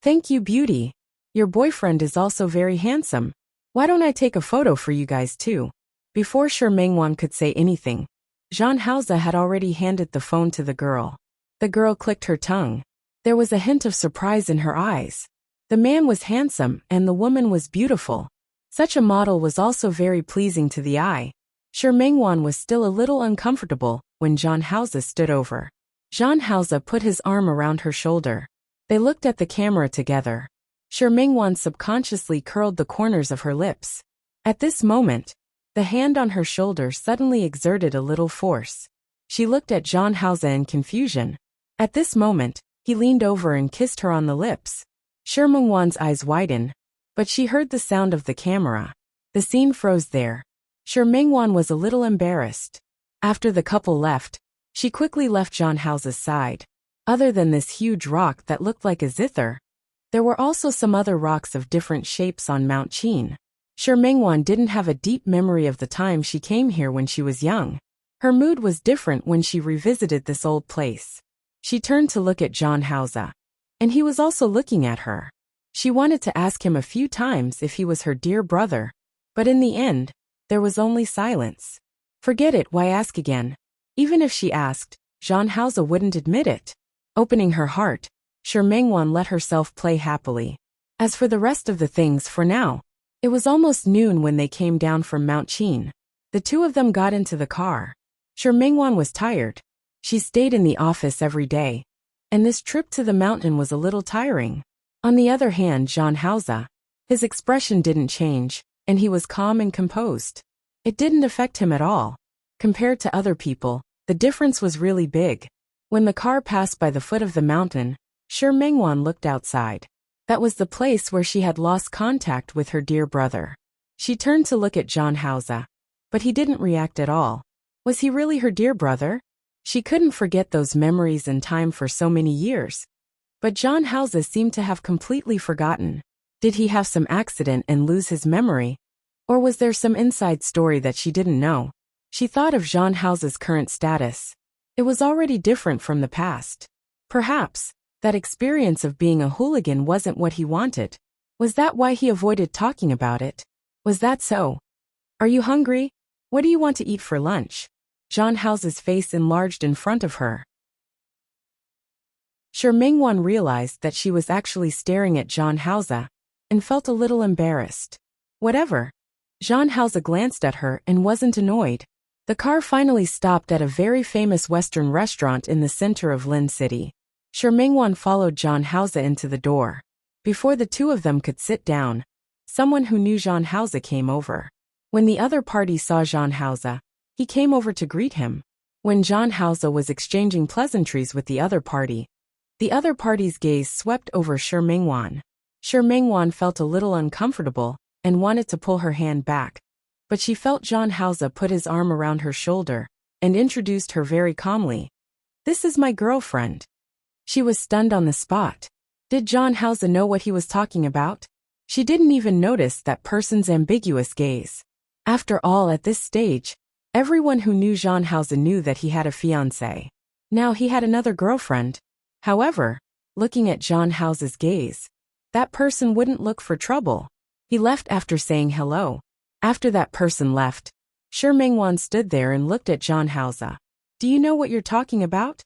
"Thank you, Beauty. Your boyfriend is also very handsome. Why don't I take a photo for you guys too?" Before Shi Mengwan could say anything, John Hauser had already handed the phone to the girl. The girl clicked her tongue. There was a hint of surprise in her eyes. The man was handsome and the woman was beautiful. Such a model was also very pleasing to the eye. Shi Mengwan was still a little uncomfortable when John Hauser stood over. John Hauser put his arm around her shoulder. They looked at the camera together. Shi Mengwan subconsciously curled the corners of her lips. At this moment, the hand on her shoulder suddenly exerted a little force. She looked at John Hauser in confusion. At this moment, he leaned over and kissed her on the lips. Shi Mengwan's eyes widened, but she heard the sound of the camera. The scene froze there. Shi Mengwan was a little embarrassed. After the couple left, she quickly left John Hauser's side. Other than this huge rock that looked like a zither, there were also some other rocks of different shapes on Mount Qin. Shi Mengwan didn't have a deep memory of the time she came here when she was young. Her mood was different when she revisited this old place. She turned to look at John Hauser, and he was also looking at her. She wanted to ask him a few times if he was her dear brother, but in the end, there was only silence. Forget it, why ask again? Even if she asked, John Hauser wouldn't admit it. Opening her heart, Shi Mengwan let herself play happily. As for the rest of the things for now, it was almost noon when they came down from Mount Qin. The two of them got into the car. Shi Mengwan was tired. She stayed in the office every day, and this trip to the mountain was a little tiring. On the other hand, John Hauser, his expression didn't change, and he was calm and composed. It didn't affect him at all. Compared to other people, the difference was really big. When the car passed by the foot of the mountain, Shi Mengwan looked outside. That was the place where she had lost contact with her dear brother. She turned to look at John Hausa, but he didn't react at all. Was he really her dear brother? She couldn't forget those memories in time for so many years. But John Hausa seemed to have completely forgotten. Did he have some accident and lose his memory? Or was there some inside story that she didn't know? She thought of John Hausa's current status. It was already different from the past. Perhaps that experience of being a hooligan wasn't what he wanted. Was that why he avoided talking about it? Was that so? Are you hungry? What do you want to eat for lunch? John Hausa's face enlarged in front of her. Shi Mingwan realized that she was actually staring at John Hausa and felt a little embarrassed. Whatever. John Hausa glanced at her and wasn't annoyed. The car finally stopped at a very famous Western restaurant in the center of Lin City. Shi Mingwan followed John Hausa into the door. Before the two of them could sit down, someone who knew John Hausa came over. When the other party saw John Hausa, he came over to greet him. When John Hausa was exchanging pleasantries with the other party's gaze swept over Shi Mingwan. Shi Mingwan felt a little uncomfortable and wanted to pull her hand back, but she felt John Hausa put his arm around her shoulder and introduced her very calmly. "This is my girlfriend." She was stunned on the spot. Did John Hausa know what he was talking about? She didn't even notice that person's ambiguous gaze. After all, at this stage, everyone who knew John Hausa knew that he had a fiancée. Now he had another girlfriend. However, looking at John Hausa's gaze, that person wouldn't look for trouble. He left after saying hello. After that person left, Shi Mingwan stood there and looked at John Hausa. "Do you know what you're talking about?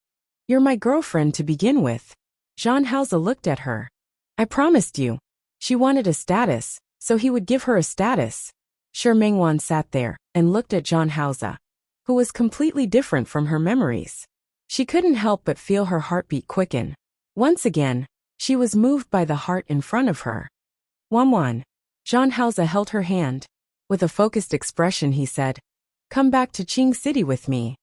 You're my girlfriend to begin with." John Hausa looked at her. "I promised you." She wanted a status, so he would give her a status. Shi Mingwan sat there and looked at John Hausa, who was completely different from her memories. She couldn't help but feel her heartbeat quicken. Once again, she was moved by the heart in front of her. "Wanwan." John Hausa held her hand. With a focused expression he said, "Come back to Qing City with me."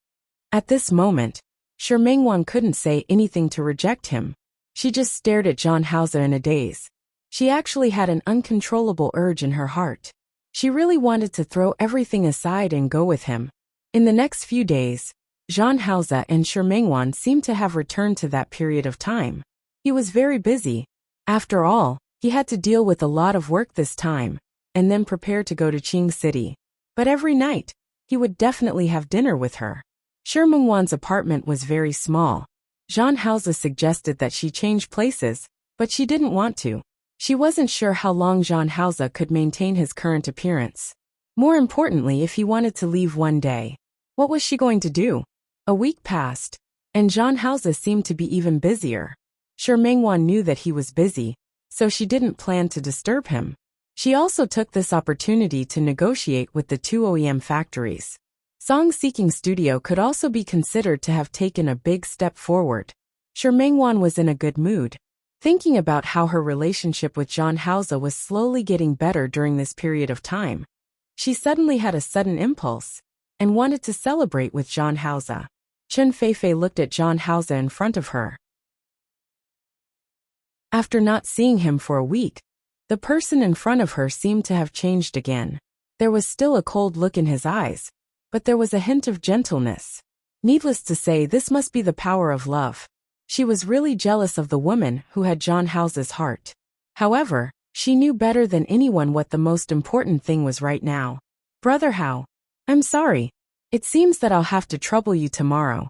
At this moment, Shi Mingwan couldn't say anything to reject him. She just stared at John Hausa in a daze. She actually had an uncontrollable urge in her heart. She really wanted to throw everything aside and go with him. In the next few days, John Hausa and Shi Mingwan seemed to have returned to that period of time. He was very busy. After all, he had to deal with a lot of work this time, and then prepare to go to Qing City. But every night, he would definitely have dinner with her. Shi Mingwan's apartment was very small. John Hausa suggested that she change places, but she didn't want to. She wasn't sure how long John Hausa could maintain his current appearance. More importantly, if he wanted to leave one day, what was she going to do? A week passed, and John Hausa seemed to be even busier. Shi Mingwan knew that he was busy, so she didn't plan to disturb him. She also took this opportunity to negotiate with the two OEM factories. Song-Seeking Studio could also be considered to have taken a big step forward. Shi Mingwan was in a good mood, thinking about how her relationship with John Hausa was slowly getting better during this period of time. She suddenly had a sudden impulse and wanted to celebrate with John Hausa. Chen Feifei looked at John Hausa in front of her. After not seeing him for a week, the person in front of her seemed to have changed again. There was still a cold look in his eyes, but there was a hint of gentleness. Needless to say, this must be the power of love. She was really jealous of the woman who had John Hausa's heart. However, she knew better than anyone what the most important thing was right now. "Brother Hao, I'm sorry. It seems that I'll have to trouble you tomorrow."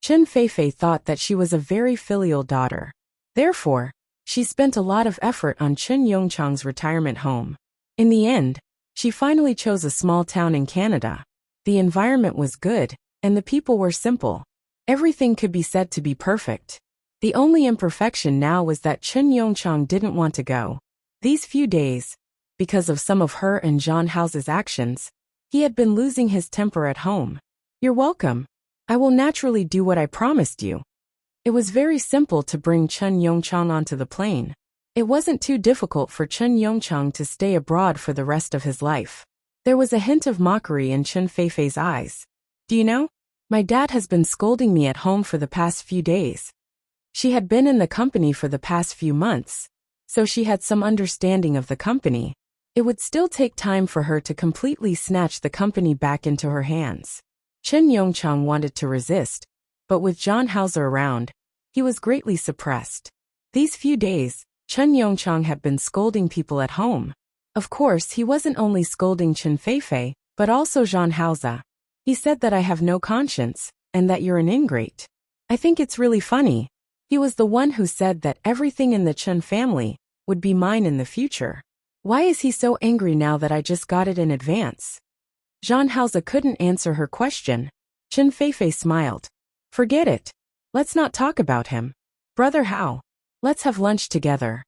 Chen Feifei thought that she was a very filial daughter. Therefore, she spent a lot of effort on Chen Yongchang's retirement home. In the end, she finally chose a small town in Canada. The environment was good, and the people were simple. Everything could be said to be perfect. The only imperfection now was that Chen Yongchang didn't want to go. These few days, because of some of her and John Hausa's actions, he had been losing his temper at home. "You're welcome. I will naturally do what I promised you." It was very simple to bring Chen Yongchang onto the plane. It wasn't too difficult for Chen Yongchang to stay abroad for the rest of his life. There was a hint of mockery in Chen Feifei's eyes. "Do you know? My dad has been scolding me at home for the past few days." She had been in the company for the past few months, so she had some understanding of the company. It would still take time for her to completely snatch the company back into her hands. Chen Yongchang wanted to resist, but with John Hauser around, he was greatly suppressed. These few days, Chen Yongchang had been scolding people at home. Of course, he wasn't only scolding Chen Feifei, but also John Hauser. He said that I have no conscience, and that you're an ingrate. I think it's really funny. He was the one who said that everything in the Chen family would be mine in the future. Why is he so angry now that I just got it in advance? Jean Hauser couldn't answer her question. Chen Feifei smiled. Forget it. Let's not talk about him. Brother Hao, let's have lunch together.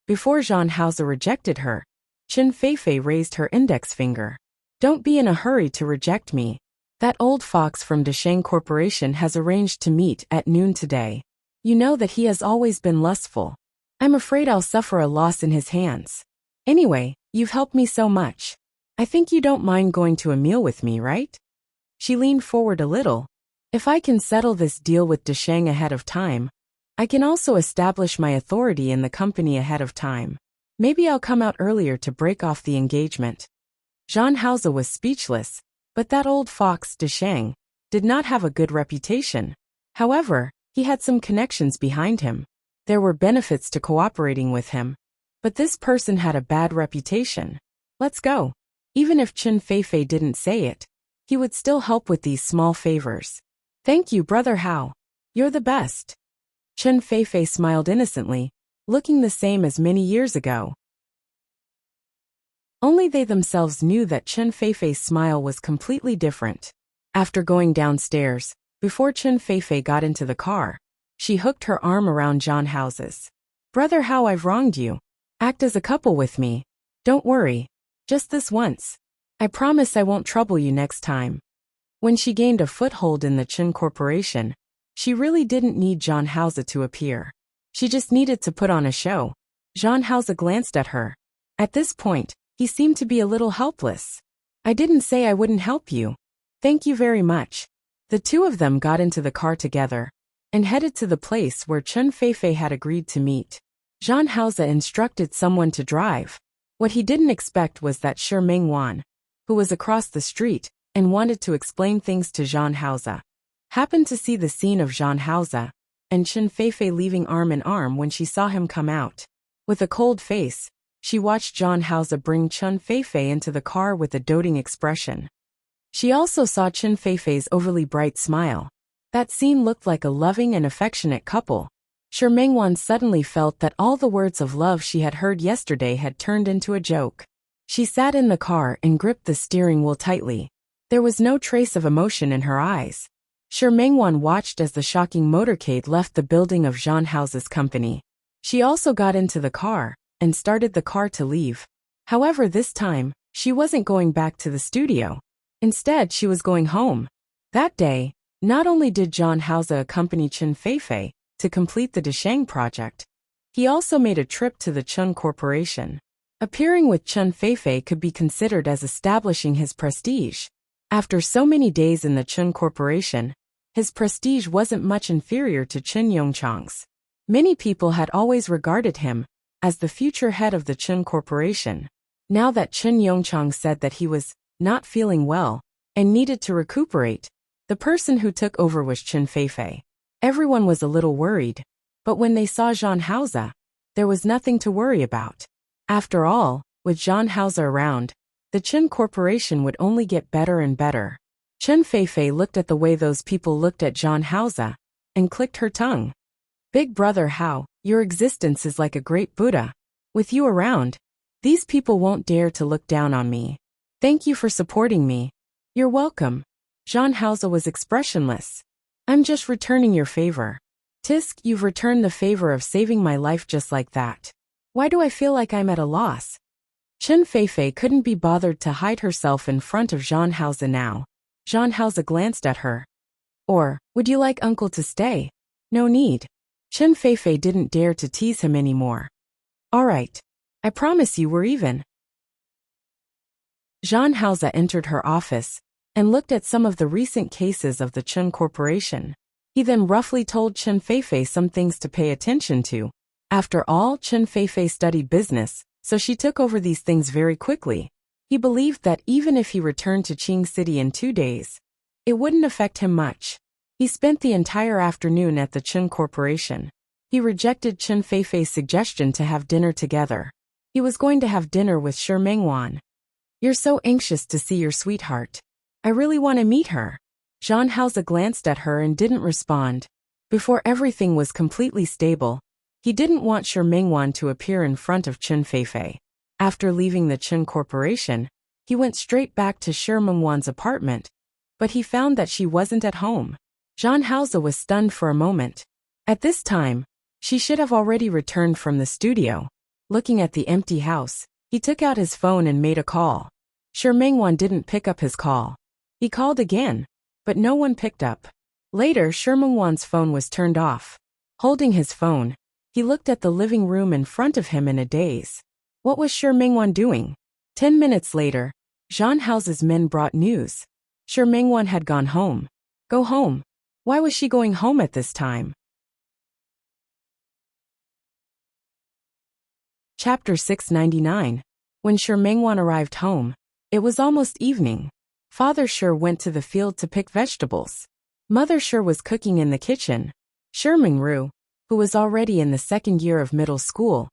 Before Jean Hauser rejected her, Chen Feifei raised her index finger. Don't be in a hurry to reject me. That old fox from Desheng Corporation has arranged to meet at noon today. You know that he has always been lustful. I'm afraid I'll suffer a loss in his hands. Anyway, you've helped me so much. I think you don't mind going to a meal with me, right? She leaned forward a little. If I can settle this deal with Desheng ahead of time, I can also establish my authority in the company ahead of time. Maybe I'll come out earlier to break off the engagement. Jean Hauser was speechless, but that old fox Desheng did not have a good reputation. However, he had some connections behind him. There were benefits to cooperating with him. But this person had a bad reputation. Let's go. Even if Chen Feifei didn't say it, he would still help with these small favors. Thank you, Brother Hao. You're the best. Chen Feifei smiled innocently, looking the same as many years ago. Only they themselves knew that Chen Feifei's smile was completely different. After going downstairs, before Chen Feifei got into the car, she hooked her arm around John Hauser's. Brother Hao, I've wronged you. Act as a couple with me. Don't worry. Just this once. I promise I won't trouble you next time. When she gained a foothold in the Chen Corporation, she really didn't need John Hauser to appear. She just needed to put on a show. John Hauser glanced at her. At this point, he seemed to be a little helpless. I didn't say I wouldn't help you. Thank you very much. The two of them got into the car together and headed to the place where Chen Feifei had agreed to meet. Jean Hauser instructed someone to drive. What he didn't expect was that Shi Mingwan, who was across the street and wanted to explain things to Jean Hauser, happened to see the scene of Jean Hauser and Chen Feifei leaving arm in arm when she saw him come out. With a cold face, she watched John Hauser bring Chen Feifei into the car with a doting expression. She also saw Chen Feifei's overly bright smile. That scene looked like a loving and affectionate couple. Shi Mingwan suddenly felt that all the words of love she had heard yesterday had turned into a joke. She sat in the car and gripped the steering wheel tightly. There was no trace of emotion in her eyes. Shi Mingwan watched as the shocking motorcade left the building of Jean Hauser's company. She also got into the car and started the car to leave. However, this time, she wasn't going back to the studio. Instead, she was going home. That day, not only did John Hauser accompany Chen Feifei to complete the Desheng project, he also made a trip to the Chen Corporation. Appearing with Chen Feifei could be considered as establishing his prestige. After so many days in the Chen Corporation, his prestige wasn't much inferior to Chen Yongchang's. Many people had always regarded him as the future head of the Chen Corporation. Now that Chen Yongchang said that he was not feeling well and needed to recuperate, the person who took over was Chen Feifei. Everyone was a little worried, but when they saw Jean Hauser, there was nothing to worry about. After all, with Jean Hauser around, the Chen Corporation would only get better and better. Chen Feifei looked at the way those people looked at Jean Hauser and clicked her tongue. Big Brother Hao, your existence is like a great Buddha. With you around, these people won't dare to look down on me. Thank you for supporting me. You're welcome. Jean Hauser was expressionless. I'm just returning your favor. Tisk, you've returned the favor of saving my life just like that. Why do I feel like I'm at a loss? Chen Feifei couldn't be bothered to hide herself in front of Jean Hauser now. Jean Hauser glanced at her. Or, would you like uncle to stay? No need. Chen Feifei didn't dare to tease him anymore. All right. I promise you we're even. Jean Hauser entered her office and looked at some of the recent cases of the Chen Corporation. He then roughly told Chen Feifei some things to pay attention to. After all, Chen Feifei studied business, so she took over these things very quickly. He believed that even if he returned to Qing City in 2 days, it wouldn't affect him much. He spent the entire afternoon at the Chen Corporation. He rejected Chen Feifei's suggestion to have dinner together. He was going to have dinner with Shi Mengwan. "You're so anxious to see your sweetheart. I really want to meet her." Zhang Haoze glanced at her and didn't respond. Before everything was completely stable, he didn't want Shi Mengwan to appear in front of Chen Feifei. After leaving the Chen Corporation, he went straight back to Shi Mengwan's apartment, but he found that she wasn't at home. Zhang Haoze was stunned for a moment. At this time, she should have already returned from the studio. Looking at the empty house, he took out his phone and made a call. Shi Mengwan didn't pick up his call. He called again, but no one picked up. Later, Shi Mengwan's phone was turned off. Holding his phone, he looked at the living room in front of him in a daze. What was Shi Mengwan doing? 10 minutes later, Zhang Haoze's men brought news. Shi Mengwan had gone home. Go home. Why was she going home at this time? Chapter 699. When Shi Mengwan arrived home, it was almost evening. Father Shi went to the field to pick vegetables. Mother Shi was cooking in the kitchen. Shi Mengru, who was already in the 2nd year of middle school,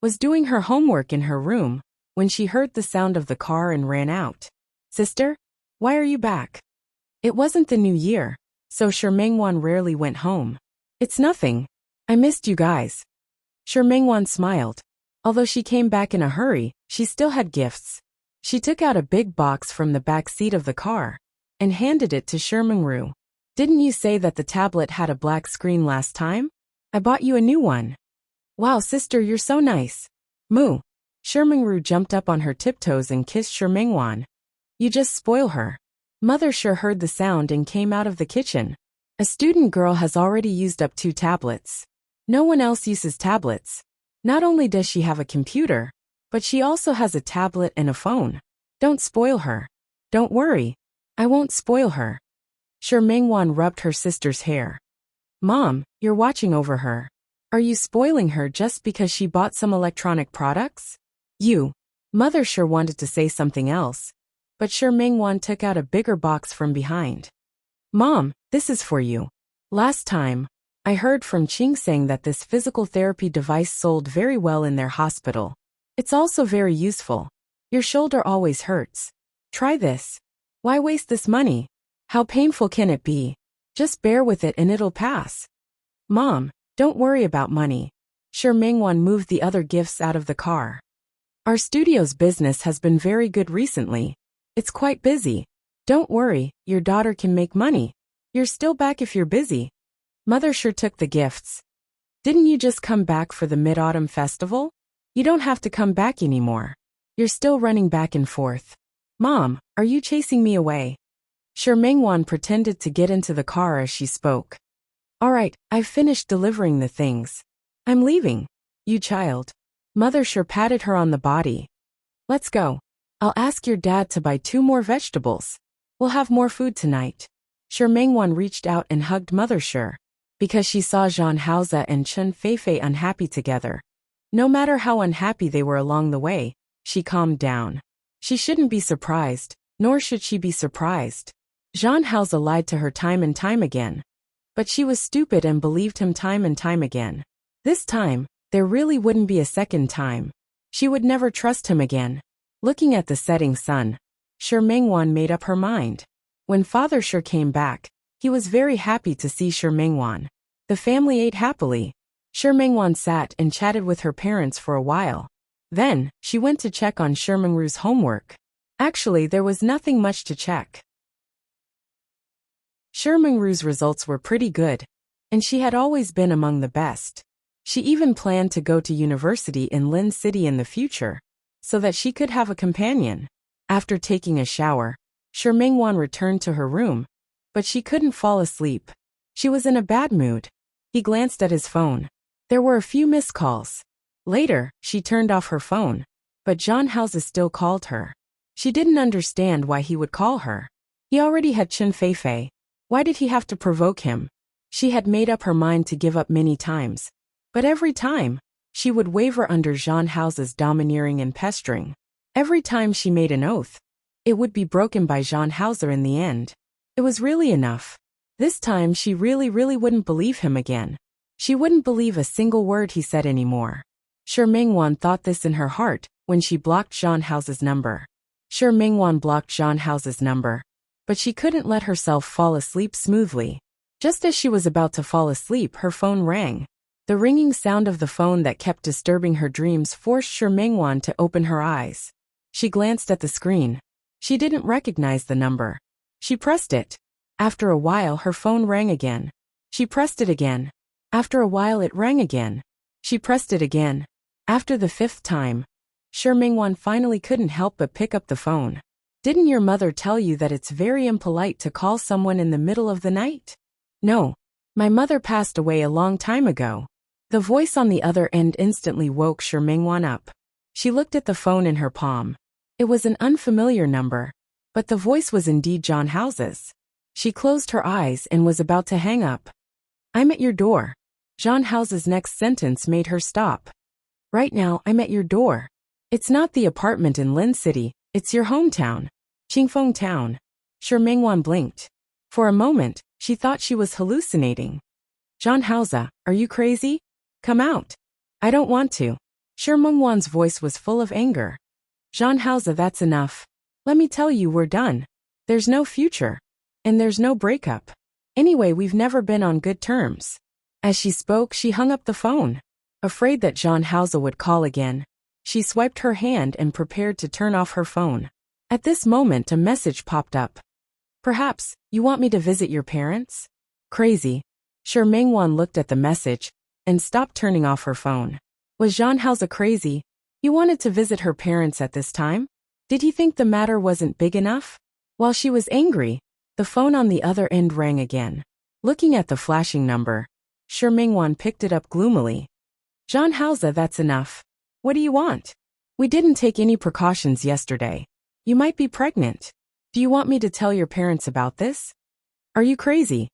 was doing her homework in her room when she heard the sound of the car and ran out. "Sister, why are you back?" It wasn't the new year, so Shi Mengwan rarely went home. "It's nothing. I missed you guys." Shi Mengwan smiled. Although she came back in a hurry, she still had gifts. She took out a big box from the back seat of the car and handed it to Shi Mengru. "Didn't you say that the tablet had a black screen last time? I bought you a new one." "Wow, sister, you're so nice." "Moo." Shi Mengru jumped up on her tiptoes and kissed Shi Mengwan. "You just spoil her." Mother Shi heard the sound and came out of the kitchen. "A student girl has already used up 2 tablets. No one else uses tablets. Not only does she have a computer, but she also has a tablet and a phone. Don't spoil her." "Don't worry. I won't spoil her." Shi Mengwan rubbed her sister's hair. "Mom, you're watching over her. Are you spoiling her just because she bought some electronic products?" "You." Mother Shi wanted to say something else, but Shi Mengwan took out a bigger box from behind. "Mom, this is for you. Last time, I heard from Qingseng that this physical therapy device sold very well in their hospital. It's also very useful. Your shoulder always hurts. Try this. Why waste this money? How painful can it be? Just bear with it and it'll pass." "Mom, don't worry about money." Shi Mengwan moved the other gifts out of the car. "Our studio's business has been very good recently. It's quite busy. Don't worry, your daughter can make money. You're still back if you're busy." Mother Shi took the gifts. "Didn't you just come back for the Mid-Autumn Festival? You don't have to come back anymore. You're still running back and forth." "Mom, are you chasing me away?" Shi Mengwan pretended to get into the car as she spoke. "All right, I've finished delivering the things. I'm leaving. You child." Mother Shi patted her on the body. "Let's go. I'll ask your dad to buy 2 more vegetables. We'll have more food tonight." Shi Mengwan reached out and hugged Mother Shi. Because she saw Zhang Haoze and Chen Feifei unhappy together. No matter how unhappy they were along the way, she calmed down. She shouldn't be surprised, nor should she be surprised. Zhang Haoze lied to her time and time again. But she was stupid and believed him time and time again. This time, there really wouldn't be a second time. She would never trust him again. Looking at the setting sun, Shi Mengwan made up her mind. When Father Shi came back, he was very happy to see Shi Mengwan. The family ate happily. Shi Mengwan sat and chatted with her parents for a while. Then, she went to check on Shi Mengru's homework. Actually, there was nothing much to check. Shi Mengru's results were pretty good, and she had always been among the best. She even planned to go to university in Lin City in the future, so that she could have a companion. After taking a shower, Shi Mengwan returned to her room, but she couldn't fall asleep. She was in a bad mood. He glanced at his phone. There were a few missed calls. Later, she turned off her phone, but Zhang Haoze still called her. She didn't understand why he would call her. He already had Chen Feifei. Why did he have to provoke him? She had made up her mind to give up many times, but every time, She would waver under Jean House's domineering and pestering. Every time she made an oath, it would be broken by Jean Hauser in the end. It was really enough. This time she really wouldn't believe him again. She wouldn't believe a single word he said anymore. Shi Mingwan thought this in her heart when she blocked Jean House's number. Shi Mingwan blocked Jean House's number, but she couldn't let herself fall asleep smoothly. Just as she was about to fall asleep, her phone rang. The ringing sound of the phone that kept disturbing her dreams forced Shi Mingwan to open her eyes. She glanced at the screen. She didn't recognize the number. She pressed it. After a while, her phone rang again. She pressed it again. After a while, it rang again. She pressed it again. After the 5th time, Shi Mingwan finally couldn't help but pick up the phone. Didn't your mother tell you that it's very impolite to call someone in the middle of the night? No. My mother passed away a long time ago. The voice on the other end instantly woke Shi Mingwan up. She looked at the phone in her palm. It was an unfamiliar number, but the voice was indeed Jean House's. She closed her eyes and was about to hang up. I'm at your door. Jean House's next sentence made her stop. Right now, I'm at your door. It's not the apartment in Lin City, it's your hometown. Qingfeng Town. Shi Mingwan blinked. For a moment, she thought she was hallucinating. Jean House, are you crazy? Come out. I don't want to. Shi Mingwan's voice was full of anger. Jean House, that's enough. Let me tell you, we're done. There's no future. And there's no breakup. Anyway, we've never been on good terms. As she spoke, she hung up the phone. Afraid that Jean House would call again, she swiped her hand and prepared to turn off her phone. At this moment, a message popped up. Perhaps, you want me to visit your parents? Crazy. Shi Mingwan looked at the message and stopped turning off her phone. Was Jean House crazy? He wanted to visit her parents at this time? Did he think the matter wasn't big enough? While she was angry, the phone on the other end rang again. Looking at the flashing number, Shi Mingwan picked it up gloomily. Jean House, that's enough. What do you want? We didn't take any precautions yesterday. You might be pregnant. Do you want me to tell your parents about this? Are you crazy?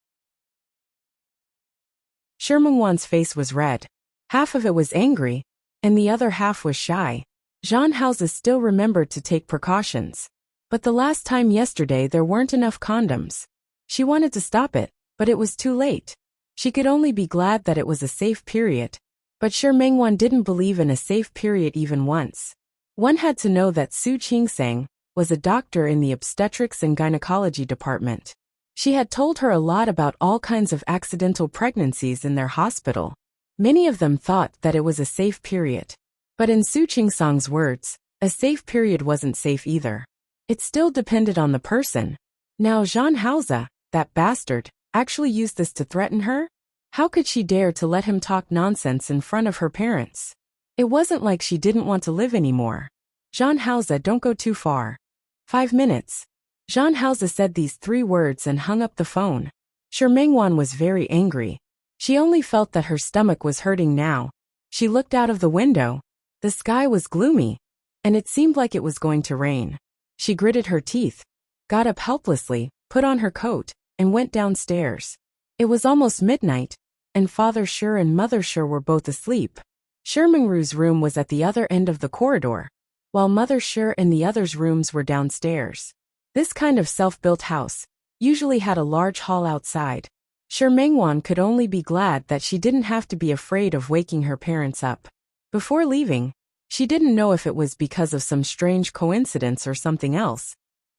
Shi Mingwan's face was red. Half of it was angry, and the other half was shy. Jean House still remembered to take precautions. But the last time yesterday there weren't enough condoms. She wanted to stop it, but it was too late. She could only be glad that it was a safe period. But Shi Mingwan didn't believe in a safe period even once. One had to know that Su Qingsang was a doctor in the obstetrics and gynecology department. She had told her a lot about all kinds of accidental pregnancies in their hospital. Many of them thought that it was a safe period. But in Su Qingsang's words, a safe period wasn't safe either. It still depended on the person. Now Jean House, that bastard, actually used this to threaten her? How could she dare to let him talk nonsense in front of her parents? It wasn't like she didn't want to live anymore. Jean House, don't go too far. 5 minutes. Jean House said these 3 words and hung up the phone. Shi Mingwan was very angry. She only felt that her stomach was hurting now. She looked out of the window. The sky was gloomy, and it seemed like it was going to rain. She gritted her teeth, got up helplessly, put on her coat, and went downstairs. It was almost midnight, and Father Shi and Mother Shi were both asleep. Shi Mingru's room was at the other end of the corridor, while Mother Shi and the others' rooms were downstairs. This kind of self-built house usually had a large hall outside. Shi Mingwan could only be glad that she didn't have to be afraid of waking her parents up. Before leaving, she didn't know if it was because of some strange coincidence or something else,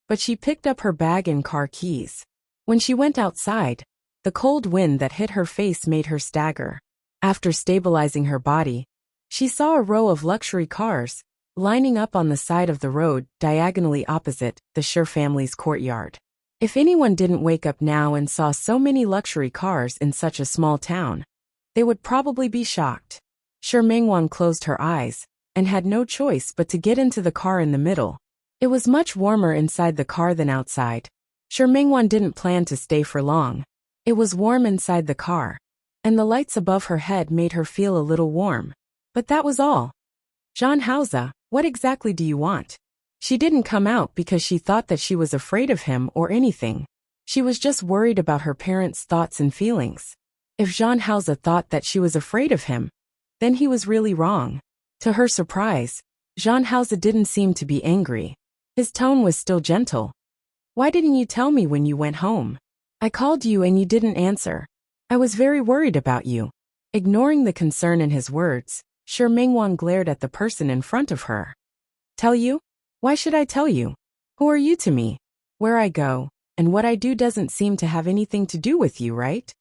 but she picked up her bag and car keys. When she went outside, the cold wind that hit her face made her stagger. After stabilizing her body, she saw a row of luxury cars lining up on the side of the road diagonally opposite the Shi family's courtyard. If anyone didn't wake up now and saw so many luxury cars in such a small town, they would probably be shocked. Shi Mingwan closed her eyes and had no choice but to get into the car in the middle. It was much warmer inside the car than outside. Shi Mingwan didn't plan to stay for long. It was warm inside the car, and the lights above her head made her feel a little warm. But that was all. Jean House, what exactly do you want? She didn't come out because she thought that she was afraid of him or anything. She was just worried about her parents' thoughts and feelings. If Jean House thought that she was afraid of him, Then he was really wrong. To her surprise, Jean Hauser didn't seem to be angry. His tone was still gentle. Why didn't you tell me when you went home? I called you and you didn't answer. I was very worried about you. Ignoring the concern in his words, Shi Mingwan glared at the person in front of her. Tell you? Why should I tell you? Who are you to me? Where I go, and what I do doesn't seem to have anything to do with you, right?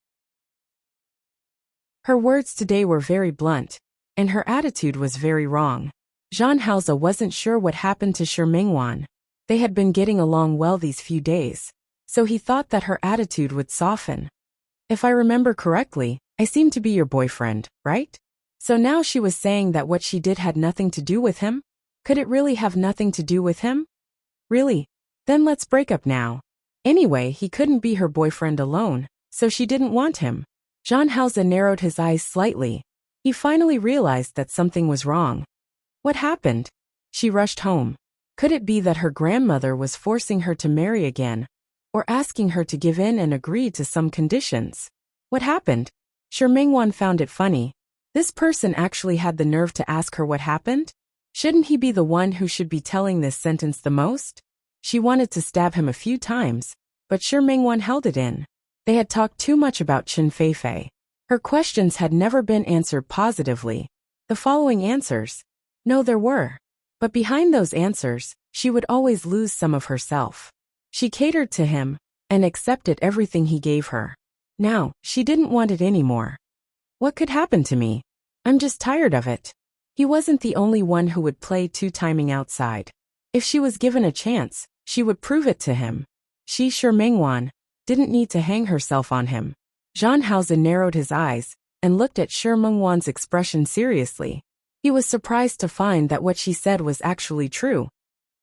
Her words today were very blunt, and her attitude was very wrong. Jean Hauser wasn't sure what happened to Shi Mingwan. They had been getting along well these few days, so he thought that her attitude would soften. If I remember correctly, I seem to be your boyfriend, right? So now she was saying that what she did had nothing to do with him? Could it really have nothing to do with him? Really? Then let's break up now. Anyway, he couldn't be her boyfriend alone, so she didn't want him. Jean Hauser narrowed his eyes slightly. He finally realized that something was wrong. What happened? She rushed home. Could it be that her grandmother was forcing her to marry again, or asking her to give in and agree to some conditions? What happened? Shi Mingwan found it funny. This person actually had the nerve to ask her what happened? Shouldn't he be the one who should be telling this sentence the most? She wanted to stab him a few times, but Shi Mingwan held it in. They had talked too much about Chen Feifei. Her questions had never been answered positively. The following answers? No, there were. But behind those answers, she would always lose some of herself. She catered to him, and accepted everything he gave her. Now, she didn't want it anymore. What could happen to me? I'm just tired of it. He wasn't the only one who would play two-timing outside. If she was given a chance, she would prove it to him. Shi Mingwan didn't need to hang herself on him. Jean Hauser narrowed his eyes and looked at Shi Mingwan's expression seriously. He was surprised to find that what she said was actually true.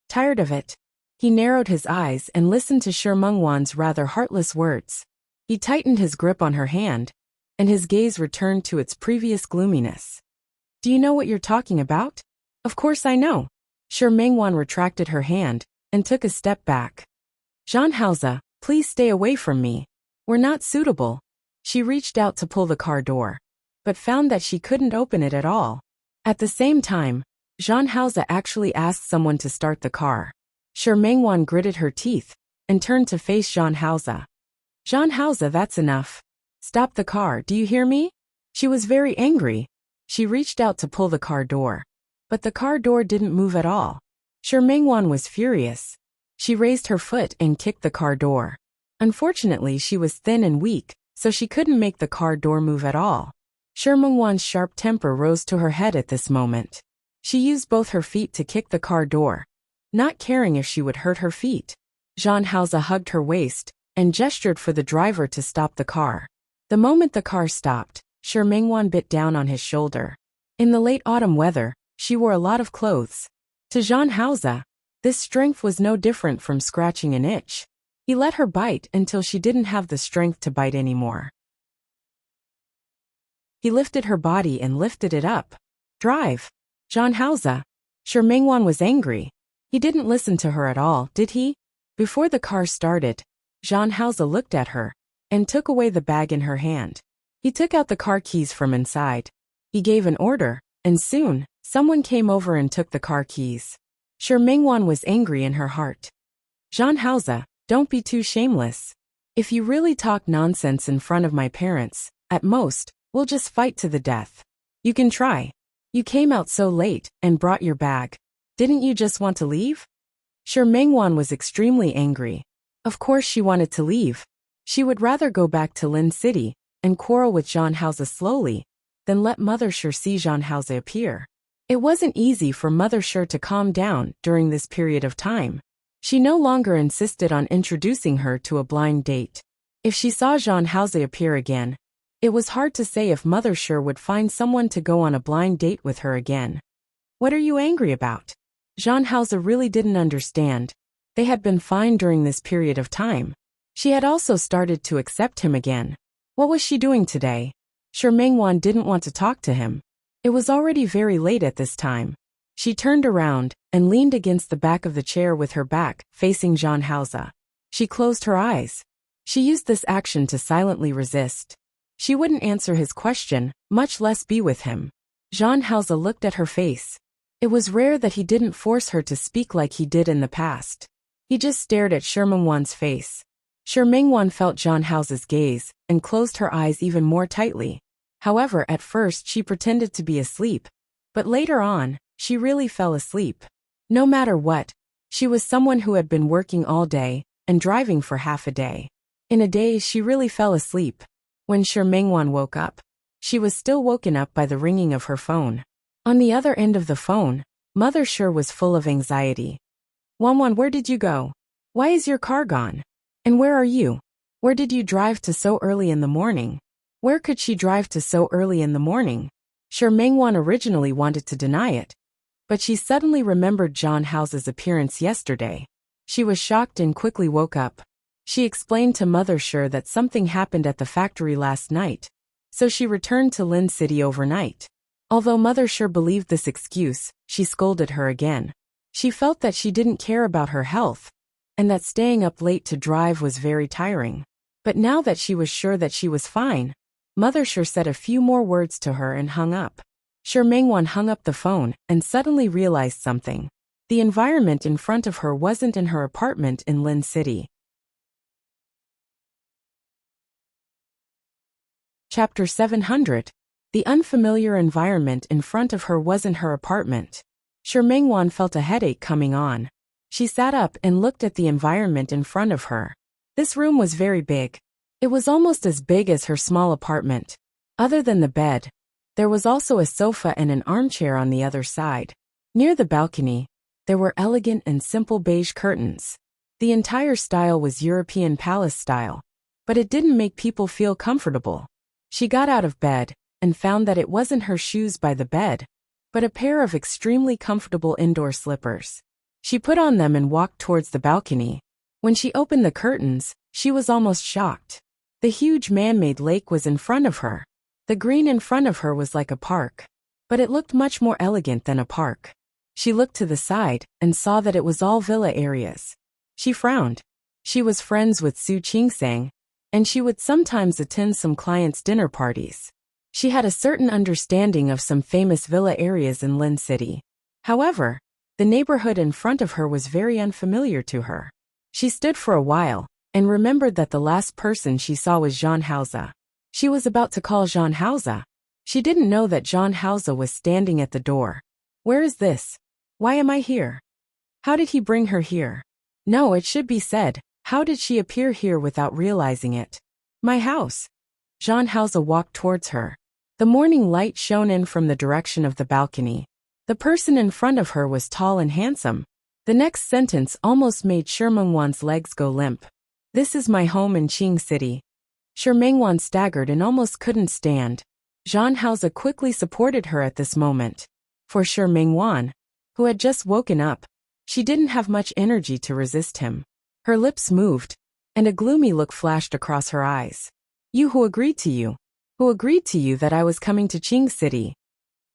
Tired of it. He narrowed his eyes and listened to Shi Mingwan's rather heartless words. He tightened his grip on her hand, and his gaze returned to its previous gloominess. Do you know what you're talking about? Of course I know. Shi Mingwan retracted her hand and took a step back. Jean Hauser, please stay away from me. We're not suitable. She reached out to pull the car door, but found that she couldn't open it at all. At the same time, Jean Hauser actually asked someone to start the car. Shi Mingwan gritted her teeth and turned to face Jean Hauser. Jean Hauser, that's enough. Stop the car, do you hear me? She was very angry. She reached out to pull the car door, but the car door didn't move at all. Shi Mingwan was furious. She raised her foot and kicked the car door. Unfortunately, she was thin and weak, so she couldn't make the car door move at all. Shi Mingwan's sharp temper rose to her head at this moment. She used both her feet to kick the car door, not caring if she would hurt her feet. Jean Hauser hugged her waist and gestured for the driver to stop the car. The moment the car stopped, Shi Mingwan bit down on his shoulder. In the late autumn weather, she wore a lot of clothes. To Jean Hauser, this strength was no different from scratching an itch. He let her bite until she didn't have the strength to bite anymore. He lifted her body and lifted it up. Drive. Jean Hauser. Shi Mingwan was angry. He didn't listen to her at all, did he? Before the car started, Jean Hauser looked at her and took away the bag in her hand. He took out the car keys from inside. He gave an order, and soon, someone came over and took the car keys. Shi Mingwan was angry in her heart. Jean Hauser, don't be too shameless. If you really talk nonsense in front of my parents, at most, we'll just fight to the death. You can try. You came out so late and brought your bag. Didn't you just want to leave? Shi Mingwan was extremely angry. Of course she wanted to leave. She would rather go back to Lin City and quarrel with Jean Hauser slowly than let Mother Shi see Jean Hauser appear. It wasn't easy for Mother Shi to calm down during this period of time. She no longer insisted on introducing her to a blind date. If she saw Jean Hauser appear again, it was hard to say if Mother Shi would find someone to go on a blind date with her again. What are you angry about? Jean Hauser really didn't understand. They had been fine during this period of time. She had also started to accept him again. What was she doing today? Shi Mingwan didn't want to talk to him. It was already very late at this time. She turned around and leaned against the back of the chair with her back facing Jean Hauser. She closed her eyes. She used this action to silently resist. She wouldn't answer his question, much less be with him. Jean Hausa looked at her face. It was rare that he didn't force her to speak like he did in the past. He just stared at Shi Mingwan's face. Shi Mingwan felt Jean Hausa's gaze and closed her eyes even more tightly. However, at first she pretended to be asleep, but later on, she really fell asleep. No matter what, she was someone who had been working all day and driving for half a day. In a day, she really fell asleep. When Shi Mingwan woke up, she was still woken up by the ringing of her phone. On the other end of the phone, Mother Shi was full of anxiety. Wanwan, where did you go? Why is your car gone? And where are you? Where did you drive to so early in the morning? Where could she drive to so early in the morning? Shi Mingwan originally wanted to deny it, but she suddenly remembered Jean Hausa's appearance yesterday. She was shocked and quickly woke up. She explained to Mother Shi that something happened at the factory last night, so she returned to Lin City overnight. Although Mother Shi believed this excuse, she scolded her again. She felt that she didn't care about her health, and that staying up late to drive was very tiring. But now that she was sure that she was fine, Mother Shi said a few more words to her and hung up. Shi Mingwan hung up the phone and suddenly realized something. The environment in front of her wasn't in her apartment in Lin City. Chapter 700. The unfamiliar environment in front of her wasn't her apartment. Shi Mingwan felt a headache coming on. She sat up and looked at the environment in front of her. This room was very big. It was almost as big as her small apartment. Other than the bed, there was also a sofa and an armchair on the other side. Near the balcony, there were elegant and simple beige curtains. The entire style was European palace style, but it didn't make people feel comfortable. She got out of bed and found that it wasn't her shoes by the bed, but a pair of extremely comfortable indoor slippers. She put on them and walked towards the balcony. When she opened the curtains, she was almost shocked. The huge man-made lake was in front of her. The green in front of her was like a park, but it looked much more elegant than a park. She looked to the side and saw that it was all villa areas. She frowned. She was friends with Su Qingsang, and she would sometimes attend some clients' dinner parties. She had a certain understanding of some famous villa areas in Lin City. However, the neighborhood in front of her was very unfamiliar to her. She stood for a while and remembered that the last person she saw was Jean Hausa. She was about to call Jean Hausa. She didn't know that Jean Hausa was standing at the door. Where is this? Why am I here? How did he bring her here? No, it should be said, how did she appear here without realizing it? My house. Jean Hausa walked towards her. The morning light shone in from the direction of the balcony. The person in front of her was tall and handsome. The next sentence almost made Shi Mingwan's legs go limp. This is my home in Qing City. Shi Mingwan staggered and almost couldn't stand. Jean Hausa quickly supported her at this moment. For Shi Mingwan, who had just woken up, she didn't have much energy to resist him. Her lips moved, and a gloomy look flashed across her eyes. You who agreed to you that I was coming to Qing City.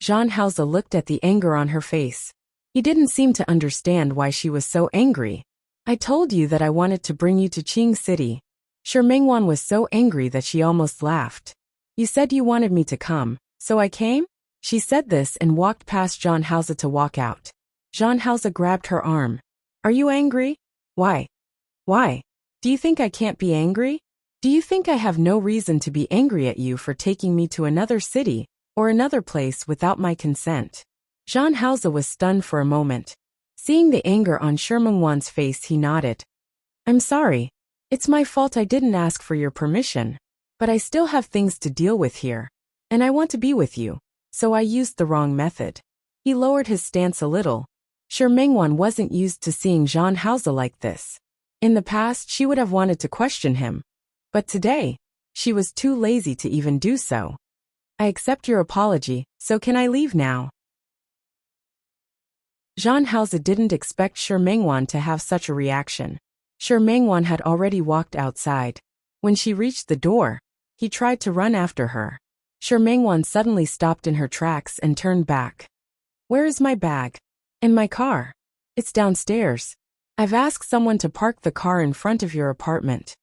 Jean Hausa looked at the anger on her face. He didn't seem to understand why she was so angry. I told you that I wanted to bring you to Qing City. Shi Mingwan was so angry that she almost laughed. You said you wanted me to come, so I came? She said this and walked past Jean Hausa to walk out. Jean Hausa grabbed her arm. Are you angry? Why? Why? Do you think I can't be angry? Do you think I have no reason to be angry at you for taking me to another city or another place without my consent? Jean Hausa was stunned for a moment. Seeing the anger on Shi Mingwan's face, he nodded. I'm sorry. It's my fault I didn't ask for your permission. But I still have things to deal with here. And I want to be with you. So I used the wrong method. He lowered his stance a little. Shi Mingwan wasn't used to seeing Jean Hausa like this. In the past, she would have wanted to question him. But today, she was too lazy to even do so. I accept your apology, so can I leave now? Jean Hausa didn't expect Shi Mingwan to have such a reaction. Shi Mingwan had already walked outside. When she reached the door, he tried to run after her. Shi Mingwan suddenly stopped in her tracks and turned back. Where is my bag? And my car? It's downstairs. I've asked someone to park the car in front of your apartment.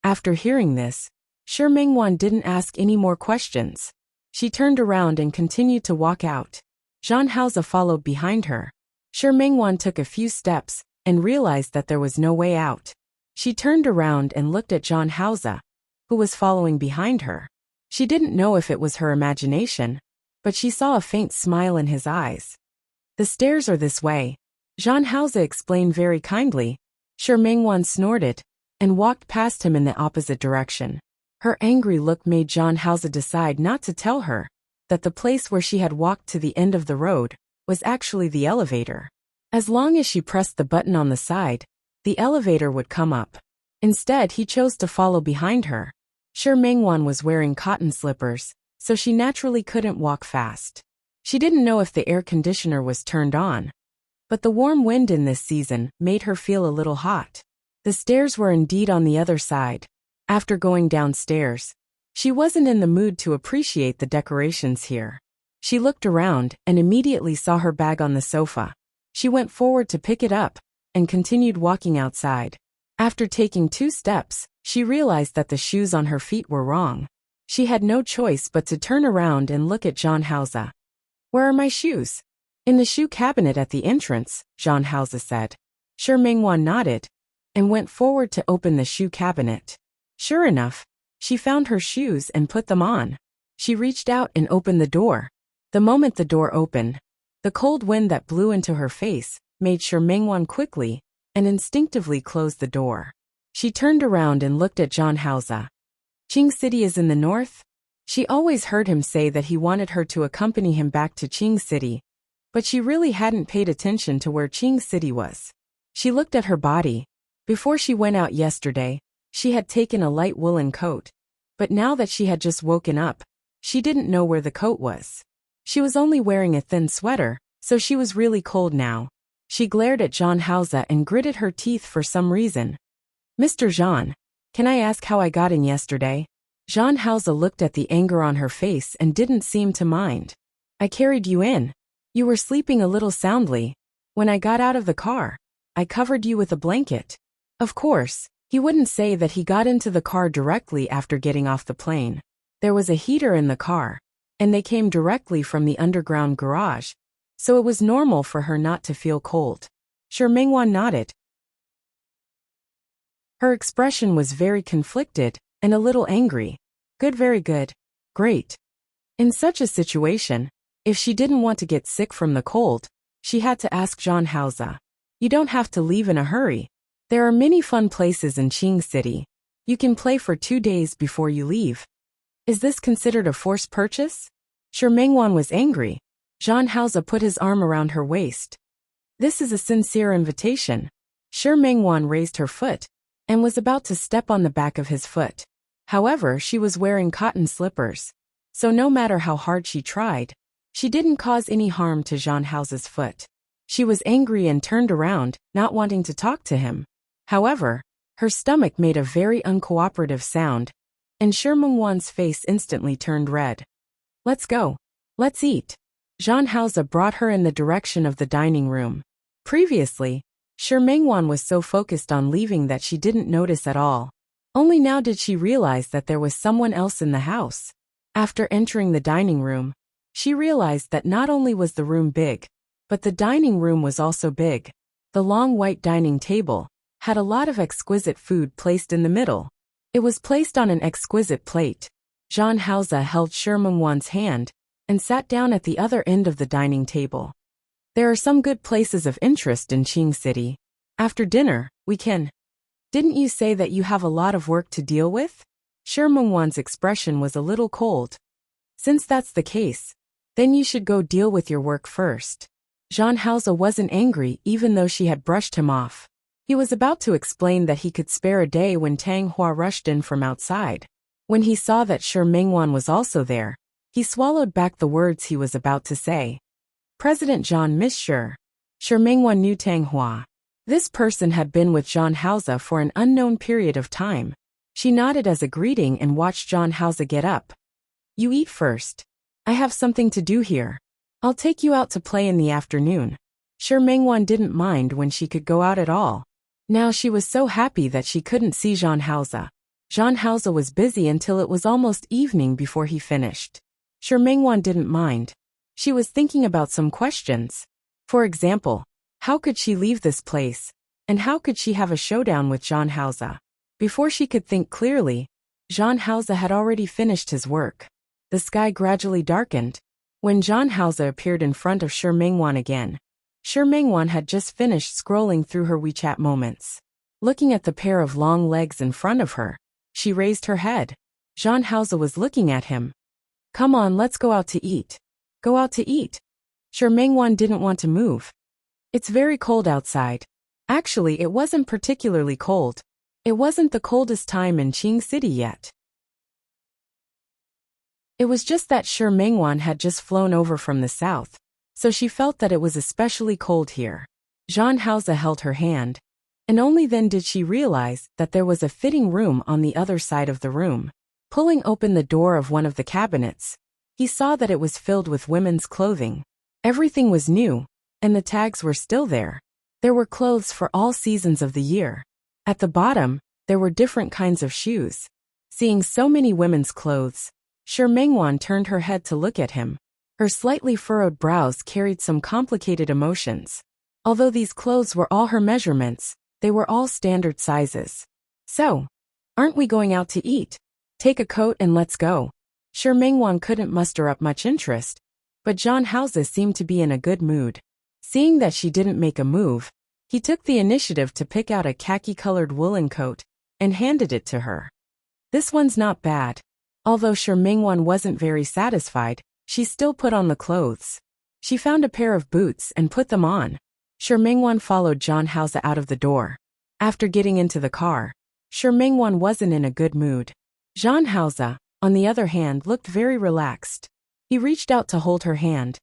After hearing this, Shi Mingwan didn't ask any more questions. She turned around and continued to walk out. Zhang Haoze followed behind her. Shi Mingwan took a few steps and realized that there was no way out. She turned around and looked at Zhang Haoze, who was following behind her. She didn't know if it was her imagination, but she saw a faint smile in his eyes. The stairs are this way, Zhang Haoze explained very kindly. Shi Mingwan snorted and walked past him in the opposite direction. Her angry look made Zhang Haoze decide not to tell her that the place where she had walked to the end of the road was actually the elevator. As long as she pressed the button on the side, the elevator would come up. Instead, he chose to follow behind her. Shi Mingwan was wearing cotton slippers, so she naturally couldn't walk fast. She didn't know if the air conditioner was turned on, but the warm wind in this season made her feel a little hot. The stairs were indeed on the other side. After going downstairs, she wasn't in the mood to appreciate the decorations here. She looked around and immediately saw her bag on the sofa. She went forward to pick it up and continued walking outside. After taking 2 steps, she realized that the shoes on her feet were wrong. She had no choice but to turn around and look at Zhang Haoze. "Where are my shoes?" "In the shoe cabinet at the entrance," Zhang Haoze said. Shi Mingwan nodded and went forward to open the shoe cabinet. Sure enough, she found her shoes and put them on. She reached out and opened the door. The moment the door opened, the cold wind that blew into her face made Shi Mingwan quickly and instinctively closed the door. She turned around and looked at Zhang Haoze. "Qing City is in the north?" She always heard him say that he wanted her to accompany him back to Qing City, but she really hadn't paid attention to where Qing City was. She looked at her body. Before she went out yesterday, she had taken a light woolen coat, but now that she had just woken up, she didn't know where the coat was. She was only wearing a thin sweater, so she was really cold now. She glared at Zhang Haoze and gritted her teeth for some reason. "Mr. Zhang, can I ask how I got in yesterday?" Zhang Haoze looked at the anger on her face and didn't seem to mind. "I carried you in. You were sleeping a little soundly. When I got out of the car, I covered you with a blanket." Of course, he wouldn't say that he got into the car directly after getting off the plane. There was a heater in the car, and they came directly from the underground garage, so it was normal for her not to feel cold. Shi Mingwan nodded. Her expression was very conflicted and a little angry. "Good, very good. Great." In such a situation, if she didn't want to get sick from the cold, she had to ask Zhang Haoze. "You don't have to leave in a hurry. There are many fun places in Qing City. You can play for 2 days before you leave." "Is this considered a forced purchase?" Shi Mingwan was angry. Zhang Haoze put his arm around her waist. "This is a sincere invitation." Shi Mingwan raised her foot and was about to step on the back of his foot. However, she was wearing cotton slippers, so no matter how hard she tried, she didn't cause any harm to Zhang Haoze's foot. She was angry and turned around, not wanting to talk to him. However, her stomach made a very uncooperative sound, and Shi Mingwan's face instantly turned red. "Let's go. Let's eat." Zhang Haoze brought her in the direction of the dining room. Previously, Shi Mingwan was so focused on leaving that she didn't notice at all. Only now did she realize that there was someone else in the house. After entering the dining room, she realized that not only was the room big, but the dining room was also big. The long white dining table had a lot of exquisite food placed in the middle. It was placed on an exquisite plate. Zhang Haoze held Shi Mingwan's hand and sat down at the other end of the dining table. "There are some good places of interest in Qing City. After dinner, we can..." "Didn't you say that you have a lot of work to deal with?" Shi Mingwan's expression was a little cold. "Since that's the case, then you should go deal with your work first." Zhang Haoze wasn't angry even though she had brushed him off. He was about to explain that he could spare a day when Tang Hua rushed in from outside. When he saw that Shi Mingwan was also there, he swallowed back the words he was about to say. "President Zhang, Miss Shi." Shi Mingwan knew Tang Hua. This person had been with Zhang Haoze for an unknown period of time. She nodded as a greeting and watched Zhang Haoze get up. "You eat first. I have something to do here. I'll take you out to play in the afternoon." Shi Mingwan didn't mind when she could go out at all. Now she was so happy that she couldn't see Zhang Haoze. Zhang Haoze was busy until it was almost evening before he finished. Mingwan didn't mind. She was thinking about some questions. For example, how could she leave this place? And how could she have a showdown with John Hauser? Before she could think clearly, John Hauser had already finished his work. The sky gradually darkened. When John Hauser appeared in front of Mingwan again, Mingwan had just finished scrolling through her WeChat moments. Looking at the pair of long legs in front of her, she raised her head. John Hauser was looking at him. Come on, let's go out to eat. Go out to eat. Mingwan didn't want to move. It's very cold outside. Actually, it wasn't particularly cold. It wasn't the coldest time in Qing City yet. It was just that Mingwan had just flown over from the south, so she felt that it was especially cold here. John Hauser held her hand, and only then did she realize that there was a fitting room on the other side of the room. Pulling open the door of one of the cabinets, he saw that it was filled with women's clothing. Everything was new, and the tags were still there. There were clothes for all seasons of the year. At the bottom, there were different kinds of shoes. Seeing so many women's clothes, Mingwan turned her head to look at him. Her slightly furrowed brows carried some complicated emotions. Although these clothes were all her measurements, they were all standard sizes. So, aren't we going out to eat? Take a coat and let's go. Mingwan couldn't muster up much interest, but John Hauser seemed to be in a good mood. Seeing that she didn't make a move, he took the initiative to pick out a khaki-colored woolen coat and handed it to her. This one's not bad. Although Mingwan wasn't very satisfied, she still put on the clothes. She found a pair of boots and put them on. Mingwan followed John Hauser out of the door. After getting into the car, Mingwan wasn't in a good mood. John Hauser, on the other hand, looked very relaxed. He reached out to hold her hand.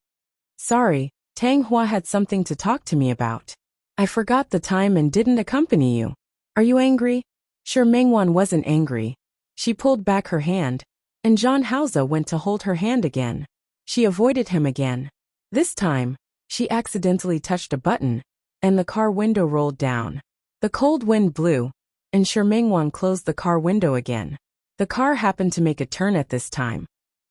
Sorry, Tang Hua had something to talk to me about. I forgot the time and didn't accompany you. Are you angry? Mingwan wasn't angry. She pulled back her hand, and John Hauser went to hold her hand again. She avoided him again. This time, she accidentally touched a button, and the car window rolled down. The cold wind blew, and Mingwan closed the car window again. The car happened to make a turn at this time,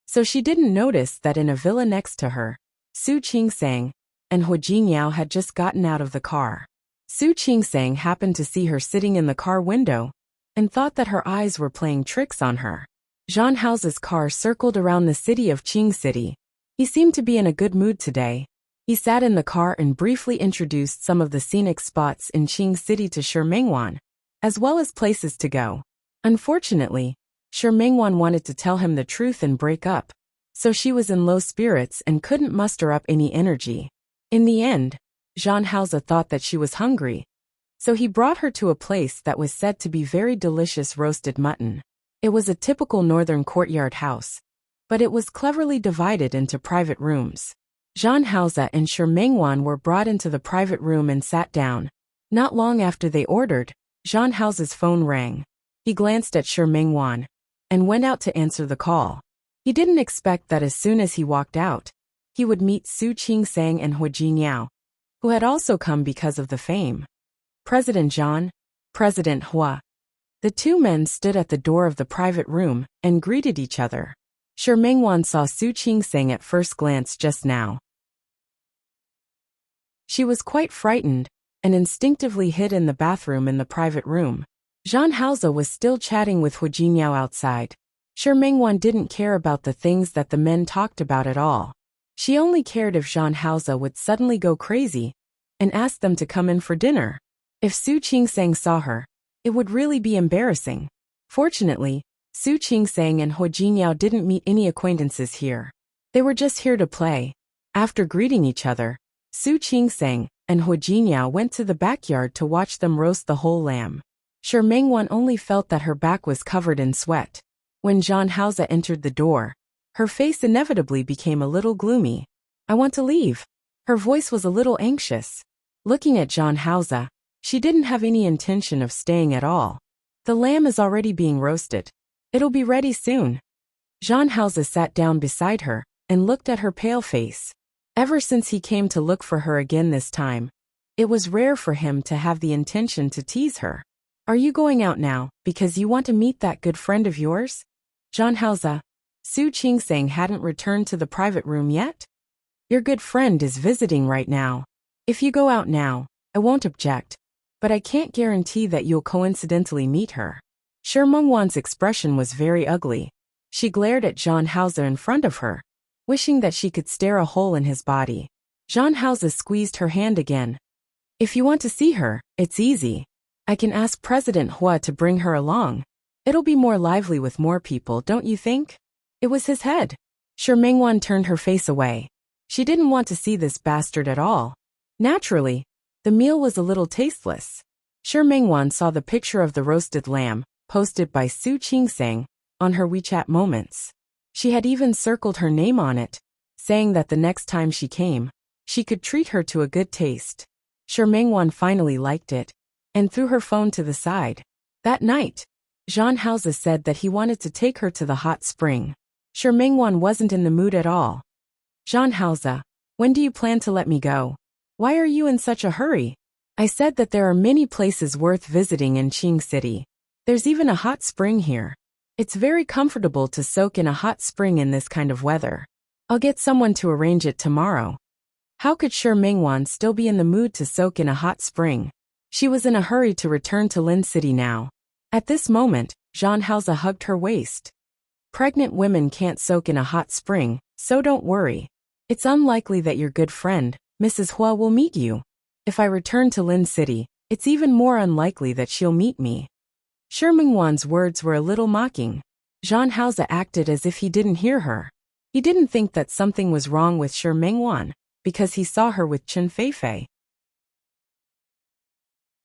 so she didn't notice that in a villa next to her, Su Qingsang and Hu Jingyao had just gotten out of the car. Su Qingsang happened to see her sitting in the car window and thought that her eyes were playing tricks on her. John Hauser's car circled around the city of Qing City. He seemed to be in a good mood today. He sat in the car and briefly introduced some of the scenic spots in Qing City to Mingwan, as well as places to go. Unfortunately, Mingwan wanted to tell him the truth and break up, so she was in low spirits and couldn't muster up any energy. In the end, John Hauser thought that she was hungry, so he brought her to a place that was said to be very delicious roasted mutton. It was a typical northern courtyard house, but it was cleverly divided into private rooms. John Hauser and Mingwan were brought into the private room and sat down. Not long after they ordered, John Hauser's phone rang. He glanced at Mingwan and went out to answer the call. He didn't expect that as soon as he walked out, he would meet Su Qingsang and Hu Jingyao, who had also come because of the fame. President John, President Hua. The two men stood at the door of the private room and greeted each other. Mingwan saw Su Qingsang at first glance just now. She was quite frightened and instinctively hid in the bathroom in the private room. John Hauser was still chatting with Hu Jingyao outside. Mingwan didn't care about the things that the men talked about at all. She only cared if John Hauser would suddenly go crazy and ask them to come in for dinner. If Su Qingsang saw her, it would really be embarrassing. Fortunately, Su Qingsang and Hu Jingyao didn't meet any acquaintances here. They were just here to play. After greeting each other, Su Qingsang and Hu Jingyao went to the backyard to watch them roast the whole lamb. Mingwan only felt that her back was covered in sweat. When John Hauser entered the door, her face inevitably became a little gloomy. I want to leave. Her voice was a little anxious. Looking at John Hauser, she didn't have any intention of staying at all. The lamb is already being roasted. It'll be ready soon. John Hauser sat down beside her and looked at her pale face. Ever since he came to look for her again this time, it was rare for him to have the intention to tease her. Are you going out now because you want to meet that good friend of yours? John Hauser. Su Qingsang hadn't returned to the private room yet? Your good friend is visiting right now. If you go out now, I won't object, but I can't guarantee that you'll coincidentally meet her. Shi Mengwan's expression was very ugly. She glared at Zhang Haoze in front of her, wishing that she could stare a hole in his body. Zhang Haoze squeezed her hand again. If you want to see her, it's easy. I can ask President Hua to bring her along. It'll be more lively with more people, don't you think? It was his head. Shi Mengwan turned her face away. She didn't want to see this bastard at all. Naturally, the meal was a little tasteless. Shi Mengwan saw the picture of the roasted lamb, posted by Su Qingsang, on her WeChat Moments. She had even circled her name on it, saying that the next time she came, she could treat her to a good taste. Shi Mengwan finally liked it, and threw her phone to the side. That night, Zhang Haoze said that he wanted to take her to the hot spring. Shi Mengwan wasn't in the mood at all. Zhang Haoze, when do you plan to let me go? Why are you in such a hurry? I said that there are many places worth visiting in Qing City. There's even a hot spring here. It's very comfortable to soak in a hot spring in this kind of weather. I'll get someone to arrange it tomorrow. How could Shi Mengwan still be in the mood to soak in a hot spring? She was in a hurry to return to Lin City now. At this moment, Zhang Haoze hugged her waist. Pregnant women can't soak in a hot spring, so don't worry. It's unlikely that your good friend, Mrs. Hua, will meet you. If I return to Lin City, it's even more unlikely that she'll meet me. Shi Mengwan's words were a little mocking. Zhang Haoze acted as if he didn't hear her. He didn't think that something was wrong with Shi Mengwan, because he saw her with Chen Feifei.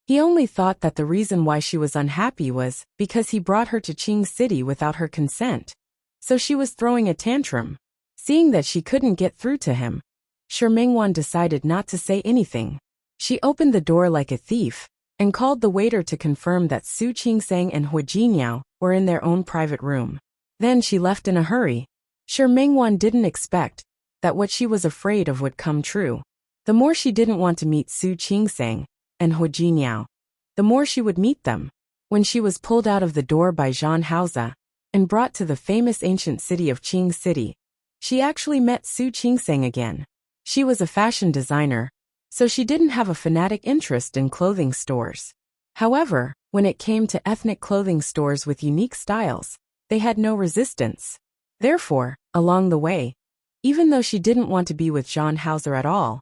He only thought that the reason why she was unhappy was because he brought her to Qing City without her consent. So she was throwing a tantrum. Seeing that she couldn't get through to him, Shi Mengwan decided not to say anything. She opened the door like a thief, and called the waiter to confirm that Su Qingsang and Hu Jinniao were in their own private room. Then she left in a hurry. Shi Mengwan didn't expect that what she was afraid of would come true. The more she didn't want to meet Su Qingsang and Hu Jinniao, the more she would meet them. When she was pulled out of the door by Zhang Haoze and brought to the famous ancient city of Qing City, she actually met Su Qingsang again. She was a fashion designer, so she didn't have a fanatic interest in clothing stores. However, when it came to ethnic clothing stores with unique styles, they had no resistance. Therefore, along the way, even though she didn't want to be with Zhang Haoze at all,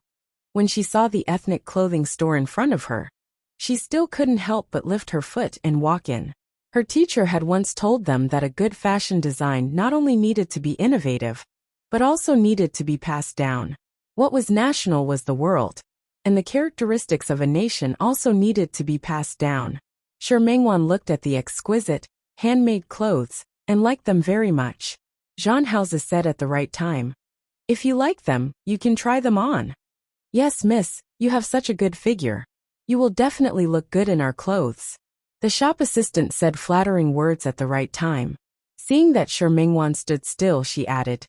when she saw the ethnic clothing store in front of her, she still couldn't help but lift her foot and walk in. Her teacher had once told them that a good fashion design not only needed to be innovative, but also needed to be passed down. What was national was the world, and the characteristics of a nation also needed to be passed down. Shi Mengwan looked at the exquisite, handmade clothes, and liked them very much. Zhang Haoze said at the right time, "If you like them, you can try them on." "Yes, miss, you have such a good figure. You will definitely look good in our clothes." The shop assistant said flattering words at the right time. Seeing that Shi Mengwan stood still, she added,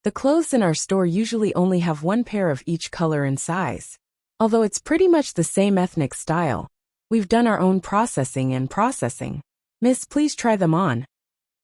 "The clothes in our store usually only have one pair of each color and size. Although it's pretty much the same ethnic style, we've done our own processing and processing. Miss, please try them on."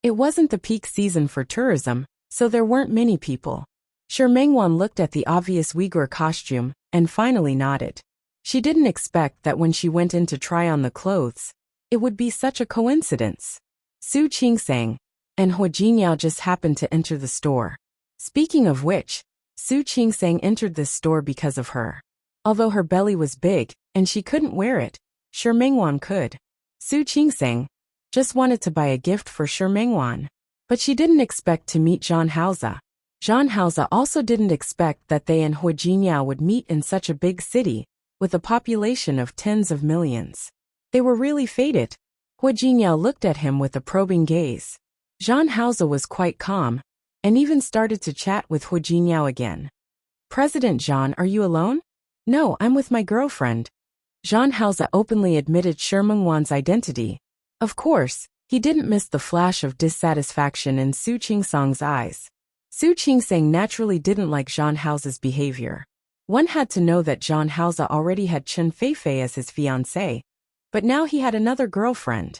It wasn't the peak season for tourism, so there weren't many people. Shi Mengwan looked at the obvious Uyghur costume and finally nodded. She didn't expect that when she went in to try on the clothes, it would be such a coincidence. Su Qingsang and Hu Jinniao just happened to enter the store. Speaking of which, Su Qingsang entered this store because of her. Although her belly was big and she couldn't wear it, Shi Mengwan could. Su Qingsang just wanted to buy a gift for Shi Mengwan, but she didn't expect to meet Zhang Haoze. Zhang Haoze also didn't expect that they and Hu Jinniao would meet in such a big city, with a population of tens of millions. They were really fated. Hu Jinniao looked at him with a probing gaze. Zhang Haoze was quite calm, and even started to chat with Hu Jinniao again. "President Zhang, are you alone?" "No, I'm with my girlfriend." Zhang Haoze openly admitted Shi Mengwan's identity. Of course, he didn't miss the flash of dissatisfaction in Su Qingsang's eyes. Su Qingsang naturally didn't like Zhang Haoze's behavior. One had to know that Zhang Haoze already had Chen Feifei as his fiancée, but now he had another girlfriend.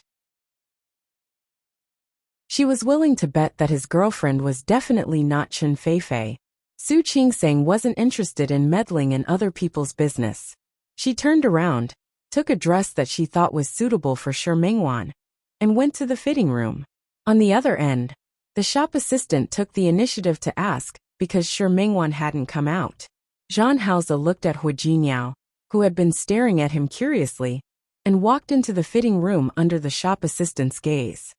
She was willing to bet that his girlfriend was definitely not Chen Feifei. Su Qingsang wasn't interested in meddling in other people's business. She turned around, took a dress that she thought was suitable for Shi Mingwan, and went to the fitting room. On the other end, the shop assistant took the initiative to ask, because Shi Mingwan hadn't come out. Zhang Haoze looked at Hu Jinniao, who had been staring at him curiously, and walked into the fitting room under the shop assistant's gaze.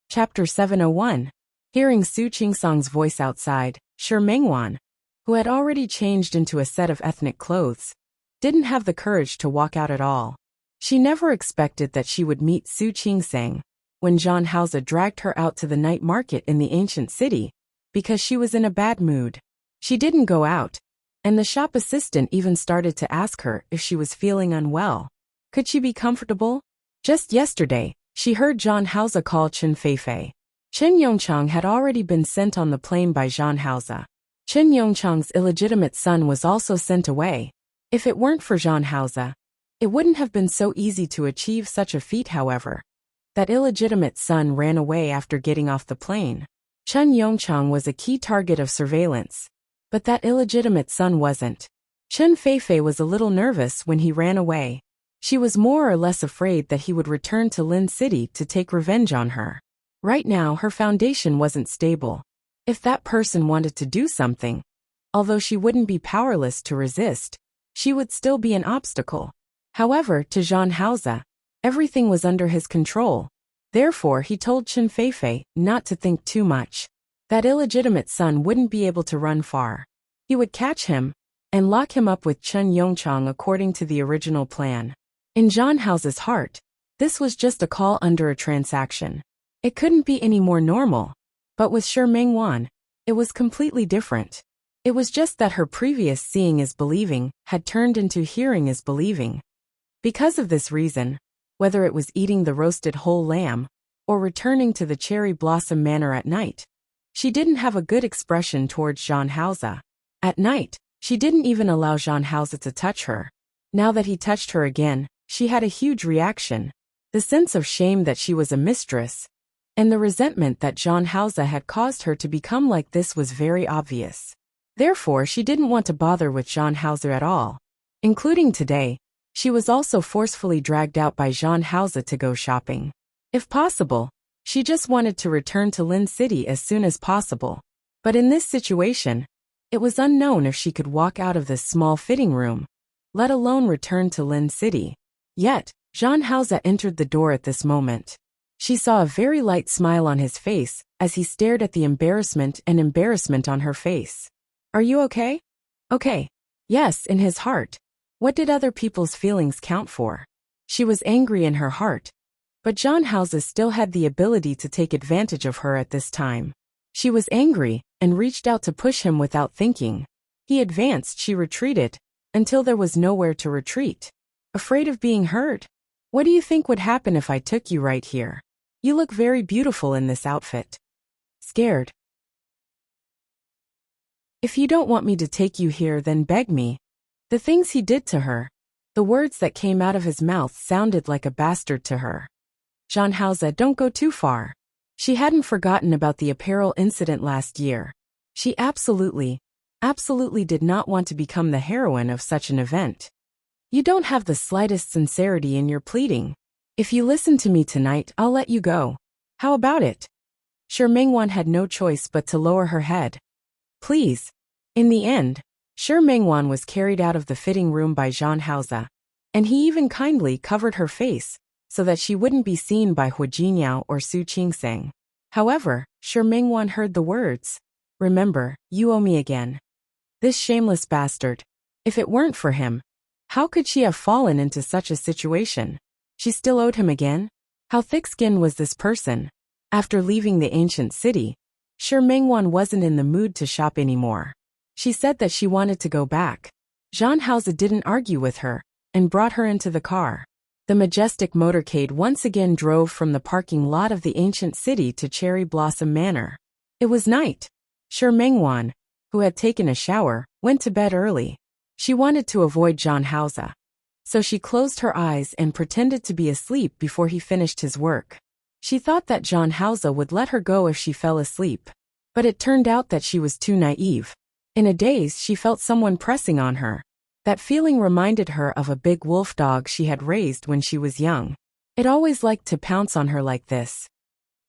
Chapter 701. Hearing Su Qingsang's voice outside, Shi Mingwan, who had already changed into a set of ethnic clothes, didn't have the courage to walk out at all. She never expected that she would meet Su Qingsang when Zhang Haoze dragged her out to the night market in the ancient city, because she was in a bad mood. She didn't go out, and the shop assistant even started to ask her if she was feeling unwell. Could she be comfortable? Just yesterday, she heard Zhang Haoze call Chen Feifei. Chen Yongchang had already been sent on the plane by Zhang Haoze. Chen Yongchang's illegitimate son was also sent away. If it weren't for Zhang Haoze, it wouldn't have been so easy to achieve such a feat. However, that illegitimate son ran away after getting off the plane. Chen Yongchang was a key target of surveillance, but that illegitimate son wasn't. Chen Feifei was a little nervous when he ran away. She was more or less afraid that he would return to Lin City to take revenge on her. Right now her foundation wasn't stable. If that person wanted to do something, although she wouldn't be powerless to resist, she would still be an obstacle. However, to Zhang Haoze, everything was under his control. Therefore he told Chen Feifei not to think too much. That illegitimate son wouldn't be able to run far. He would catch him and lock him up with Chen Yongchang according to the original plan. In Zhang Haoze's heart, this was just a call under a transaction. It couldn't be any more normal. But with Shi Mingwan, it was completely different. It was just that her previous seeing is believing had turned into hearing is believing. Because of this reason, whether it was eating the roasted whole lamb or returning to the cherry blossom manor at night, she didn't have a good expression towards Zhang Haoze. At night, she didn't even allow Zhang Haoze to touch her. Now that he touched her again, she had a huge reaction. The sense of shame that she was a mistress, and the resentment that Zhang Haoze had caused her to become like this was very obvious. Therefore, she didn't want to bother with Zhang Haoze at all. Including today, she was also forcefully dragged out by Zhang Haoze to go shopping. If possible, she just wanted to return to Lin City as soon as possible. But in this situation, it was unknown if she could walk out of this small fitting room, let alone return to Lin City. Yet, Zhang Haoze entered the door at this moment. She saw a very light smile on his face as he stared at the embarrassment on her face. Are you okay? Okay. Yes, in his heart. What did other people's feelings count for? She was angry in her heart. But Zhang Haoze still had the ability to take advantage of her at this time. She was angry and reached out to push him without thinking. He advanced, she retreated, until there was nowhere to retreat. Afraid of being hurt? What do you think would happen if I took you right here? You look very beautiful in this outfit. Scared? If you don't want me to take you here, then beg me. The things he did to her, the words that came out of his mouth sounded like a bastard to her. Zhang Haoze, don't go too far. She hadn't forgotten about the apparel incident last year. She absolutely did not want to become the heroine of such an event. You don't have the slightest sincerity in your pleading. If you listen to me tonight, I'll let you go. How about it? Shi Mingwan had no choice but to lower her head. Please. In the end, Shi Mingwan was carried out of the fitting room by Zhang Haoze, and he even kindly covered her face so that she wouldn't be seen by Hu Jinniao or Su Qingsang. However, Shi Mingwan heard the words, "Remember, you owe me again." This shameless bastard. If it weren't for him, how could she have fallen into such a situation? She still owed him again? How thick-skinned was this person? After leaving the ancient city, Shi Mingwan wasn't in the mood to shop anymore. She said that she wanted to go back. Zhang Haoze didn't argue with her and brought her into the car. The majestic motorcade once again drove from the parking lot of the ancient city to Cherry Blossom Manor. It was night. Shi Mingwan, who had taken a shower, went to bed early. She wanted to avoid Zhang Haoze. So she closed her eyes and pretended to be asleep before he finished his work. She thought that John Hauser would let her go if she fell asleep. But it turned out that she was too naive. In a daze, she felt someone pressing on her. That feeling reminded her of a big wolf dog she had raised when she was young. It always liked to pounce on her like this.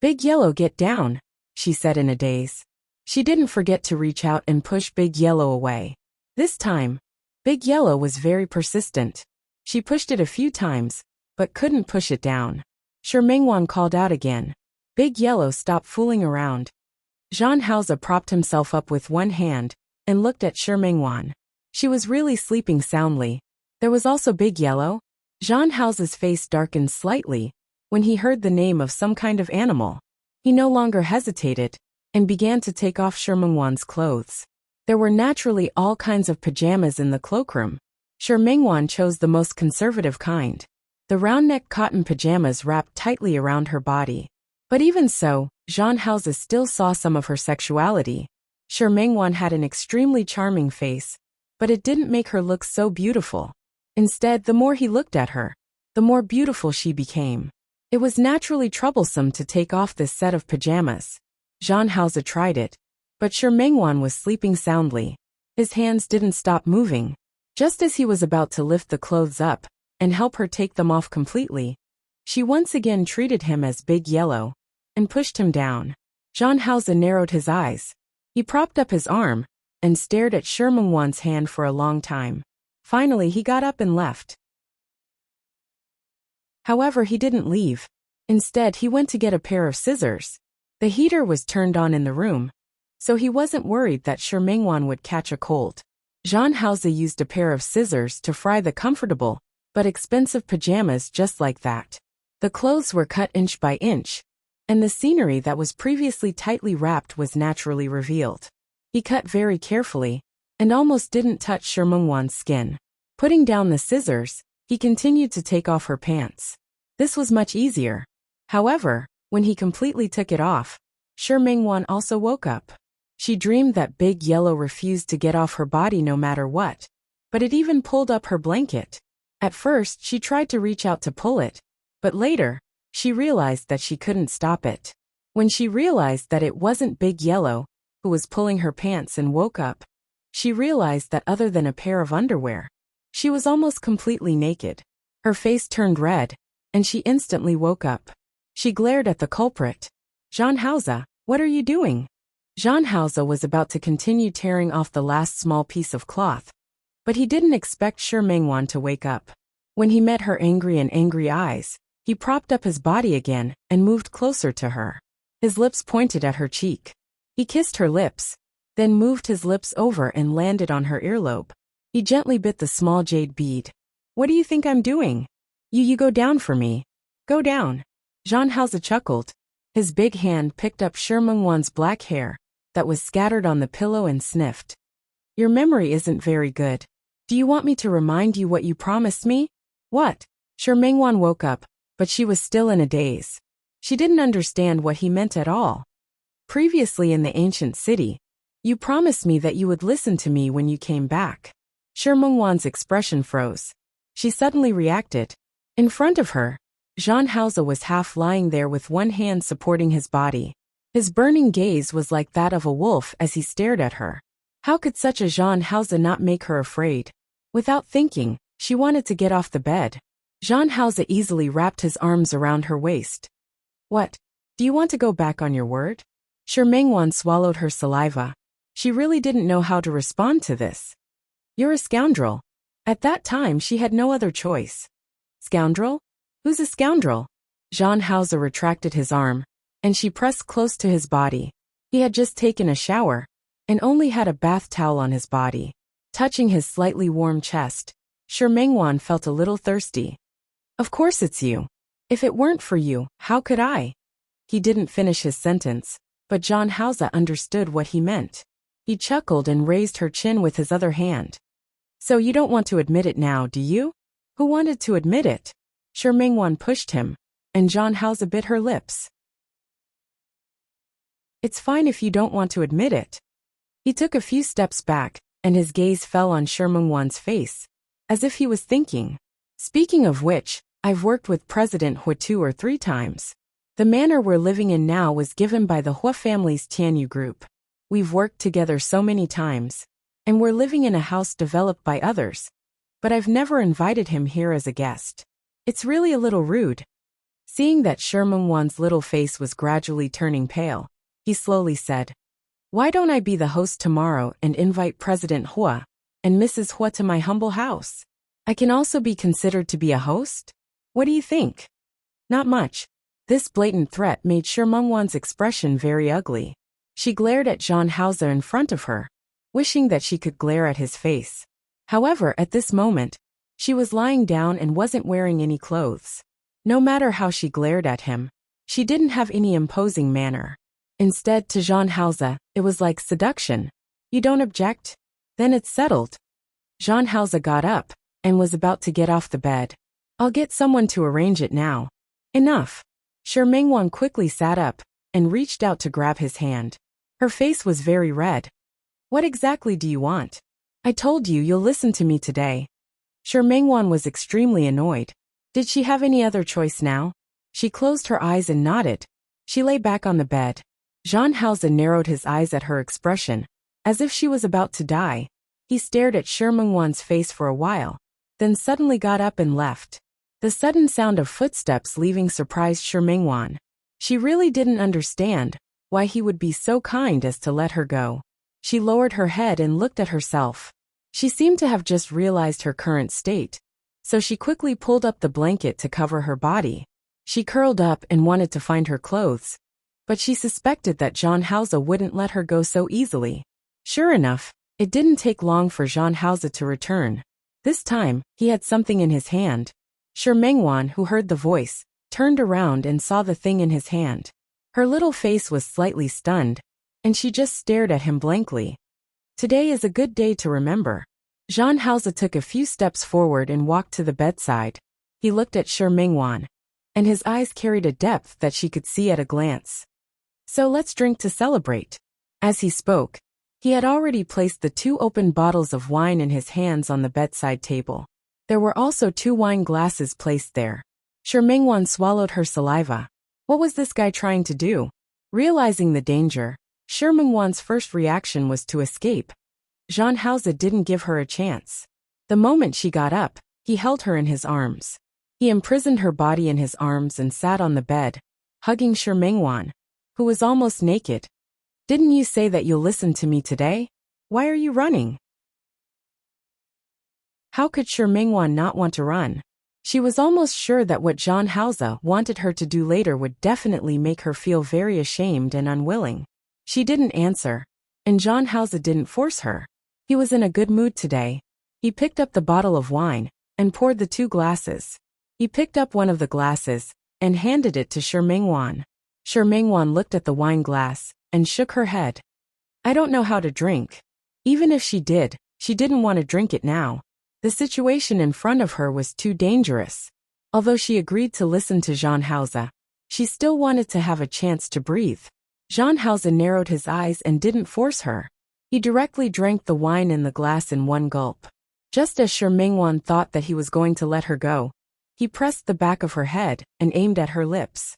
"Big Yellow, get down," she said in a daze. She didn't forget to reach out and push Big Yellow away. This time, Big Yellow was very persistent. She pushed it a few times, but couldn't push it down. Shi Mengwan called out again. "Big Yellow, stop fooling around." Jean Hauser propped himself up with one hand and looked at Shi Mengwan. She was really sleeping soundly. There was also Big Yellow. Jean Hauser's face darkened slightly when he heard the name of some kind of animal. He no longer hesitated and began to take off Shi Mengwan's clothes. There were naturally all kinds of pajamas in the cloakroom. Shi Mengwan chose the most conservative kind. The round-neck cotton pajamas wrapped tightly around her body. But even so, Jean Hauser still saw some of her sexuality. Shi Mengwan had an extremely charming face, but it didn't make her look so beautiful. Instead, the more he looked at her, the more beautiful she became. It was naturally troublesome to take off this set of pajamas. Jean Hauser tried it, but Shi Mengwan was sleeping soundly. His hands didn't stop moving. Just as he was about to lift the clothes up and help her take them off completely, she once again treated him as Big Yellow and pushed him down. Jean Hauser narrowed his eyes. He propped up his arm and stared at Shi Mengwan's hand for a long time. Finally, he got up and left. However, he didn't leave. Instead, he went to get a pair of scissors. The heater was turned on in the room, so he wasn't worried that Shi Mengwan would catch a cold. Jean Hauser used a pair of scissors to fry the comfortable but expensive pajamas just like that. The clothes were cut inch by inch, and the scenery that was previously tightly wrapped was naturally revealed. He cut very carefully and almost didn't touch Shi Mengwan's skin. Putting down the scissors, he continued to take off her pants. This was much easier. However, when he completely took it off, Shi Mengwan also woke up. She dreamed that Big Yellow refused to get off her body no matter what, but it even pulled up her blanket. At first, she tried to reach out to pull it, but later, she realized that she couldn't stop it. When she realized that it wasn't Big Yellow who was pulling her pants and woke up, she realized that other than a pair of underwear, she was almost completely naked. Her face turned red, and she instantly woke up. She glared at the culprit. "Jean Hauser, what are you doing?" Jean Hauser was about to continue tearing off the last small piece of cloth, but he didn't expect Shi Mengwan to wake up. When he met her angry eyes, he propped up his body again and moved closer to her. His lips pointed at her cheek. He kissed her lips, then moved his lips over and landed on her earlobe. He gently bit the small jade bead. "What do you think I'm doing? You go down for me. Go down." Jean Hauser chuckled. His big hand picked up Shi Mengwan's black hair that was scattered on the pillow and sniffed. "Your memory isn't very good. Do you want me to remind you what you promised me?" "What?" Shi Mengwan woke up, but she was still in a daze. She didn't understand what he meant at all. "Previously in the ancient city, you promised me that you would listen to me when you came back." Shi Mengwan's expression froze. She suddenly reacted. In front of her, Jean Hauser was half lying there with one hand supporting his body. His burning gaze was like that of a wolf as he stared at her. How could such a Jean Hauser not make her afraid? Without thinking, she wanted to get off the bed. Jean Hauser easily wrapped his arms around her waist. "What? Do you want to go back on your word?" Shi Mengwan swallowed her saliva. She really didn't know how to respond to this. "You're a scoundrel." At that time she had no other choice. "Scoundrel? Who's a scoundrel?" Jean Hauser retracted his arm, and she pressed close to his body. He had just taken a shower, and only had a bath towel on his body. Touching his slightly warm chest, Shi Mengwan felt a little thirsty. "Of course it's you. If it weren't for you, how could I?" He didn't finish his sentence, but Jean Hauser understood what he meant. He chuckled and raised her chin with his other hand. "So you don't want to admit it now, do you?" "Who wanted to admit it?" Shi Mengwan pushed him, and Jean Hauser bit her lips. "It's fine if you don't want to admit it." He took a few steps back, and his gaze fell on Shi Mengwan's face, as if he was thinking. Speaking of which, I've worked with President Hua 2 or 3 times. The manor we're living in now was given by the Hua family's Tianyu group. We've worked together so many times. And we're living in a house developed by others. But I've never invited him here as a guest. It's really a little rude. Seeing that Shi Mengwan's little face was gradually turning pale, he slowly said, "Why don't I be the host tomorrow and invite President Hua and Mrs. Hua to my humble house? I can also be considered to be a host? What do you think?" Not much. This blatant threat made Shi Mengwan's expression very ugly. She glared at Zhang Haoze in front of her, wishing that she could glare at his face. However, at this moment, she was lying down and wasn't wearing any clothes. No matter how she glared at him, she didn't have any imposing manner. Instead, to Zhang Haoze, it was like seduction. "You don't object? Then it's settled." Zhang Haoze got up and was about to get off the bed. "I'll get someone to arrange it now." "Enough." Shi Mengwan quickly sat up and reached out to grab his hand. Her face was very red. "What exactly do you want? I told you you'll listen to me today." Shi Mengwan was extremely annoyed. Did she have any other choice now? She closed her eyes and nodded. She lay back on the bed. Zhang Haoze narrowed his eyes at her expression, as if she was about to die. He stared at Shi Mengwan's face for a while, then suddenly got up and left. The sudden sound of footsteps leaving surprised Shi Mengwan. She really didn't understand why he would be so kind as to let her go. She lowered her head and looked at herself. She seemed to have just realized her current state, so she quickly pulled up the blanket to cover her body. She curled up and wanted to find her clothes, but she suspected that Zhang Haoze wouldn't let her go so easily. Sure enough, it didn't take long for Zhang Haoze to return. This time, he had something in his hand. Shi Mengwan, who heard the voice, turned around and saw the thing in his hand. Her little face was slightly stunned, and she just stared at him blankly. Today is a good day to remember. Zhang Haoze took a few steps forward and walked to the bedside. He looked at Shi Mengwan, and his eyes carried a depth that she could see at a glance. "So let's drink to celebrate." As he spoke, he had already placed the 2 open bottles of wine in his hands on the bedside table. There were also 2 wine glasses placed there. Shi Mengwan swallowed her saliva. What was this guy trying to do? Realizing the danger, Shi Mengwan's first reaction was to escape. Zhang Haoze didn't give her a chance. The moment she got up, he held her in his arms. He imprisoned her body in his arms and sat on the bed, hugging Shi Mengwan, who was almost naked. "Didn't you say that you'll listen to me today? Why are you running?" How could Shi Mengwan not want to run? She was almost sure that what Zhang Haoze wanted her to do later would definitely make her feel very ashamed and unwilling. She didn't answer, and Zhang Haoze didn't force her. He was in a good mood today. He picked up the bottle of wine and poured the 2 glasses. He picked up one of the glasses and handed it to Shi Mengwan. Shi Mengwan looked at the wine glass and shook her head. "I don't know how to drink." Even if she did, she didn't want to drink it now. The situation in front of her was too dangerous. Although she agreed to listen to Zhang Haoze, she still wanted to have a chance to breathe. Zhang Haoze narrowed his eyes and didn't force her. He directly drank the wine in the glass in one gulp. Just as Shi Mengwan thought that he was going to let her go, he pressed the back of her head and aimed at her lips.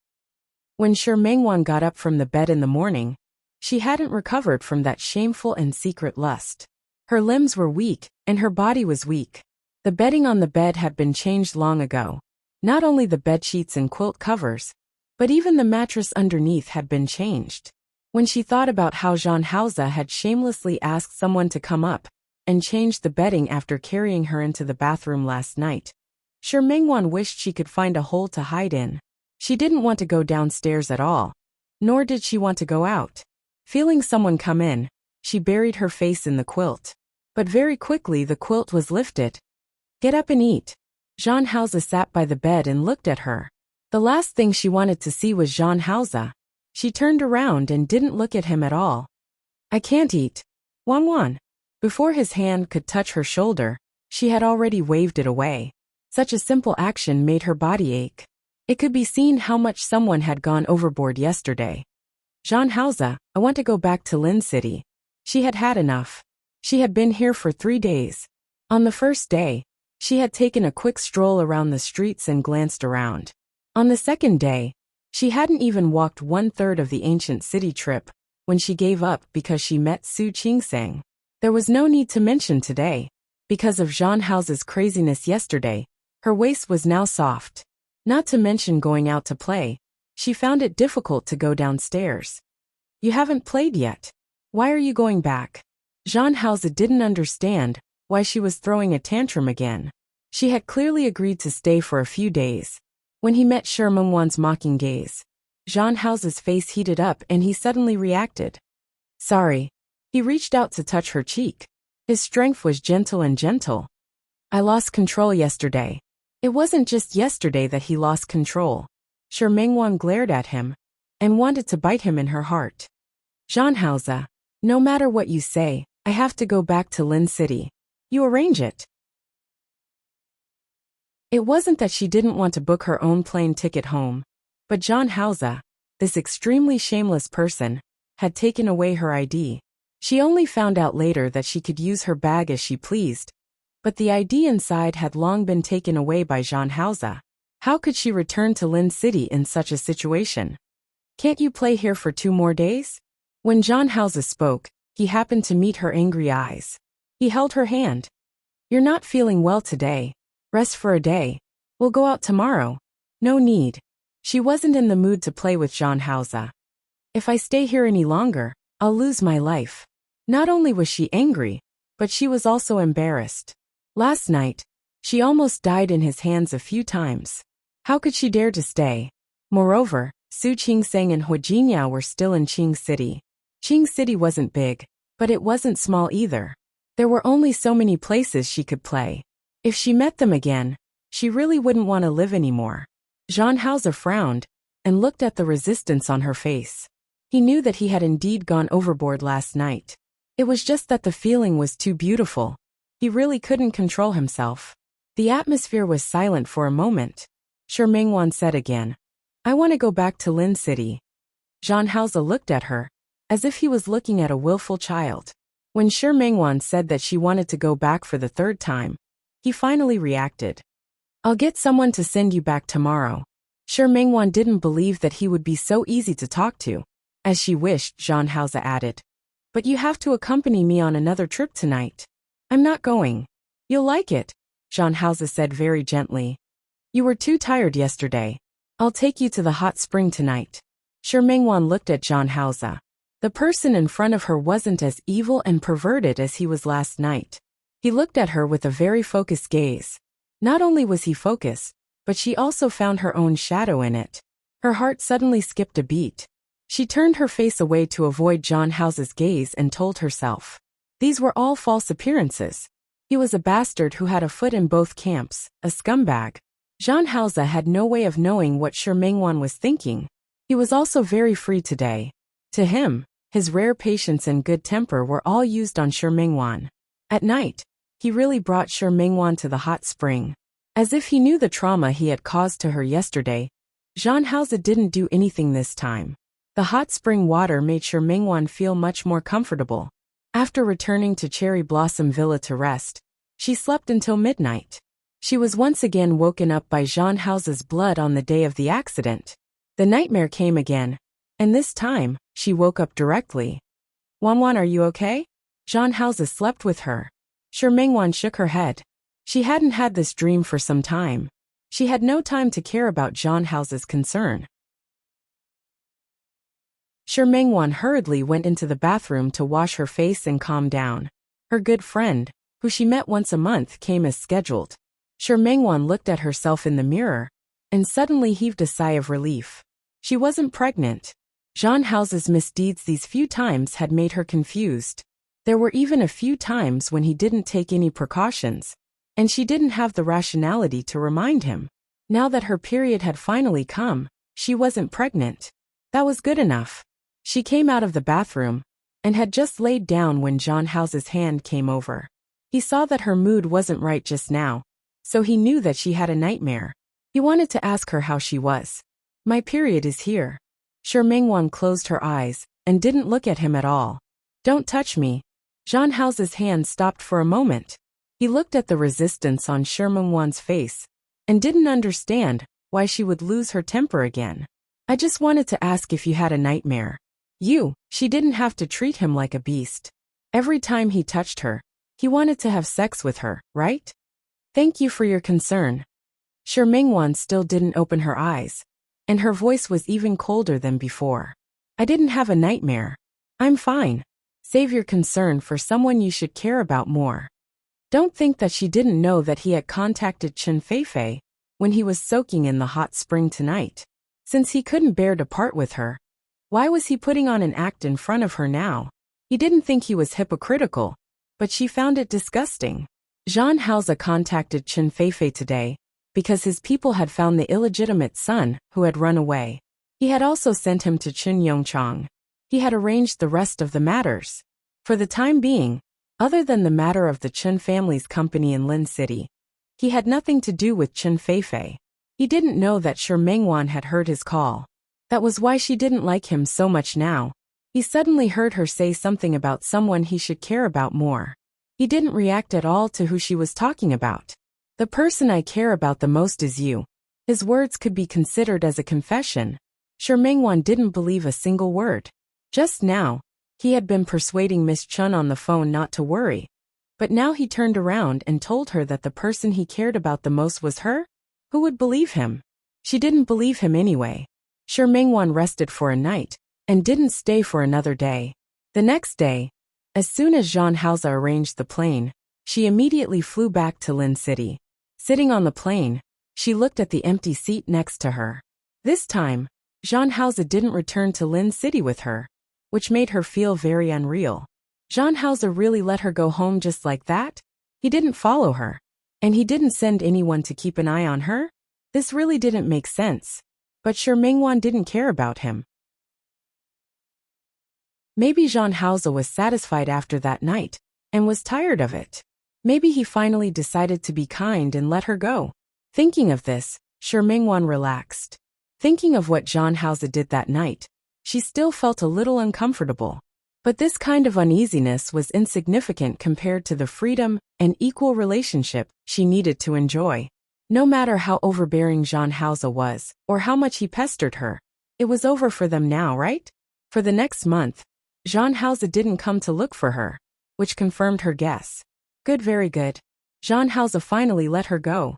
When Shi Mengwan got up from the bed in the morning, she hadn't recovered from that shameful and secret lust. Her limbs were weak, and her body was weak. The bedding on the bed had been changed long ago. Not only the bedsheets and quilt covers, but even the mattress underneath had been changed. When she thought about how Zhang Haoze had shamelessly asked someone to come up and change the bedding after carrying her into the bathroom last night, Shi Mengwan wished she could find a hole to hide in. She didn't want to go downstairs at all, nor did she want to go out. Feeling someone come in, she buried her face in the quilt. But very quickly the quilt was lifted. "Get up and eat." Zhang Haoze sat by the bed and looked at her. The last thing she wanted to see was Zhang Haoze. She turned around and didn't look at him at all. "I can't eat. Wan." Before his hand could touch her shoulder, she had already waved it away. Such a simple action made her body ache. It could be seen how much someone had gone overboard yesterday. "Zhang Haoze, I want to go back to Lin City." She had had enough. She had been here for 3 days. On the first day, She had taken a quick stroll around the streets and glanced around. On the second day, she hadn't even walked 1/3 of the ancient city trip when she gave up because she met Su Qingsang. There was no need to mention today. Because of Zhang Hao's craziness yesterday, her waist was now soft. Not to mention going out to play, she found it difficult to go downstairs. You haven't played yet. Why are you going back? Zhang Hao didn't understand why she was throwing a tantrum again. She had clearly agreed to stay for a few days. When he met Shi Mengwan's mocking gaze, Zhang Hao's face heated up and he suddenly reacted. Sorry. He reached out to touch her cheek. His strength was gentle and gentle. I lost control yesterday. It wasn't just yesterday that he lost control. Shi Mengwan glared at him and wanted to bite him in her heart. Zhang Hao, no matter what you say, I have to go back to Lin City. You arrange it. It wasn't that she didn't want to book her own plane ticket home, but Zhang Hao, this extremely shameless person, had taken away her ID. She only found out later that she could use her bag as she pleased, but the ID inside had long been taken away by Zhang Hao. How could she return to Lin City in such a situation? Can't you play here for 2 more days? When Zhang Hao spoke, he happened to meet her angry eyes. He held her hand. You're not feeling well today. Rest for a day. We'll go out tomorrow. No need. She wasn't in the mood to play with Zhang Hao. If I stay here any longer, I'll lose my life. Not only was she angry, but she was also embarrassed. Last night, she almost died in his hands a few times. How could she dare to stay? Moreover, Su Qingsang and Hu Jinyao were still in Qing City. Qing City wasn't big, but it wasn't small either. There were only so many places she could play. If she met them again, she really wouldn't want to live anymore. Zhang Hao frowned and looked at the resistance on her face. He knew that he had indeed gone overboard last night. It was just that the feeling was too beautiful. He really couldn't control himself. The atmosphere was silent for a moment. Shi Mengwan said again, I want to go back to Lin City. Zhang Hao looked at her, as if he was looking at a willful child. When Shi Mengwan said that she wanted to go back for the 3rd time, he finally reacted. I'll get someone to send you back tomorrow. Shi Mengwan didn't believe that he would be so easy to talk to. As she wished, Zhang Hao added. But you have to accompany me on another trip tonight. I'm not going. You'll like it, Zhang Hao said very gently. You were too tired yesterday. I'll take you to the hot spring tonight. Shi Mengwan looked at Zhang Hao. The person in front of her wasn't as evil and perverted as he was last night. He looked at her with a very focused gaze. Not only was he focused, but she also found her own shadow in it. Her heart suddenly skipped a beat. She turned her face away to avoid Zhang Hao's gaze and told herself. These were all false appearances. He was a bastard who had a foot in both camps, a scumbag. Zhang Hao had no way of knowing what Shi Mengwan was thinking. He was also very free today. To him, his rare patience and good temper were all used on Shi Mengwan. At night, he really brought Shi Mengwan to the hot spring. As if he knew the trauma he had caused to her yesterday, Zhang Hao didn't do anything this time. The hot spring water made Shi Mengwan feel much more comfortable. After returning to Cherry Blossom Villa to rest, she slept until midnight. She was once again woken up by Zhang Hao's blood on the day of the accident. The nightmare came again, and this time, she woke up directly. Wanwan, are you okay? Zhang Hao slept with her. Shi Mengwan shook her head. She hadn't had this dream for some time. She had no time to care about Zhang Hao's concern. Shi Mengwan hurriedly went into the bathroom to wash her face and calm down. Her good friend, who she met once a month, came as scheduled. Shi Mengwan looked at herself in the mirror and suddenly heaved a sigh of relief. She wasn't pregnant. Zhang Hao's misdeeds these few times had made her confused. There were even a few times when he didn't take any precautions, and she didn't have the rationality to remind him. Now that her period had finally come, she wasn't pregnant. That was good enough. She came out of the bathroom and had just laid down when Zhang Hao's hand came over. He saw that her mood wasn't right just now, so he knew that she had a nightmare. He wanted to ask her how she was. My period is here. Shi Mengwan closed her eyes and didn't look at him at all. Don't touch me. Zhang Hao's hand stopped for a moment. He looked at the resistance on Shermungwan's face and didn't understand why she would lose her temper again. I just wanted to ask if you had a nightmare. She didn't have to treat him like a beast. Every time he touched her, he wanted to have sex with her, right? Thank you for your concern. Shermungwan still didn't open her eyes, and her voice was even colder than before. I didn't have a nightmare. I'm fine. Save your concern for someone you should care about more. Don't think that she didn't know that he had contacted Chen Feifei when he was soaking in the hot spring tonight. Since he couldn't bear to part with her, why was he putting on an act in front of her now? He didn't think he was hypocritical, but she found it disgusting. Zhang Haoze contacted Chen Feifei today because his people had found the illegitimate son who had run away. He had also sent him to Chen Yongchang. He had arranged the rest of the matters. For the time being, other than the matter of the Chen family's company in Lin City, he had nothing to do with Chen Feifei. He didn't know that Shermungwan had heard his call. That was why she didn't like him so much now. He suddenly heard her say something about someone he should care about more. He didn't react at all to who she was talking about. The person I care about the most is you. His words could be considered as a confession. Shermungwan didn't believe a single word. Just now, he had been persuading Miss Chun on the phone not to worry. But now he turned around and told her that the person he cared about the most was her? Who would believe him? She didn't believe him anyway. Shermungwan rested for a night and didn't stay for another day. The next day, as soon as Zhang Haoze arranged the plane, she immediately flew back to Lin City. Sitting on the plane, she looked at the empty seat next to her. This time, Zhang Haoze didn't return to Lin City with her, which made her feel very unreal. Zhang Haoze really let her go home just like that? He didn't follow her, and he didn't send anyone to keep an eye on her? This really didn't make sense. But Shermungwan didn't care about him. Maybe Zhang Haoze was satisfied after that night, and was tired of it. Maybe he finally decided to be kind and let her go. Thinking of this, Shermungwan relaxed. Thinking of what Zhang Haoze did that night, she still felt a little uncomfortable. But this kind of uneasiness was insignificant compared to the freedom and equal relationship she needed to enjoy. No matter how overbearing Zhang Haoze was, or how much he pestered her, it was over for them now, right? For the next month, Zhang Haoze didn't come to look for her, which confirmed her guess. Good, very good. Zhang Haoze finally let her go.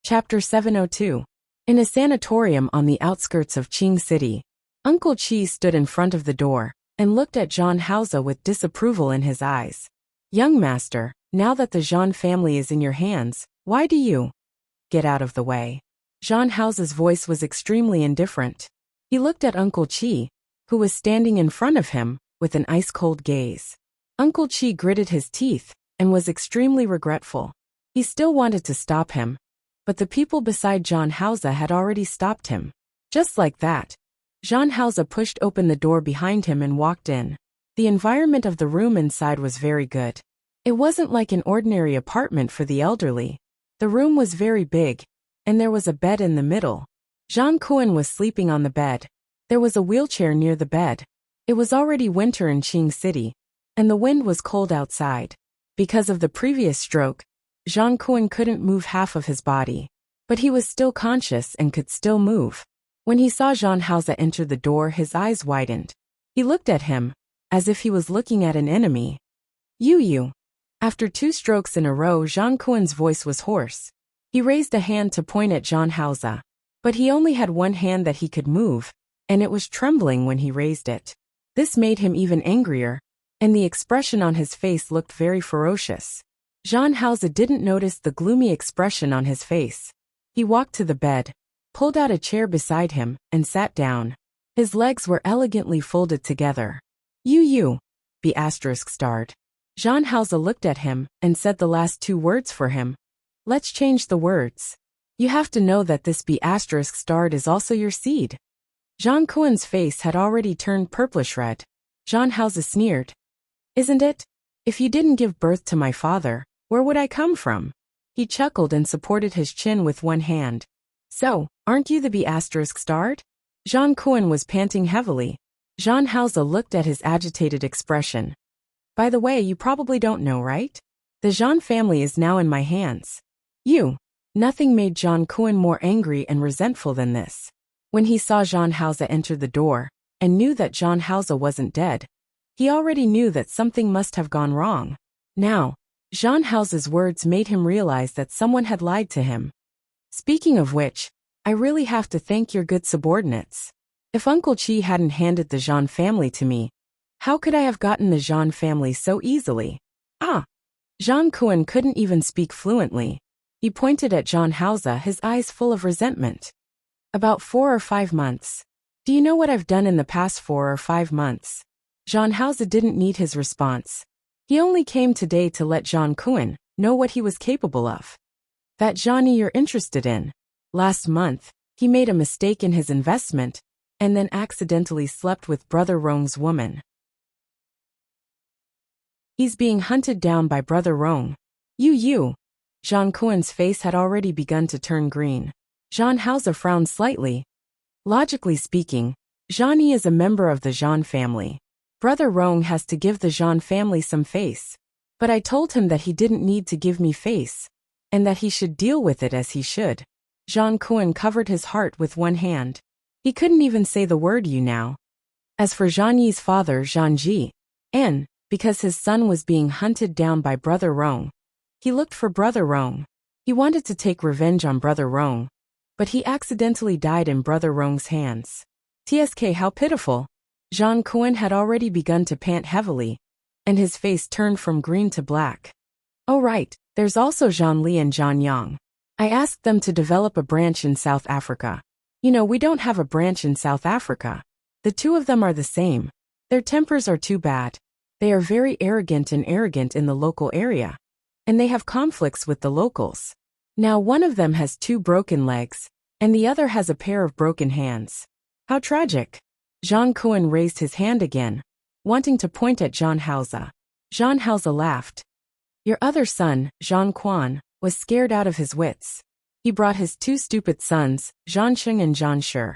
Chapter 702. In a sanatorium on the outskirts of Qing City, Uncle Qi stood in front of the door and looked at Zhang Haoze with disapproval in his eyes. Young master, now that the Zhang family is in your hands, why do you get out of the way? Zhang Haoze's voice was extremely indifferent. He looked at Uncle Qi, who was standing in front of him, with an ice-cold gaze. Uncle Qi gritted his teeth and was extremely regretful. He still wanted to stop him, but the people beside Zhang Haoze had already stopped him. Just like that, Zhang Haoze pushed open the door behind him and walked in. The environment of the room inside was very good. It wasn't like an ordinary apartment for the elderly. The room was very big, and there was a bed in the middle. Zhang Kuan was sleeping on the bed. There was a wheelchair near the bed. It was already winter in Qing City, and the wind was cold outside. Because of the previous stroke, Zhang Kuan couldn't move half of his body. But he was still conscious and could still move. When he saw Zhang Haoze enter the door, his eyes widened. He looked at him, as if he was looking at an enemy. You. After 2 strokes in a row, Zhang Kuan's voice was hoarse. He raised a hand to point at Zhang Haoze. But he only had one hand that he could move, and it was trembling when he raised it. This made him even angrier, and the expression on his face looked very ferocious. Zhang Haoze didn't notice the gloomy expression on his face. He walked to the bed, pulled out a chair beside him, and sat down. His legs were elegantly folded together. You. B****. Zhang Haoze looked at him and said the last 2 words for him. Let's change the words. You have to know that this B** is also your seed. Zhang Kuan's face had already turned purplish red. Zhang Haoze sneered. Isn't it? If you didn't give birth to my father, where would I come from? He chuckled and supported his chin with one hand. So, aren't you the B****? Zhang Kuan was panting heavily. Jean Hausa looked at his agitated expression. By the way, you probably don't know, right? The Jean family is now in my hands. Nothing made Jean Kuin more angry and resentful than this. When he saw Jean Hausa enter the door, and knew that Jean Hausa wasn't dead, he already knew that something must have gone wrong. Now, Jean Hausa's words made him realize that someone had lied to him. Speaking of which, I really have to thank your good subordinates. If Uncle Chi hadn't handed the Jean family to me, how could I have gotten the Jean family so easily? Jean Kuin couldn't even speak fluently. He pointed at Jean Hausa, his eyes full of resentment. About 4 or 5 months. Do you know what I've done in the past 4 or 5 months? Jean Hausa didn't need his response. He only came today to let Jean Kuin know what he was capable of. That Johnny you're interested in. Last month, he made a mistake in his investment, and then accidentally slept with Brother Rong's woman. He's being hunted down by Brother Rong. Jean Kuen's face had already begun to turn green. Jean Hausa frowned slightly. Logically speaking, Johnny is a member of the Jean family. Brother Rong has to give the Jean family some face. But I told him that he didn't need to give me face, and that he should deal with it as he should. Jean Kuin covered his heart with one hand. He couldn't even say the word you now. As for Jean Yi's father, Jean Ji, and, because his son was being hunted down by Brother Rong, he looked for Brother Rong. He wanted to take revenge on Brother Rong, but he accidentally died in Brother Rong's hands. TSK, how pitiful. Jean Kuin had already begun to pant heavily, and his face turned from green to black. Oh right, there's also Jean Li and Jean Yang. I asked them to develop a branch in South Africa. We don't have a branch in South Africa. The two of them are the same. Their tempers are too bad. They are very arrogant in the local area. And they have conflicts with the locals. Now one of them has 2 broken legs, and the other has a pair of broken hands. How tragic. Jean Kuin raised his hand again, wanting to point at Jean Hausa. Jean Hausa laughed. Your other son, Jean Quan, was scared out of his wits. He brought his 2 stupid sons, Jean Sheng and Jean Shi.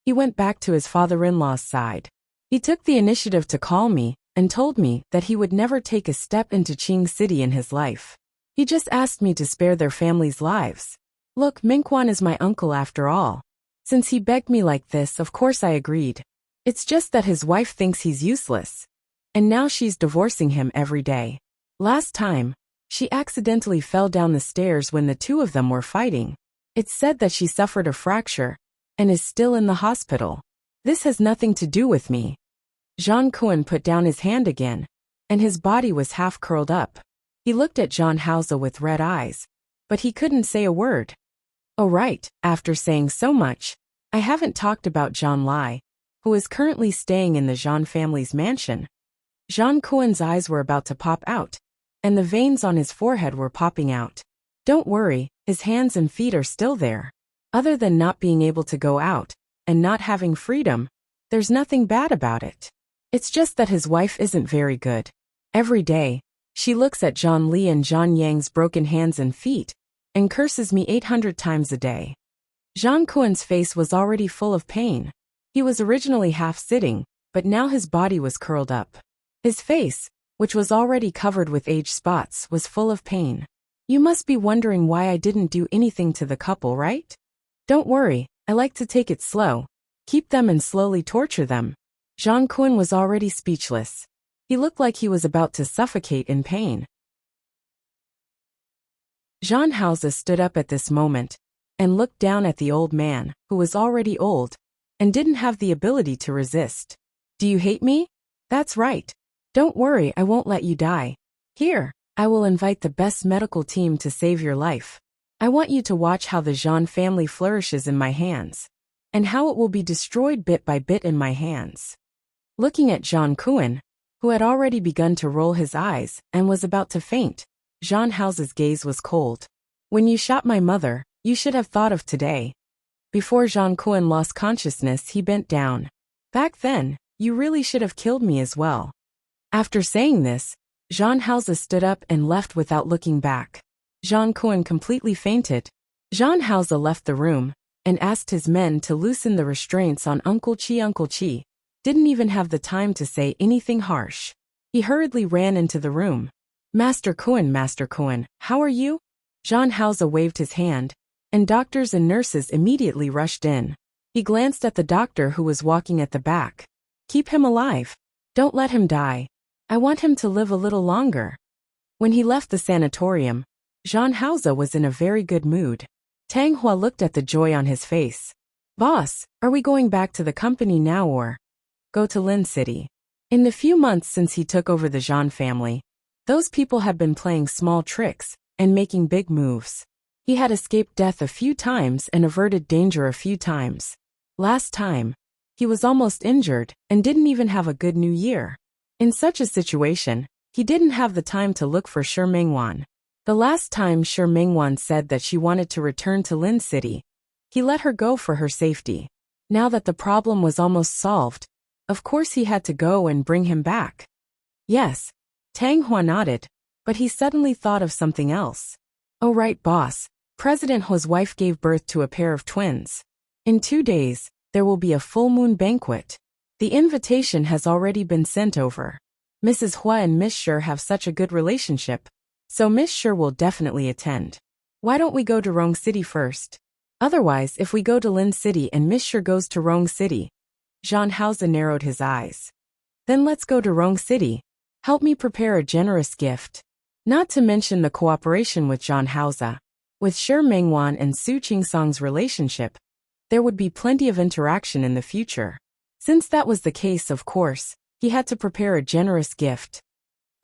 He went back to his father-in-law's side. He took the initiative to call me, and told me that he would never take a step into Qing City in his life. He just asked me to spare their families' lives. Look, Mingquan is my uncle after all. Since he begged me like this, of course I agreed. It's just that his wife thinks he's useless. And now she's divorcing him every day. Last time, she accidentally fell down the stairs when the 2 of them were fighting. It's said that she suffered a fracture, and is still in the hospital. This has nothing to do with me. Jean Kuin put down his hand again, and his body was half curled up. He looked at Jean Hausa with red eyes, but he couldn't say a word. Oh right, after saying so much, I haven't talked about Jean Lai, who is currently staying in the Jean family's mansion. Jean Kuen's eyes were about to pop out, and the veins on his forehead were popping out. Don't worry, his hands and feet are still there. Other than not being able to go out, and not having freedom, there's nothing bad about it. It's just that his wife isn't very good. Every day, she looks at John Li and John Yang's broken hands and feet, and curses me 800 times a day. Jean Kuen's face was already full of pain. He was originally half sitting, but now his body was curled up. His face, which was already covered with age spots, was full of pain. You must be wondering why I didn't do anything to the couple, right? Don't worry, I like to take it slow. Keep them and slowly torture them. Jean Kuin was already speechless. He looked like he was about to suffocate in pain. Jean Hausa stood up at this moment, and looked down at the old man, who was already old, and didn't have the ability to resist. Do you hate me? That's right. Don't worry, I won't let you die. Here, I will invite the best medical team to save your life. I want you to watch how the Jean family flourishes in my hands, and how it will be destroyed bit by bit in my hands. Looking at Jean Kuin, who had already begun to roll his eyes and was about to faint, Jean Hausa's gaze was cold. When you shot my mother, you should have thought of today. Before Jean Kuin lost consciousness, he bent down. Back then, you really should have killed me as well. After saying this, Jean Hausa stood up and left without looking back. Jean Kuin completely fainted. Jean Hausa left the room and asked his men to loosen the restraints on Uncle Chi. didn't even have the time to say anything harsh. He hurriedly ran into the room. Master Cohen, how are you? Jean Hauser waved his hand, and doctors and nurses immediately rushed in. He glanced at the doctor who was walking at the back. Keep him alive. Don't let him die. I want him to live a little longer. When he left the sanatorium, Jean Hauser was in a very good mood. Tang Hua looked at the joy on his face. Boss, are we going back to the company now or go to Lin City? In the few months since he took over the Jean family, those people had been playing small tricks and making big moves. He had escaped death a few times and averted danger a few times. Last time, he was almost injured and didn't even have a good new year. In such a situation, he didn't have the time to look for Shi Mingwan. The last time Shi Mingwan said that she wanted to return to Lin City, he let her go for her safety. Now that the problem was almost solved, of course he had to go and bring him back. Yes, Tang Hua nodded, but he suddenly thought of something else. Oh right, boss. President Hua's wife gave birth to a pair of twins. In 2 days, there will be a full moon banquet. The invitation has already been sent over. Mrs. Hua and Miss Shi have such a good relationship, so Miss Shi will definitely attend. Why don't we go to Rong City first? Otherwise, if we go to Lin City and Miss Shi goes to Rong City. Jean Hauser narrowed his eyes. Then let's go to Rong City. Help me prepare a generous gift. Not to mention the cooperation with Jean Hauser. With Shi Mingwan and Su Qingsong's relationship, there would be plenty of interaction in the future. Since that was the case, of course, he had to prepare a generous gift.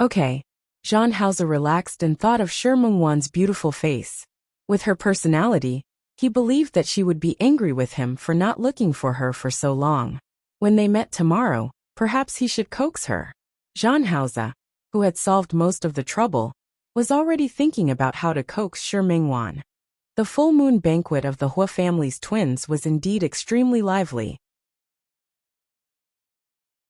Okay. Jean Hauser relaxed and thought of Shi Mingwan's beautiful face. With her personality, he believed that she would be angry with him for not looking for her for so long. When they met tomorrow, perhaps he should coax her. Jean Hauser, who had solved most of the trouble, was already thinking about how to coax Shi Mingwan. The full moon banquet of the Hua family's twins was indeed extremely lively.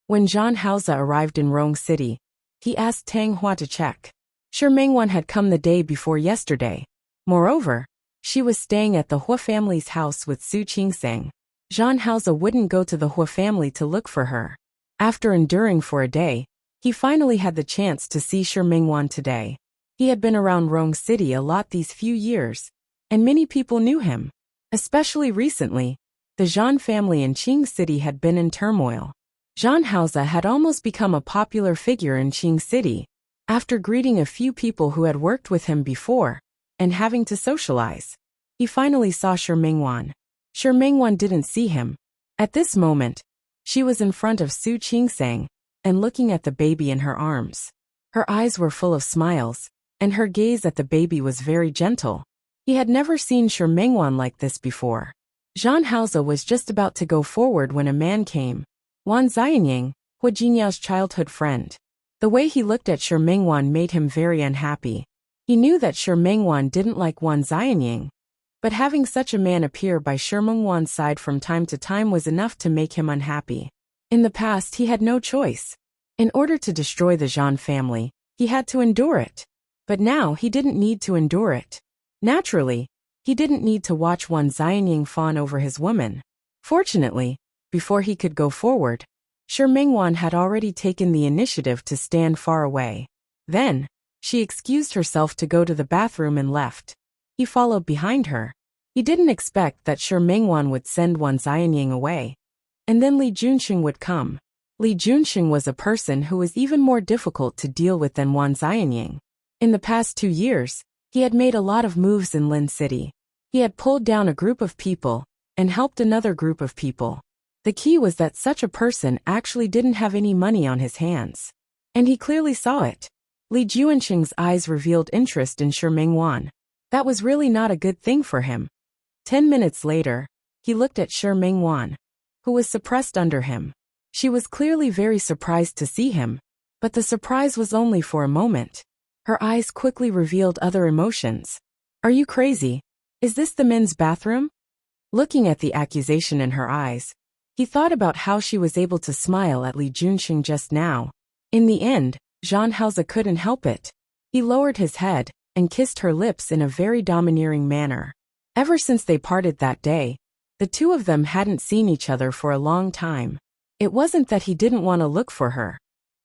When Jean Hauser arrived in Rong City, he asked Tang Hua to check. Shi Mingwan had come the day before yesterday. Moreover, she was staying at the Hua family's house with Su Qingsong. Jean Hauser wouldn't go to the Hua family to look for her. After enduring for a day, he finally had the chance to see Shi Mingwan today. He had been around Rong City a lot these few years, and many people knew him. Especially recently, the Jean family in Qing City had been in turmoil. Jean Hauser had almost become a popular figure in Qing City, after greeting a few people who had worked with him before, and having to socialize. He finally saw Shi Mingwan. Shi Mingwan didn't see him. At this moment, she was in front of Su Qingsong, and looking at the baby in her arms. Her eyes were full of smiles, and her gaze at the baby was very gentle. He had never seen Shi Mingwan like this before. Jean Hauser was just about to go forward when a man came. Wan Xianying, Hua Jinyao's childhood friend. The way he looked at Shi Mingwan made him very unhappy. He knew that Shi Mingwan didn't like Wan Xianying, but having such a man appear by Shi Mingwan's side from time to time was enough to make him unhappy. In the past, he had no choice. In order to destroy the Jean family, he had to endure it. But now he didn't need to endure it. Naturally, he didn't need to watch Wan Xianying fawn over his woman. Fortunately, before he could go forward, Shi Mingwan had already taken the initiative to stand far away. Then, she excused herself to go to the bathroom and left. He followed behind her. He didn't expect that Shi Mingwan would send Wan Xianying away. And then Li Junxing would come. Li Junxing was a person who was even more difficult to deal with than Wan Xianying. In the past 2 years, he had made a lot of moves in Lin City. He had pulled down a group of people and helped another group of people. The key was that such a person actually didn't have any money on his hands. And he clearly saw it. Li Junxing's eyes revealed interest in Shi Mingwan. That was really not a good thing for him. 10 minutes later, he looked at Shi Mingwan, who was suppressed under him. She was clearly very surprised to see him, but the surprise was only for a moment. Her eyes quickly revealed other emotions. Are you crazy? Is this the men's bathroom? Looking at the accusation in her eyes, he thought about how she was able to smile at Li Junxing just now. In the end, Jean Hauser couldn't help it. He lowered his head and kissed her lips in a very domineering manner. Ever since they parted that day, the two of them hadn't seen each other for a long time. It wasn't that he didn't want to look for her,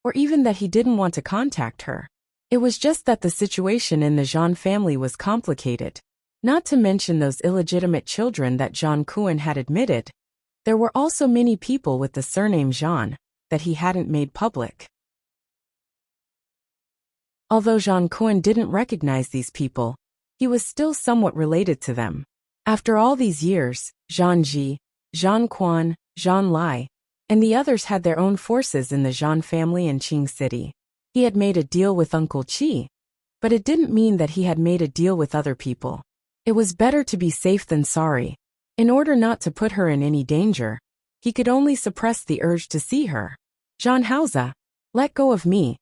or even that he didn't want to contact her. It was just that the situation in the Jean family was complicated. Not to mention those illegitimate children that Jean Cohen had admitted. There were also many people with the surname Jean that he hadn't made public. Although Jean Cohen didn't recognize these people, he was still somewhat related to them. After all these years, Jean Ji, Jean Quan, Jean Lai, and the others had their own forces in the Jean family in Qing City. He had made a deal with Uncle Qi, but it didn't mean that he had made a deal with other people. It was better to be safe than sorry. In order not to put her in any danger, he could only suppress the urge to see her. Jean Hausa, let go of me.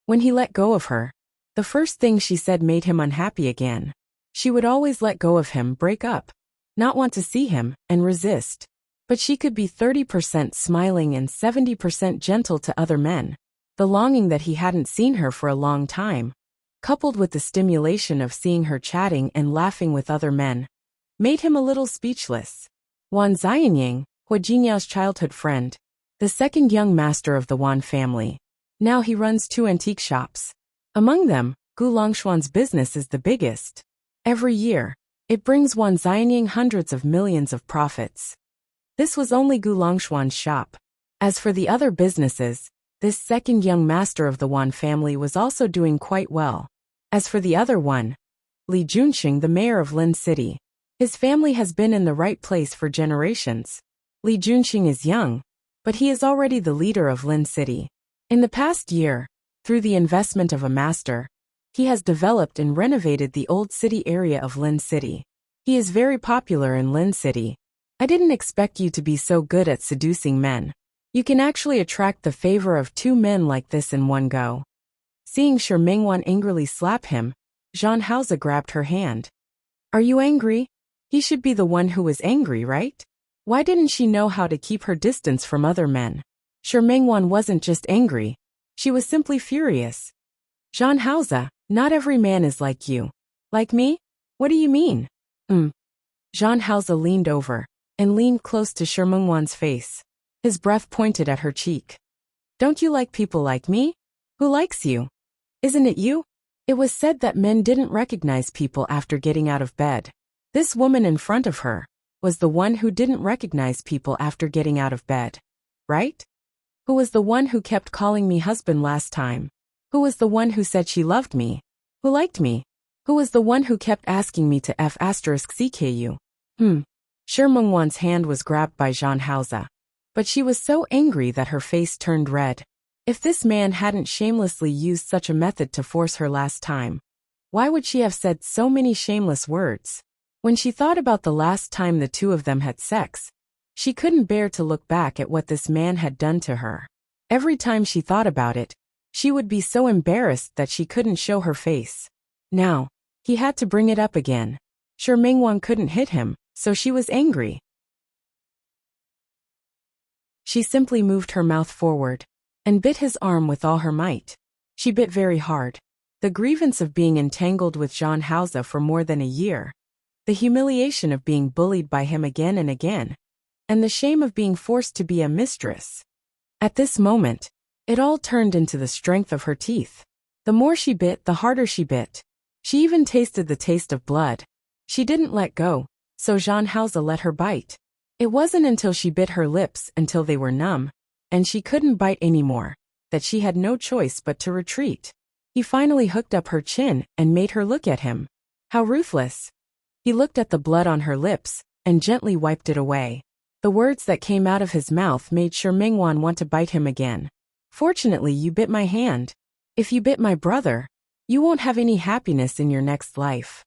When he let go of her, the first thing she said made him unhappy again. She would always let go of him, break up, not want to see him, and resist. But she could be 30% smiling and 70% gentle to other men. The longing that he hadn't seen her for a long time, coupled with the stimulation of seeing her chatting and laughing with other men, made him a little speechless. Wan Xianying, Hua Jinyao's childhood friend, the second young master of the Wan family. Now he runs 2 antique shops. Among them, Gu Longshuan's business is the biggest. Every year, it brings Wan Xianying hundreds of millions of profits. This was only Gu Longshuan's shop. As for the other businesses, this second young master of the Wan family was also doing quite well. As for the other one, Li Junxing, the mayor of Lin City, his family has been in the right place for generations. Li Junxing is young, but he is already the leader of Lin City. In the past year, through the investment of a master, he has developed and renovated the old city area of Lin City. He is very popular in Lin City. I didn't expect you to be so good at seducing men. You can actually attract the favor of 2 men like this in one go. Seeing Shi Mingwan angrily slap him, Jean Hausa grabbed her hand. Are you angry? He should be the one who was angry, right? Why didn't she know how to keep her distance from other men? Shi Mingwan wasn't just angry. She was simply furious. Jean Hausa, not every man is like you. Like me? What do you mean? Jean Hausa leaned over and leaned close to Shi Mingwan's face. His breath pointed at her cheek. Don't you like people like me? Who likes you? Isn't it you? It was said that men didn't recognize people after getting out of bed. This woman in front of her was the one who didn't recognize people after getting out of bed. Right? Who was the one who kept calling me husband last time? Who was the one who said she loved me? Who liked me? Who was the one who kept asking me to F*CKU? Shi Mingwan's hand was grabbed by Jean Hausa. But she was so angry that her face turned red. If this man hadn't shamelessly used such a method to force her last time, why would she have said so many shameless words? When she thought about the last time the 2 of them had sex, she couldn't bear to look back at what this man had done to her. Every time she thought about it, she would be so embarrassed that she couldn't show her face. Now, he had to bring it up again. Shi Mingwan couldn't hit him, so she was angry. She simply moved her mouth forward and bit his arm with all her might. She bit very hard. The grievance of being entangled with Jean Hausa for more than a year, the humiliation of being bullied by him again and again, and the shame of being forced to be a mistress. At this moment, it all turned into the strength of her teeth. The more she bit, the harder she bit. She even tasted the taste of blood. She didn't let go, so Jean Hausa let her bite. It wasn't until she bit her lips until they were numb, and she couldn't bite anymore, that she had no choice but to retreat. He finally hooked up her chin and made her look at him. How ruthless. He looked at the blood on her lips and gently wiped it away. The words that came out of his mouth made Shi Mingwan want to bite him again. Fortunately, you bit my hand. If you bit my brother, you won't have any happiness in your next life.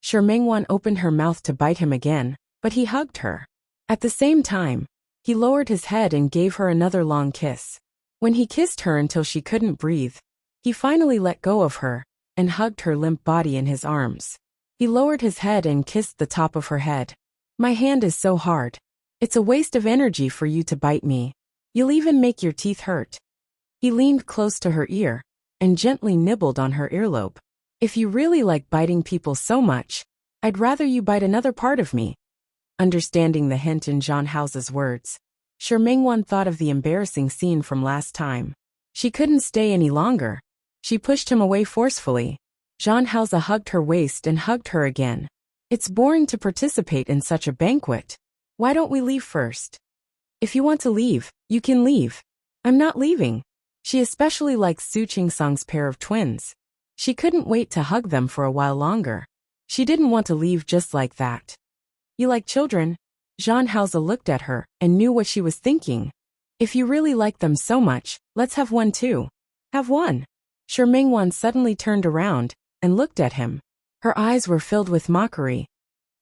Shi Mingwan opened her mouth to bite him again, but he hugged her. At the same time, he lowered his head and gave her another long kiss. When he kissed her until she couldn't breathe, he finally let go of her and hugged her limp body in his arms. He lowered his head and kissed the top of her head. My hand is so hard. It's a waste of energy for you to bite me. You'll even make your teeth hurt. He leaned close to her ear and gently nibbled on her earlobe. If you really like biting people so much, I'd rather you bite another part of me. Understanding the hint in Jean Hausa's words, Shi Mingwan thought of the embarrassing scene from last time. She couldn't stay any longer. She pushed him away forcefully. Zhang Haoze hugged her waist and hugged her again. It's boring to participate in such a banquet. Why don't we leave first? If you want to leave, you can leave. I'm not leaving. She especially likes Su Qingsang's pair of twins. She couldn't wait to hug them for a while longer. She didn't want to leave just like that. You like children? Zhang Haoze looked at her and knew what she was thinking. If you really like them so much, let's have one too. Have one. Shi Mingwan suddenly turned around and looked at him. Her eyes were filled with mockery.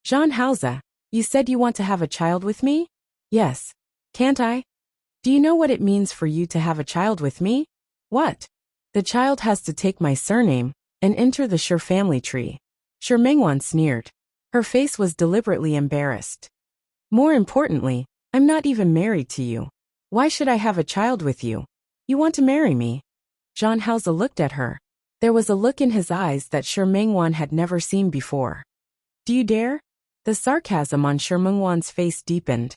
Zhang Haoze, you said you want to have a child with me? Yes. Can't I? Do you know what it means for you to have a child with me? What? The child has to take my surname and enter the Shi family tree. Shi Mingwan sneered. Her face was deliberately embarrassed. More importantly, I'm not even married to you. Why should I have a child with you? You want to marry me? Zhang Haoze looked at her. There was a look in his eyes that Shi Mingwan had never seen before. Do you dare? The sarcasm on Shi Mingwan's face deepened.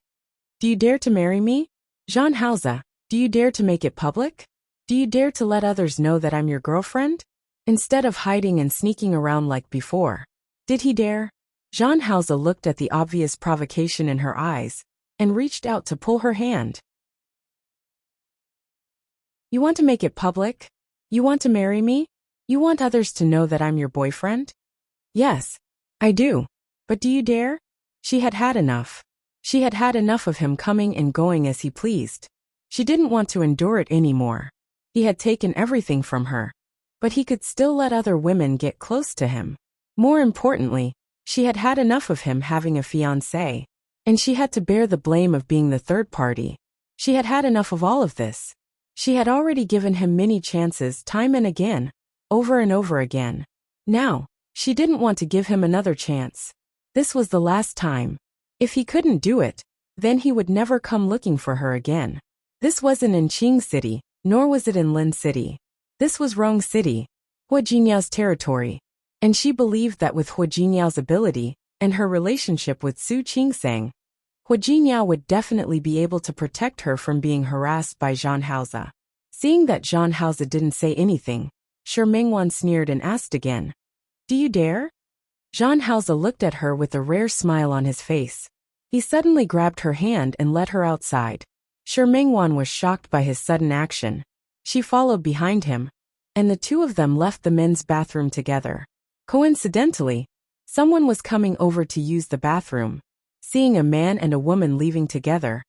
Do you dare to marry me? Zhang Haoze, do you dare to make it public? Do you dare to let others know that I'm your girlfriend? Instead of hiding and sneaking around like before. Did he dare? Zhang Haoze looked at the obvious provocation in her eyes and reached out to pull her hand. You want to make it public? You want to marry me? You want others to know that I'm your boyfriend? Yes, I do. But do you dare? She had had enough. She had had enough of him coming and going as he pleased. She didn't want to endure it anymore. He had taken everything from her. But he could still let other women get close to him. More importantly, she had had enough of him having a fiancé. And she had to bear the blame of being the third party. She had had enough of all of this. She had already given him many chances time and again, over and over again. Now, she didn't want to give him another chance. This was the last time. If he couldn't do it, then he would never come looking for her again. This wasn't in Qing City, nor was it in Lin City. This was Rong City, Hua Jinyao's territory. And she believed that with Hua Jinyao's ability and her relationship with Su Qingsang, Hua Jinyao would definitely be able to protect her from being harassed by Zhang Haoze. Seeing that Zhang Haoze didn't say anything, Shi Mingwan sneered and asked again. Do you dare? Zhang Haoze looked at her with a rare smile on his face. He suddenly grabbed her hand and led her outside. Shi Mingwan was shocked by his sudden action. She followed behind him, and the two of them left the men's bathroom together. Coincidentally, someone was coming over to use the bathroom. Seeing a man and a woman leaving together,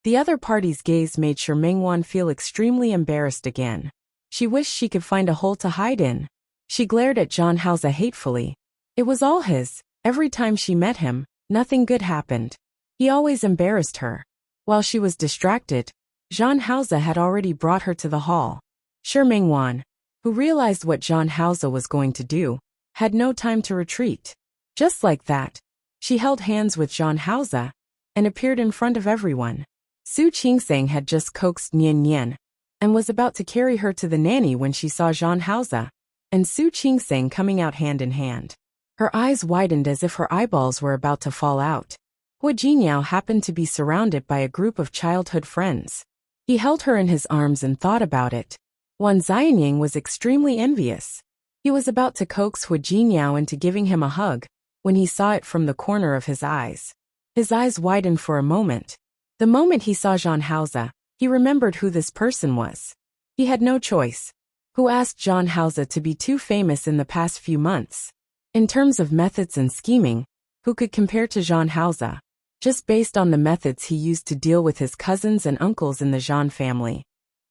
the other party's gaze made Shi Mingwan feel extremely embarrassed again. She wished she could find a hole to hide in. She glared at Zhang Haoze hatefully. It was all his. Every time she met him, nothing good happened. He always embarrassed her. While she was distracted, Zhang Haoze had already brought her to the hall. Shi Mingwan, who realized what Zhang Haoze was going to do, had no time to retreat. Just like that, she held hands with Zhang Haoze and appeared in front of everyone. Su Qingsang had just coaxed Nian Nian and was about to carry her to the nanny when she saw Zhang Haoze and Su Qingsang coming out hand in hand. Her eyes widened as if her eyeballs were about to fall out. Hua Jinyao happened to be surrounded by a group of childhood friends. He held her in his arms and thought about it. Wan Xianying was extremely envious. He was about to coax Hua Jinyao into giving him a hug when he saw it from the corner of his eyes. His eyes widened for a moment. The moment he saw Zhang Haoze, he remembered who this person was. He had no choice. Who asked Zhang Haoze to be too famous in the past few months? In terms of methods and scheming, who could compare to Zhang Haoze? Just based on the methods he used to deal with his cousins and uncles in the Zhang family.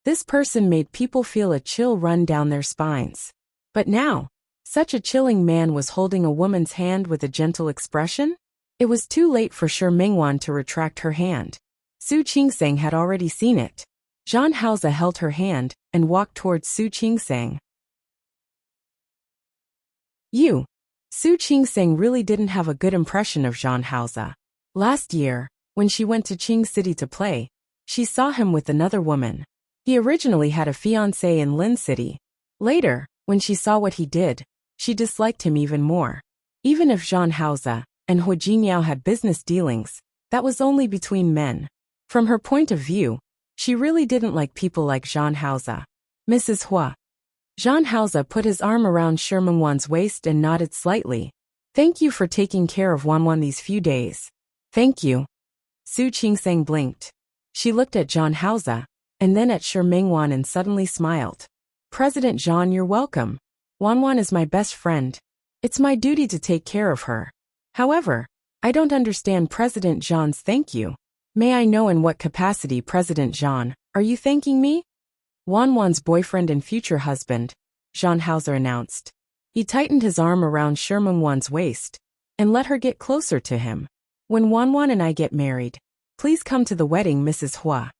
This person made people feel a chill run down their spines. But now, such a chilling man was holding a woman's hand with a gentle expression? It was too late for Shi Mingwan to retract her hand. Su Qingsang had already seen it. Zhang Haoze held her hand and walked towards Su Qingsang. Su Qingsang really didn't have a good impression of Zhang Haoze. Last year, when she went to Qing City to play, she saw him with another woman. He originally had a fiancé in Lin City. Later, when she saw what he did, she disliked him even more. Even if Zhang Haoze and Hua Jinyao had business dealings, that was only between men. From her point of view, she really didn't like people like Zhang Haoze. Mrs. Hua. Zhang Haoze put his arm around Shi Mengwan's waist and nodded slightly. Thank you for taking care of Wanwan these few days. Thank you. Su Qingsang blinked. She looked at Zhang Haoze, and then at Shi Mengwan and suddenly smiled. President Zhang, you're welcome. Wanwan is my best friend. It's my duty to take care of her. However, I don't understand President Zhang's thank you. May I know in what capacity, President Zhang, are you thanking me? Wanwan's boyfriend and future husband, Zhang Haoze announced. He tightened his arm around Shi Mengwan's waist and let her get closer to him. When Wanwan and I get married, please come to the wedding, Mrs. Hua.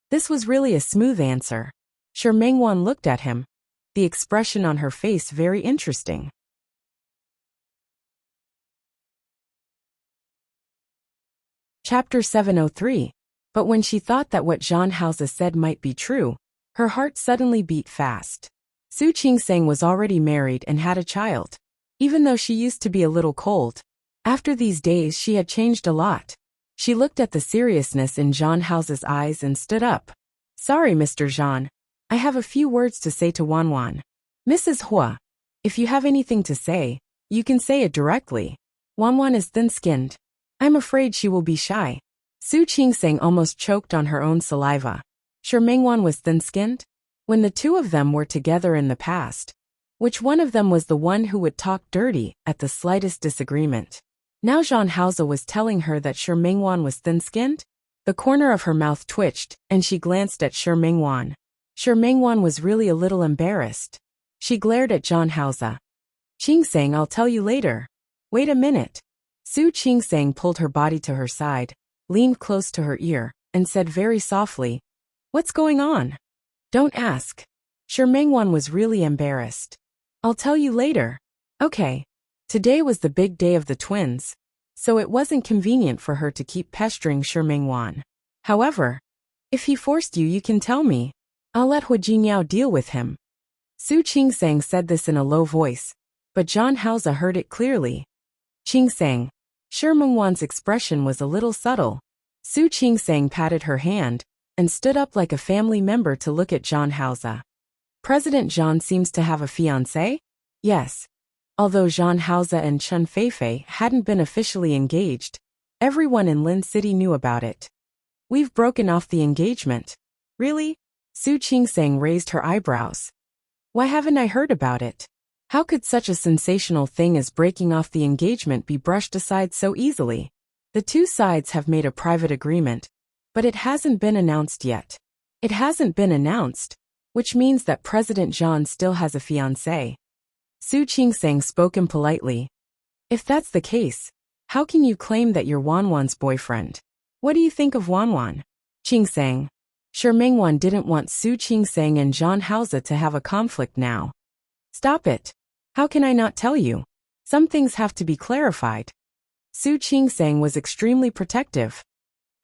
This was really a smooth answer. Shi Mengwan looked at him, the expression on her face very interesting. Chapter 703. But when she thought that what Zhang Haoze said might be true, her heart suddenly beat fast. Su Qingsang was already married and had a child. Even though she used to be a little cold, after these days she had changed a lot. She looked at the seriousness in Zhang Haoze's eyes and stood up. Sorry, Mr. Zhang. I have a few words to say to Wanwan. Mrs. Hua, if you have anything to say, you can say it directly. Wanwan is thin-skinned. I'm afraid she will be shy. Su Qingsang almost choked on her own saliva. Shi Mengwan was thin-skinned? When the two of them were together in the past, which one of them was the one who would talk dirty at the slightest disagreement? Now Zhang Haoze was telling her that Shi Mengwan was thin-skinned? The corner of her mouth twitched, and she glanced at Shi Mengwan. Shi Mengwan was really a little embarrassed. She glared at Zhang Haoze. Qingsang, I'll tell you later. Wait a minute. Su Qingsang pulled her body to her side, leaned close to her ear, and said very softly, What's going on? Don't ask. Shi Mengwan was really embarrassed. I'll tell you later. Okay. Today was the big day of the twins, so it wasn't convenient for her to keep pestering Shi Mengwan. However, if he forced you, you can tell me. I'll let Hua Jinyao deal with him. Su Qingsang said this in a low voice, but Zhang Haoze heard it clearly. Qingsang. Shi Mengwan's expression was a little subtle. Su Qingsang patted her hand and stood up like a family member to look at Zhang Haoze. President Zhang seems to have a fiancé? Yes. Although Zhang Haoze and Chen Feifei hadn't been officially engaged, everyone in Lin City knew about it. We've broken off the engagement. Really? Su Qingsang raised her eyebrows. Why haven't I heard about it? How could such a sensational thing as breaking off the engagement be brushed aside so easily? The two sides have made a private agreement, but it hasn't been announced yet. It hasn't been announced, which means that President Zhang still has a fiancé. Su Qingsang spoke impolitely. If that's the case, how can you claim that you're Wanwan's boyfriend? What do you think of Wanwan? Qingsang. Shi Mengwan didn't want Su Qingsang and Zhang Haoze to have a conflict now. Stop it. How can I not tell you? Some things have to be clarified. Su Qingsang was extremely protective.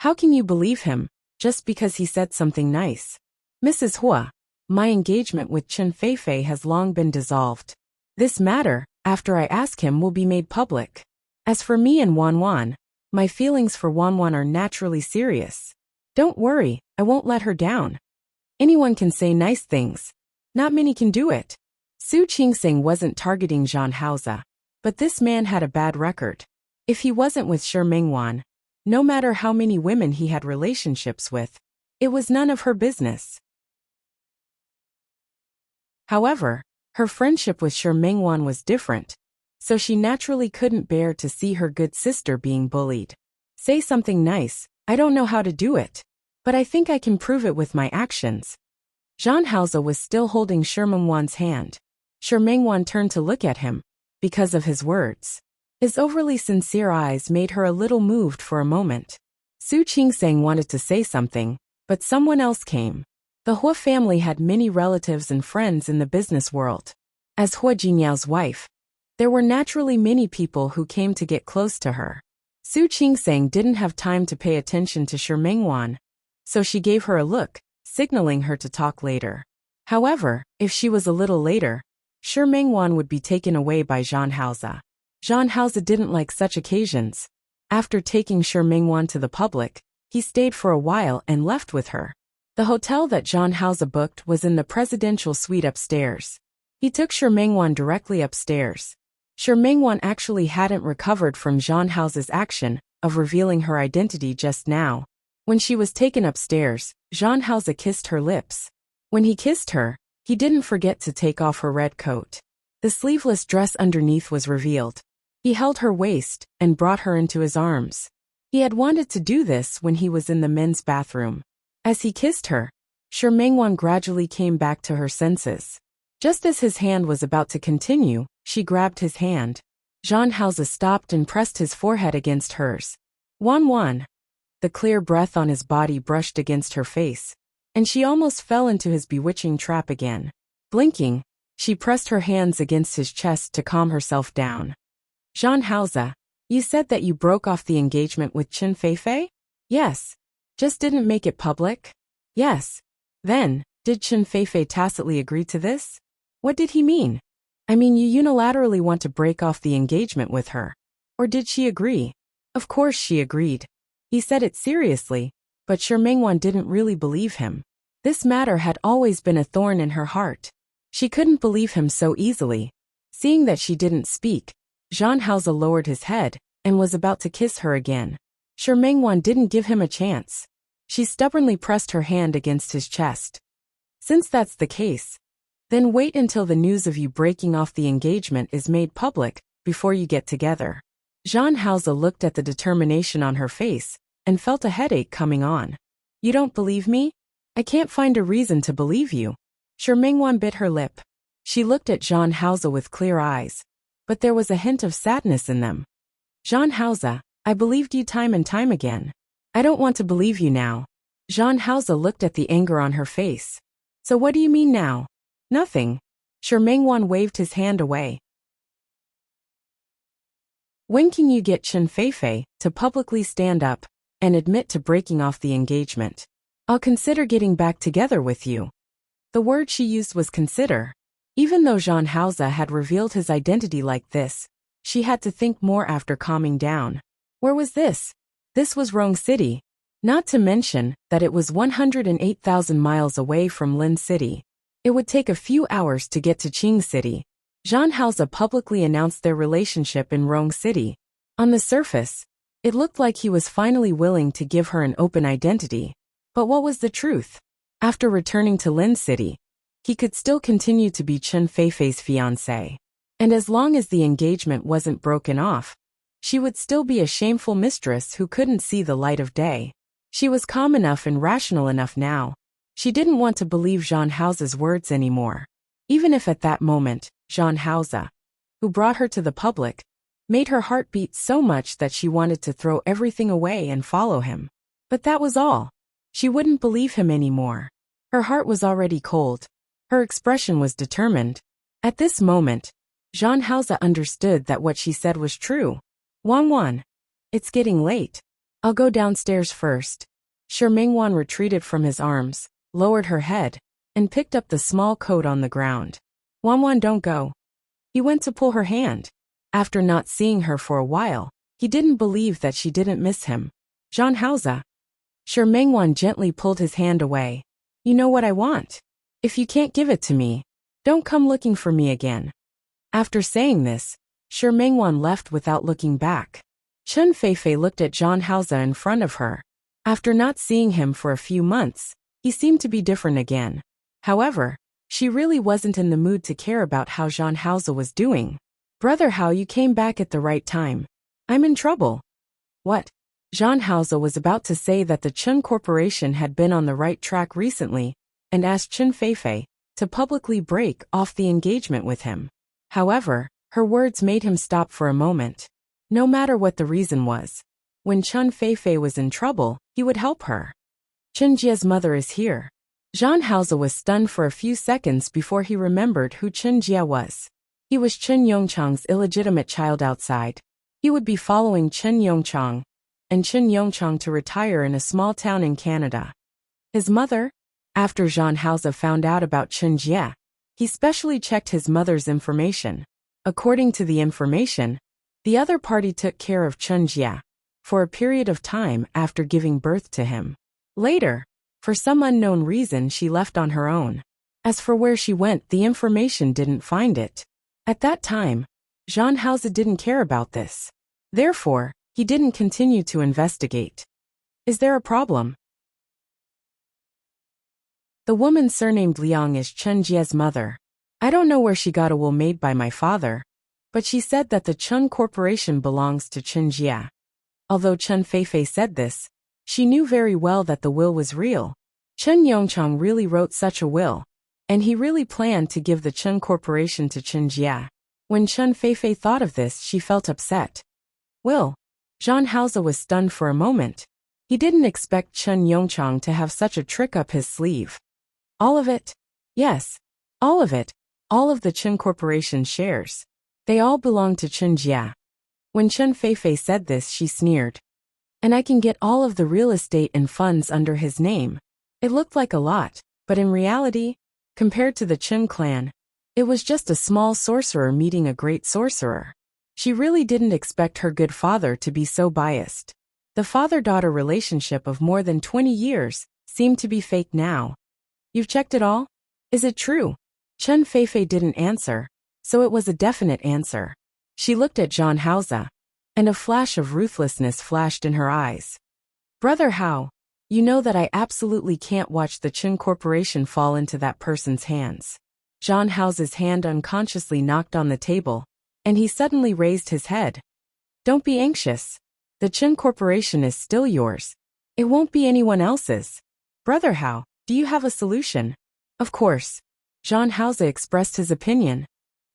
How can you believe him, just because he said something nice? Mrs. Hua, my engagement with Chen Feifei has long been dissolved. This matter, after I ask him, will be made public. As for me and Wanwan, my feelings for Wanwan are naturally serious. Don't worry, I won't let her down. Anyone can say nice things. Not many can do it. Su Qingsang wasn't targeting Zhang Haoze, but this man had a bad record. If he wasn't with Shi Mengwan, no matter how many women he had relationships with, it was none of her business. However, her friendship with Shi Mengwan was different, so she naturally couldn't bear to see her good sister being bullied. Say something nice. I don't know how to do it, but I think I can prove it with my actions. Zhang Haoze was still holding Shi Mengwan's hand. Shi Mengwan turned to look at him, because of his words. His overly sincere eyes made her a little moved for a moment. Su Qingsang wanted to say something, but someone else came. The Hua family had many relatives and friends in the business world. As Hua Jinyao's wife, there were naturally many people who came to get close to her. Su Qingsang didn't have time to pay attention to Shi Mengwan, so she gave her a look, signaling her to talk later. However, if she was a little later, Shi Mengwan would be taken away by Zhang Haoze. Zhang Haoze didn't like such occasions. After taking Shi Mengwan to the public, He stayed for a while and left with her. The hotel that John Hauser booked was in the presidential suite upstairs. He took Shi Mengwan directly upstairs. Shi Mengwan actually hadn't recovered from John Hauser's action of revealing her identity just now. When she was taken upstairs, John Hauser kissed her lips. When he kissed her, he didn't forget to take off her red coat. The sleeveless dress underneath was revealed. He held her waist and brought her into his arms. He had wanted to do this when he was in the men's bathroom. As he kissed her, Shi Mengwan gradually came back to her senses. Just as his hand was about to continue, she grabbed his hand. John Hauser stopped and pressed his forehead against hers. Wan. The clear breath on his body brushed against her face, and she almost fell into his bewitching trap again. Blinking, she pressed her hands against his chest to calm herself down. John Hauser, you said that you broke off the engagement with Chen Feifei? Yes. Just didn't make it public? Yes. Then, did Chen Feifei tacitly agree to this? What did he mean? I mean, you unilaterally want to break off the engagement with her. Or did she agree? Of course she agreed. He said it seriously, but Shi Mengwan didn't really believe him. This matter had always been a thorn in her heart. She couldn't believe him so easily. Seeing that she didn't speak, John Hauser lowered his head and was about to kiss her again. Shi Mengwan didn't give him a chance. She stubbornly pressed her hand against his chest. Since that's the case, then wait until the news of you breaking off the engagement is made public before you get together. John Hauser looked at the determination on her face and felt a headache coming on. You don't believe me? I can't find a reason to believe you. Shi Mengwan bit her lip. She looked at John Hauser with clear eyes, but there was a hint of sadness in them. John Hauser, I believed you time and time again. I don't want to believe you now. John Hauser looked at the anger on her face. So what do you mean now? Nothing. Shi Mengwan waved his hand away. When can you get Chen Feifei to publicly stand up and admit to breaking off the engagement? I'll consider getting back together with you. The word she used was consider. Even though John Hauser had revealed his identity like this, she had to think more after calming down. Where was this? This was Rong City. Not to mention that it was 108,000 miles away from Lin City. It would take a few hours to get to Qing City. John Hauser publicly announced their relationship in Rong City. On the surface, it looked like he was finally willing to give her an open identity. But what was the truth? After returning to Lin City, he could still continue to be Chen Feifei's fiancé. And as long as the engagement wasn't broken off, she would still be a shameful mistress who couldn't see the light of day. She was calm enough and rational enough now. She didn't want to believe John Hauser's words anymore. Even if at that moment, John Hauser, who brought her to the public, made her heart beat so much that she wanted to throw everything away and follow him. But that was all. She wouldn't believe him anymore. Her heart was already cold. Her expression was determined. At this moment, John Hauser understood that what she said was true. Wan, it's getting late. I'll go downstairs first. Shi Mengwan retreated from his arms, lowered her head, and picked up the small coat on the ground. Wan, don't go. He went to pull her hand. After not seeing her for a while, he didn't believe that she didn't miss him. John Hauser. Shi Mengwan gently pulled his hand away. You know what I want. If you can't give it to me, don't come looking for me again. After saying this, Shi Mengwan left without looking back. Chen Feifei looked at John Hauser in front of her. After not seeing him for a few months, he seemed to be different again. However, she really wasn't in the mood to care about how John Hauser was doing. Brother Hao, you came back at the right time. I'm in trouble. What? John Hauser was about to say that the Chen Corporation had been on the right track recently, and asked Chen Feifei to publicly break off the engagement with him. However, her words made him stop for a moment. No matter what the reason was, when Chen Feifei was in trouble, he would help her. Chen Jie's mother is here. John Hauser was stunned for a few seconds before he remembered who Chen Jie was. He was Chen Yongchang's illegitimate child outside. He would be following Chen Yongchang and Chen Yongchang to retire in a small town in Canada. His mother? After John Hauser found out about Chen Jie, he specially checked his mother's information. According to the information, the other party took care of Chen Jie. for a period of time after giving birth to him. Later, for some unknown reason, she left on her own. As for where she went, the information didn't find it. At that time, Jean Hauser didn't care about this. Therefore, he didn't continue to investigate. Is there a problem? The woman surnamed Liang is Chen Jie's mother. I don't know where she got a will made by my father, but she said that the Chen Corporation belongs to Chen Jie. Although Chen Feifei said this, she knew very well that the will was real. Chen Yongchang really wrote such a will, and he really planned to give the Chen Corporation to Chen Jie. When Chen Feifei thought of this, she felt upset. Will? Jean Hauser was stunned for a moment. He didn't expect Chen Yongchang to have such a trick up his sleeve. All of it? Yes. All of it. All of the Chen Corporation shares. They all belong to Chen Jie. When Chen Feifei said this, she sneered. And I can get all of the real estate and funds under his name. It looked like a lot, but in reality, compared to the Chen clan, it was just a small sorcerer meeting a great sorcerer. She really didn't expect her good father to be so biased. The father-daughter relationship of more than 20 years seemed to be fake now. You've checked it all? Is it true? Chen Feifei didn't answer, so it was a definite answer. She looked at Jean Hauser, and a flash of ruthlessness flashed in her eyes. Brother Hao, you know that I absolutely can't watch the Chen Corporation fall into that person's hands. Jean Hauser's hand unconsciously knocked on the table, and he suddenly raised his head. Don't be anxious. The Chen Corporation is still yours. It won't be anyone else's. Brother Hao, do you have a solution? Of course. Jean Hauser expressed his opinion.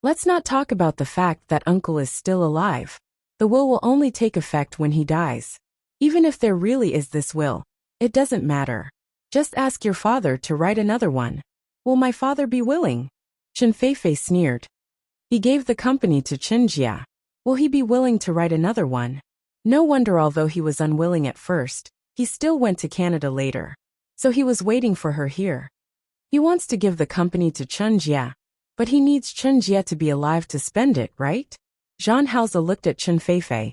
Let's not talk about the fact that uncle is still alive. The will only take effect when he dies. Even if there really is this will, it doesn't matter. Just ask your father to write another one. Will my father be willing? Chen Feifei sneered. He gave the company to Chen Jie. Will he be willing to write another one? No wonder, although he was unwilling at first, he still went to Canada later. So he was waiting for her here. He wants to give the company to Chen Jie, but he needs Chen Jie to be alive to spend it, right? Jean Hauser looked at Chen Feifei.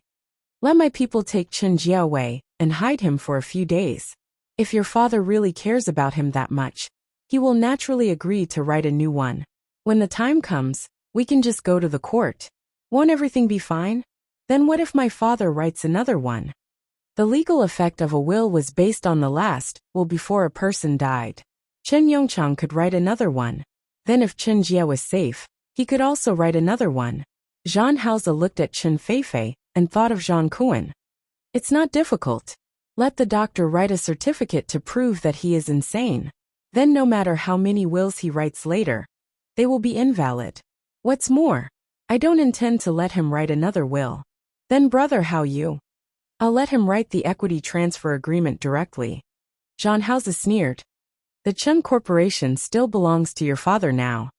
Let my people take Chen Jie away and hide him for a few days. If your father really cares about him that much, he will naturally agree to write a new one. When the time comes, we can just go to the court. Won't everything be fine? Then what if my father writes another one? The legal effect of a will was based on the last will before a person died. Chen Yongchang could write another one. Then if Chen Jie was safe, he could also write another one. Jean Hauser looked at Chen Feifei and thought of Jean Kuan. It's not difficult. Let the doctor write a certificate to prove that he is insane. Then no matter how many wills he writes later, they will be invalid. What's more, I don't intend to let him write another will. Then brother Hao you? I'll let him write the equity transfer agreement directly. Jean Hauser sneered. The Chen Corporation still belongs to your father now.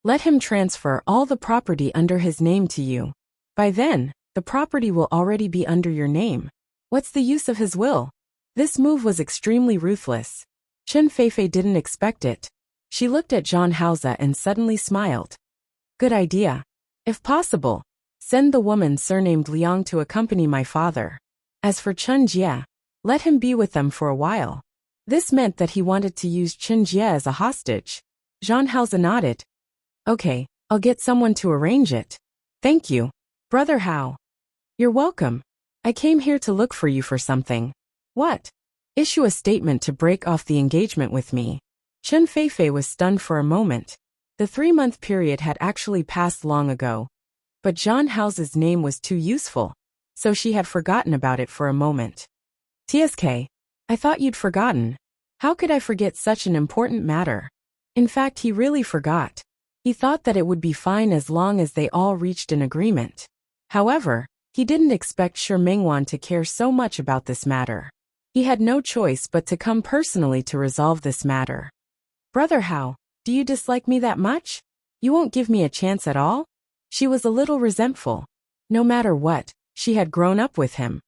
Let him transfer all the property under his name to you. By then, the property will already be under your name. What's the use of his will? This move was extremely ruthless. Chen Feifei didn't expect it. She looked at Jean Hauser and suddenly smiled. Good idea. If possible, send the woman surnamed Liang to accompany my father. As for Chen Jie, let him be with them for a while. This meant that he wanted to use Chen Jie as a hostage. Jean Hauser nodded. Okay, I'll get someone to arrange it. Thank you, Brother Hao. You're welcome. I came here to look for you for something. What? Issue a statement to break off the engagement with me. Chen Feifei was stunned for a moment. The 3-month period had actually passed long ago. But Jean Hauser's name was too useful, so she had forgotten about it for a moment. TSK, I thought you'd forgotten. How could I forget such an important matter? In fact, he really forgot. He thought that it would be fine as long as they all reached an agreement. However, he didn't expect Shi Mingwan to care so much about this matter. He had no choice but to come personally to resolve this matter. Brother Hao, do you dislike me that much? You won't give me a chance at all? She was a little resentful. No matter what, she had grown up with him.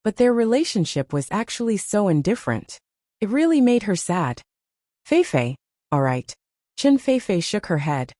But their relationship was actually so indifferent. It really made her sad. Feifei, all right. Chen Feifei shook her head.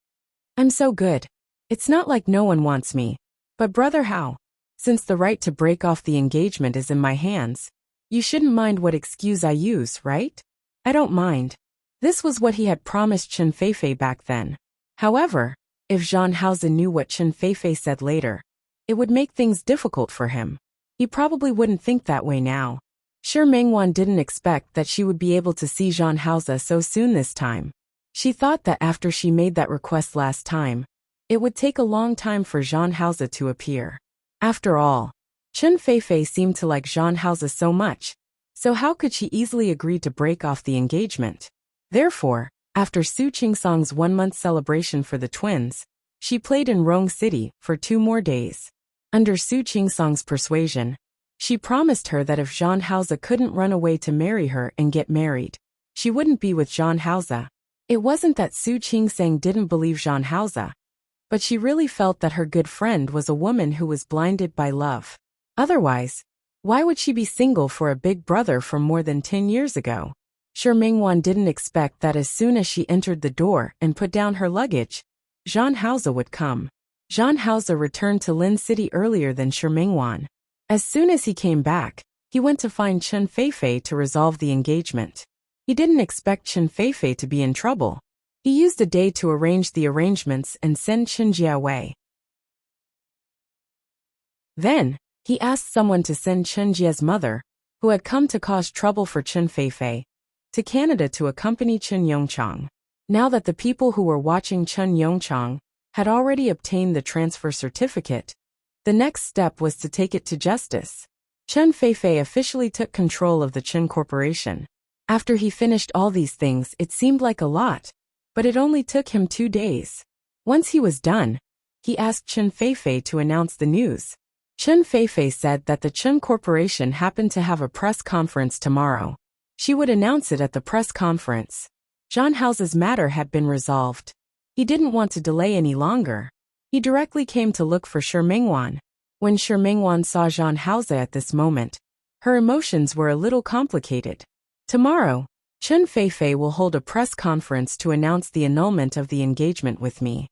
I'm so good. It's not like no one wants me. But Brother Hao, Since the right to break off the engagement is in my hands, you shouldn't mind what excuse I use, right? I don't mind. This was what he had promised Chen Feifei back then. However, if Zhang Haozi knew what Chen Feifei said later, it would make things difficult for him. He probably wouldn't think that way now. Shi Mengwan didn't expect that she would be able to see Zhang Haozi so soon this time. She thought that after she made that request last time, it would take a long time for Zhang Haozi to appear. After all, Chen Feifei seemed to like Zhang Haozi so much, so how could she easily agree to break off the engagement? Therefore, after Su Qingsong's 1-month celebration for the twins, she played in Rong City for 2 more days. Under Su Qingsong's persuasion, she promised her that if Zhang Haozi couldn't run away to marry her and get married, she wouldn't be with Zhang Haozi. It wasn't that Su Qingsong didn't believe Zhang Haozi, but she really felt that her good friend was a woman who was blinded by love. Otherwise, why would she be single for a big brother from more than 10 years ago? Shi Mengwan didn't expect that as soon as she entered the door and put down her luggage, Zhang Haozi would come. Zhang Haozi returned to Lin City earlier than Shi Mengwan. As soon as he came back, he went to find Chen Feifei to resolve the engagement. He didn't expect Chen Feifei to be in trouble. He used a day to arrange the arrangements and send Chen Jia away. Then, he asked someone to send Chen Jia's mother, who had come to cause trouble for Chen Feifei, to Canada to accompany Chen Yongchang. Now that the people who were watching Chen Yongchang had already obtained the transfer certificate, the next step was to take it to justice. Chen Feifei officially took control of the Chen Corporation. After he finished all these things, it seemed like a lot, but it only took him 2 days. Once he was done, he asked Chen Feifei to announce the news. Chen Feifei said that the Chen Corporation happened to have a press conference tomorrow. She would announce it at the press conference. Zhang Haozi's matter had been resolved. He didn't want to delay any longer. He directly came to look for Shi Mengwan. When Shi Mengwan saw Zhang Haozi at this moment, her emotions were a little complicated. Tomorrow, Chen Feifei will hold a press conference to announce the annulment of the engagement with me.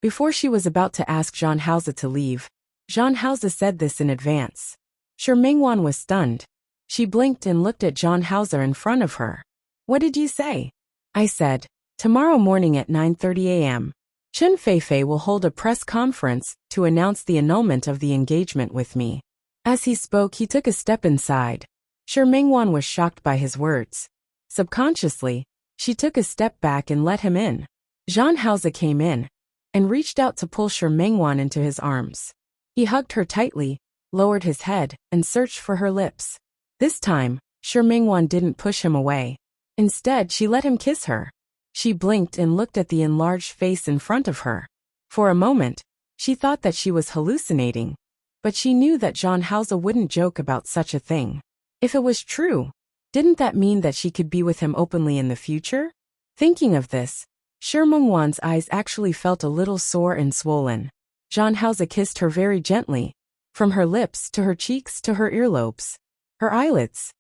Before she was about to ask Zhang Haozi to leave, Zhang Haozi said this in advance. Shi Mengwan was stunned. She blinked and looked at Zhang Haozi in front of her. What did you say? I said, tomorrow morning at 9:30 a.m. Chen Feifei will hold a press conference to announce the annulment of the engagement with me. As he spoke, he took a step inside. Shi Mengwan was shocked by his words. Subconsciously, she took a step back and let him in. Zhang Haozi came in and reached out to pull Shi Mengwan into his arms. He hugged her tightly, lowered his head, and searched for her lips. This time, Shi Mengwan didn't push him away. Instead, she let him kiss her. She blinked and looked at the enlarged face in front of her. For a moment, she thought that she was hallucinating, but she knew that Zhang Haozi wouldn't joke about such a thing. If it was true, didn't that mean that she could be with him openly in the future? Thinking of this, Shi Mengwan's eyes actually felt a little sore and swollen. Zhang Haozi kissed her very gently, from her lips to her cheeks to her earlobes, her eyelids.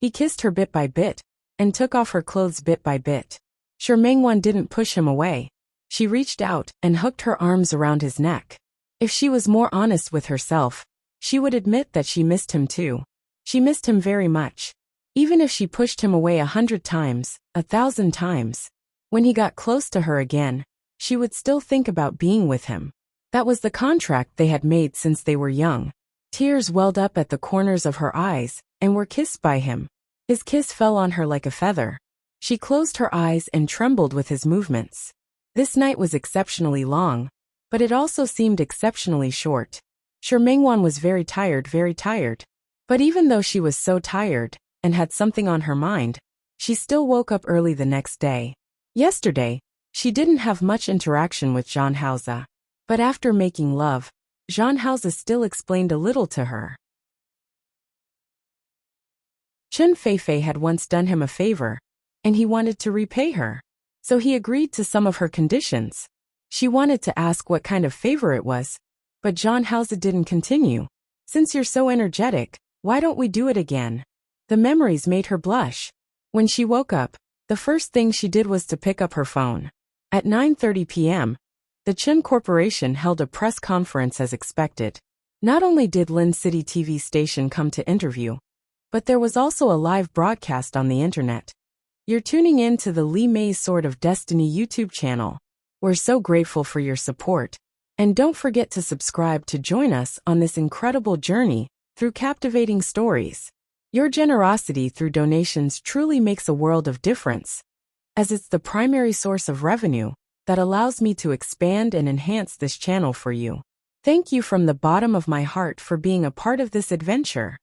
He kissed her bit by bit, and took off her clothes bit by bit. Shi Mengwan didn't push him away. She reached out and hooked her arms around his neck. If she was more honest with herself, she would admit that she missed him too. She missed him very much. Even if she pushed him away 100 times, 1,000 times, when he got close to her again, she would still think about being with him. That was the contract they had made since they were young. Tears welled up at the corners of her eyes and were kissed by him. His kiss fell on her like a feather. She closed her eyes and trembled with his movements. This night was exceptionally long, but it also seemed exceptionally short. Shi Mengwan was very tired, very tired. But even though she was so tired and had something on her mind, she still woke up early the next day. Yesterday, she didn't have much interaction with Zhang Haozi. But after making love, Zhang Haozi still explained a little to her. Chen Feifei had once done him a favor, and he wanted to repay her. So he agreed to some of her conditions. She wanted to ask what kind of favor it was, but Zhang Haozi didn't continue. Since you're so energetic, why don't we do it again? The memories made her blush. When she woke up, the first thing she did was to pick up her phone. At 9:30 p.m., the Chen Corporation held a press conference as expected. Not only did Lynn City TV station come to interview, but there was also a live broadcast on the internet. You're tuning in to the Lee May's Sword of Destiny YouTube channel. We're so grateful for your support. And don't forget to subscribe to join us on this incredible journey through captivating stories. Your generosity through donations truly makes a world of difference, as it's the primary source of revenue that allows me to expand and enhance this channel for you. Thank you from the bottom of my heart for being a part of this adventure.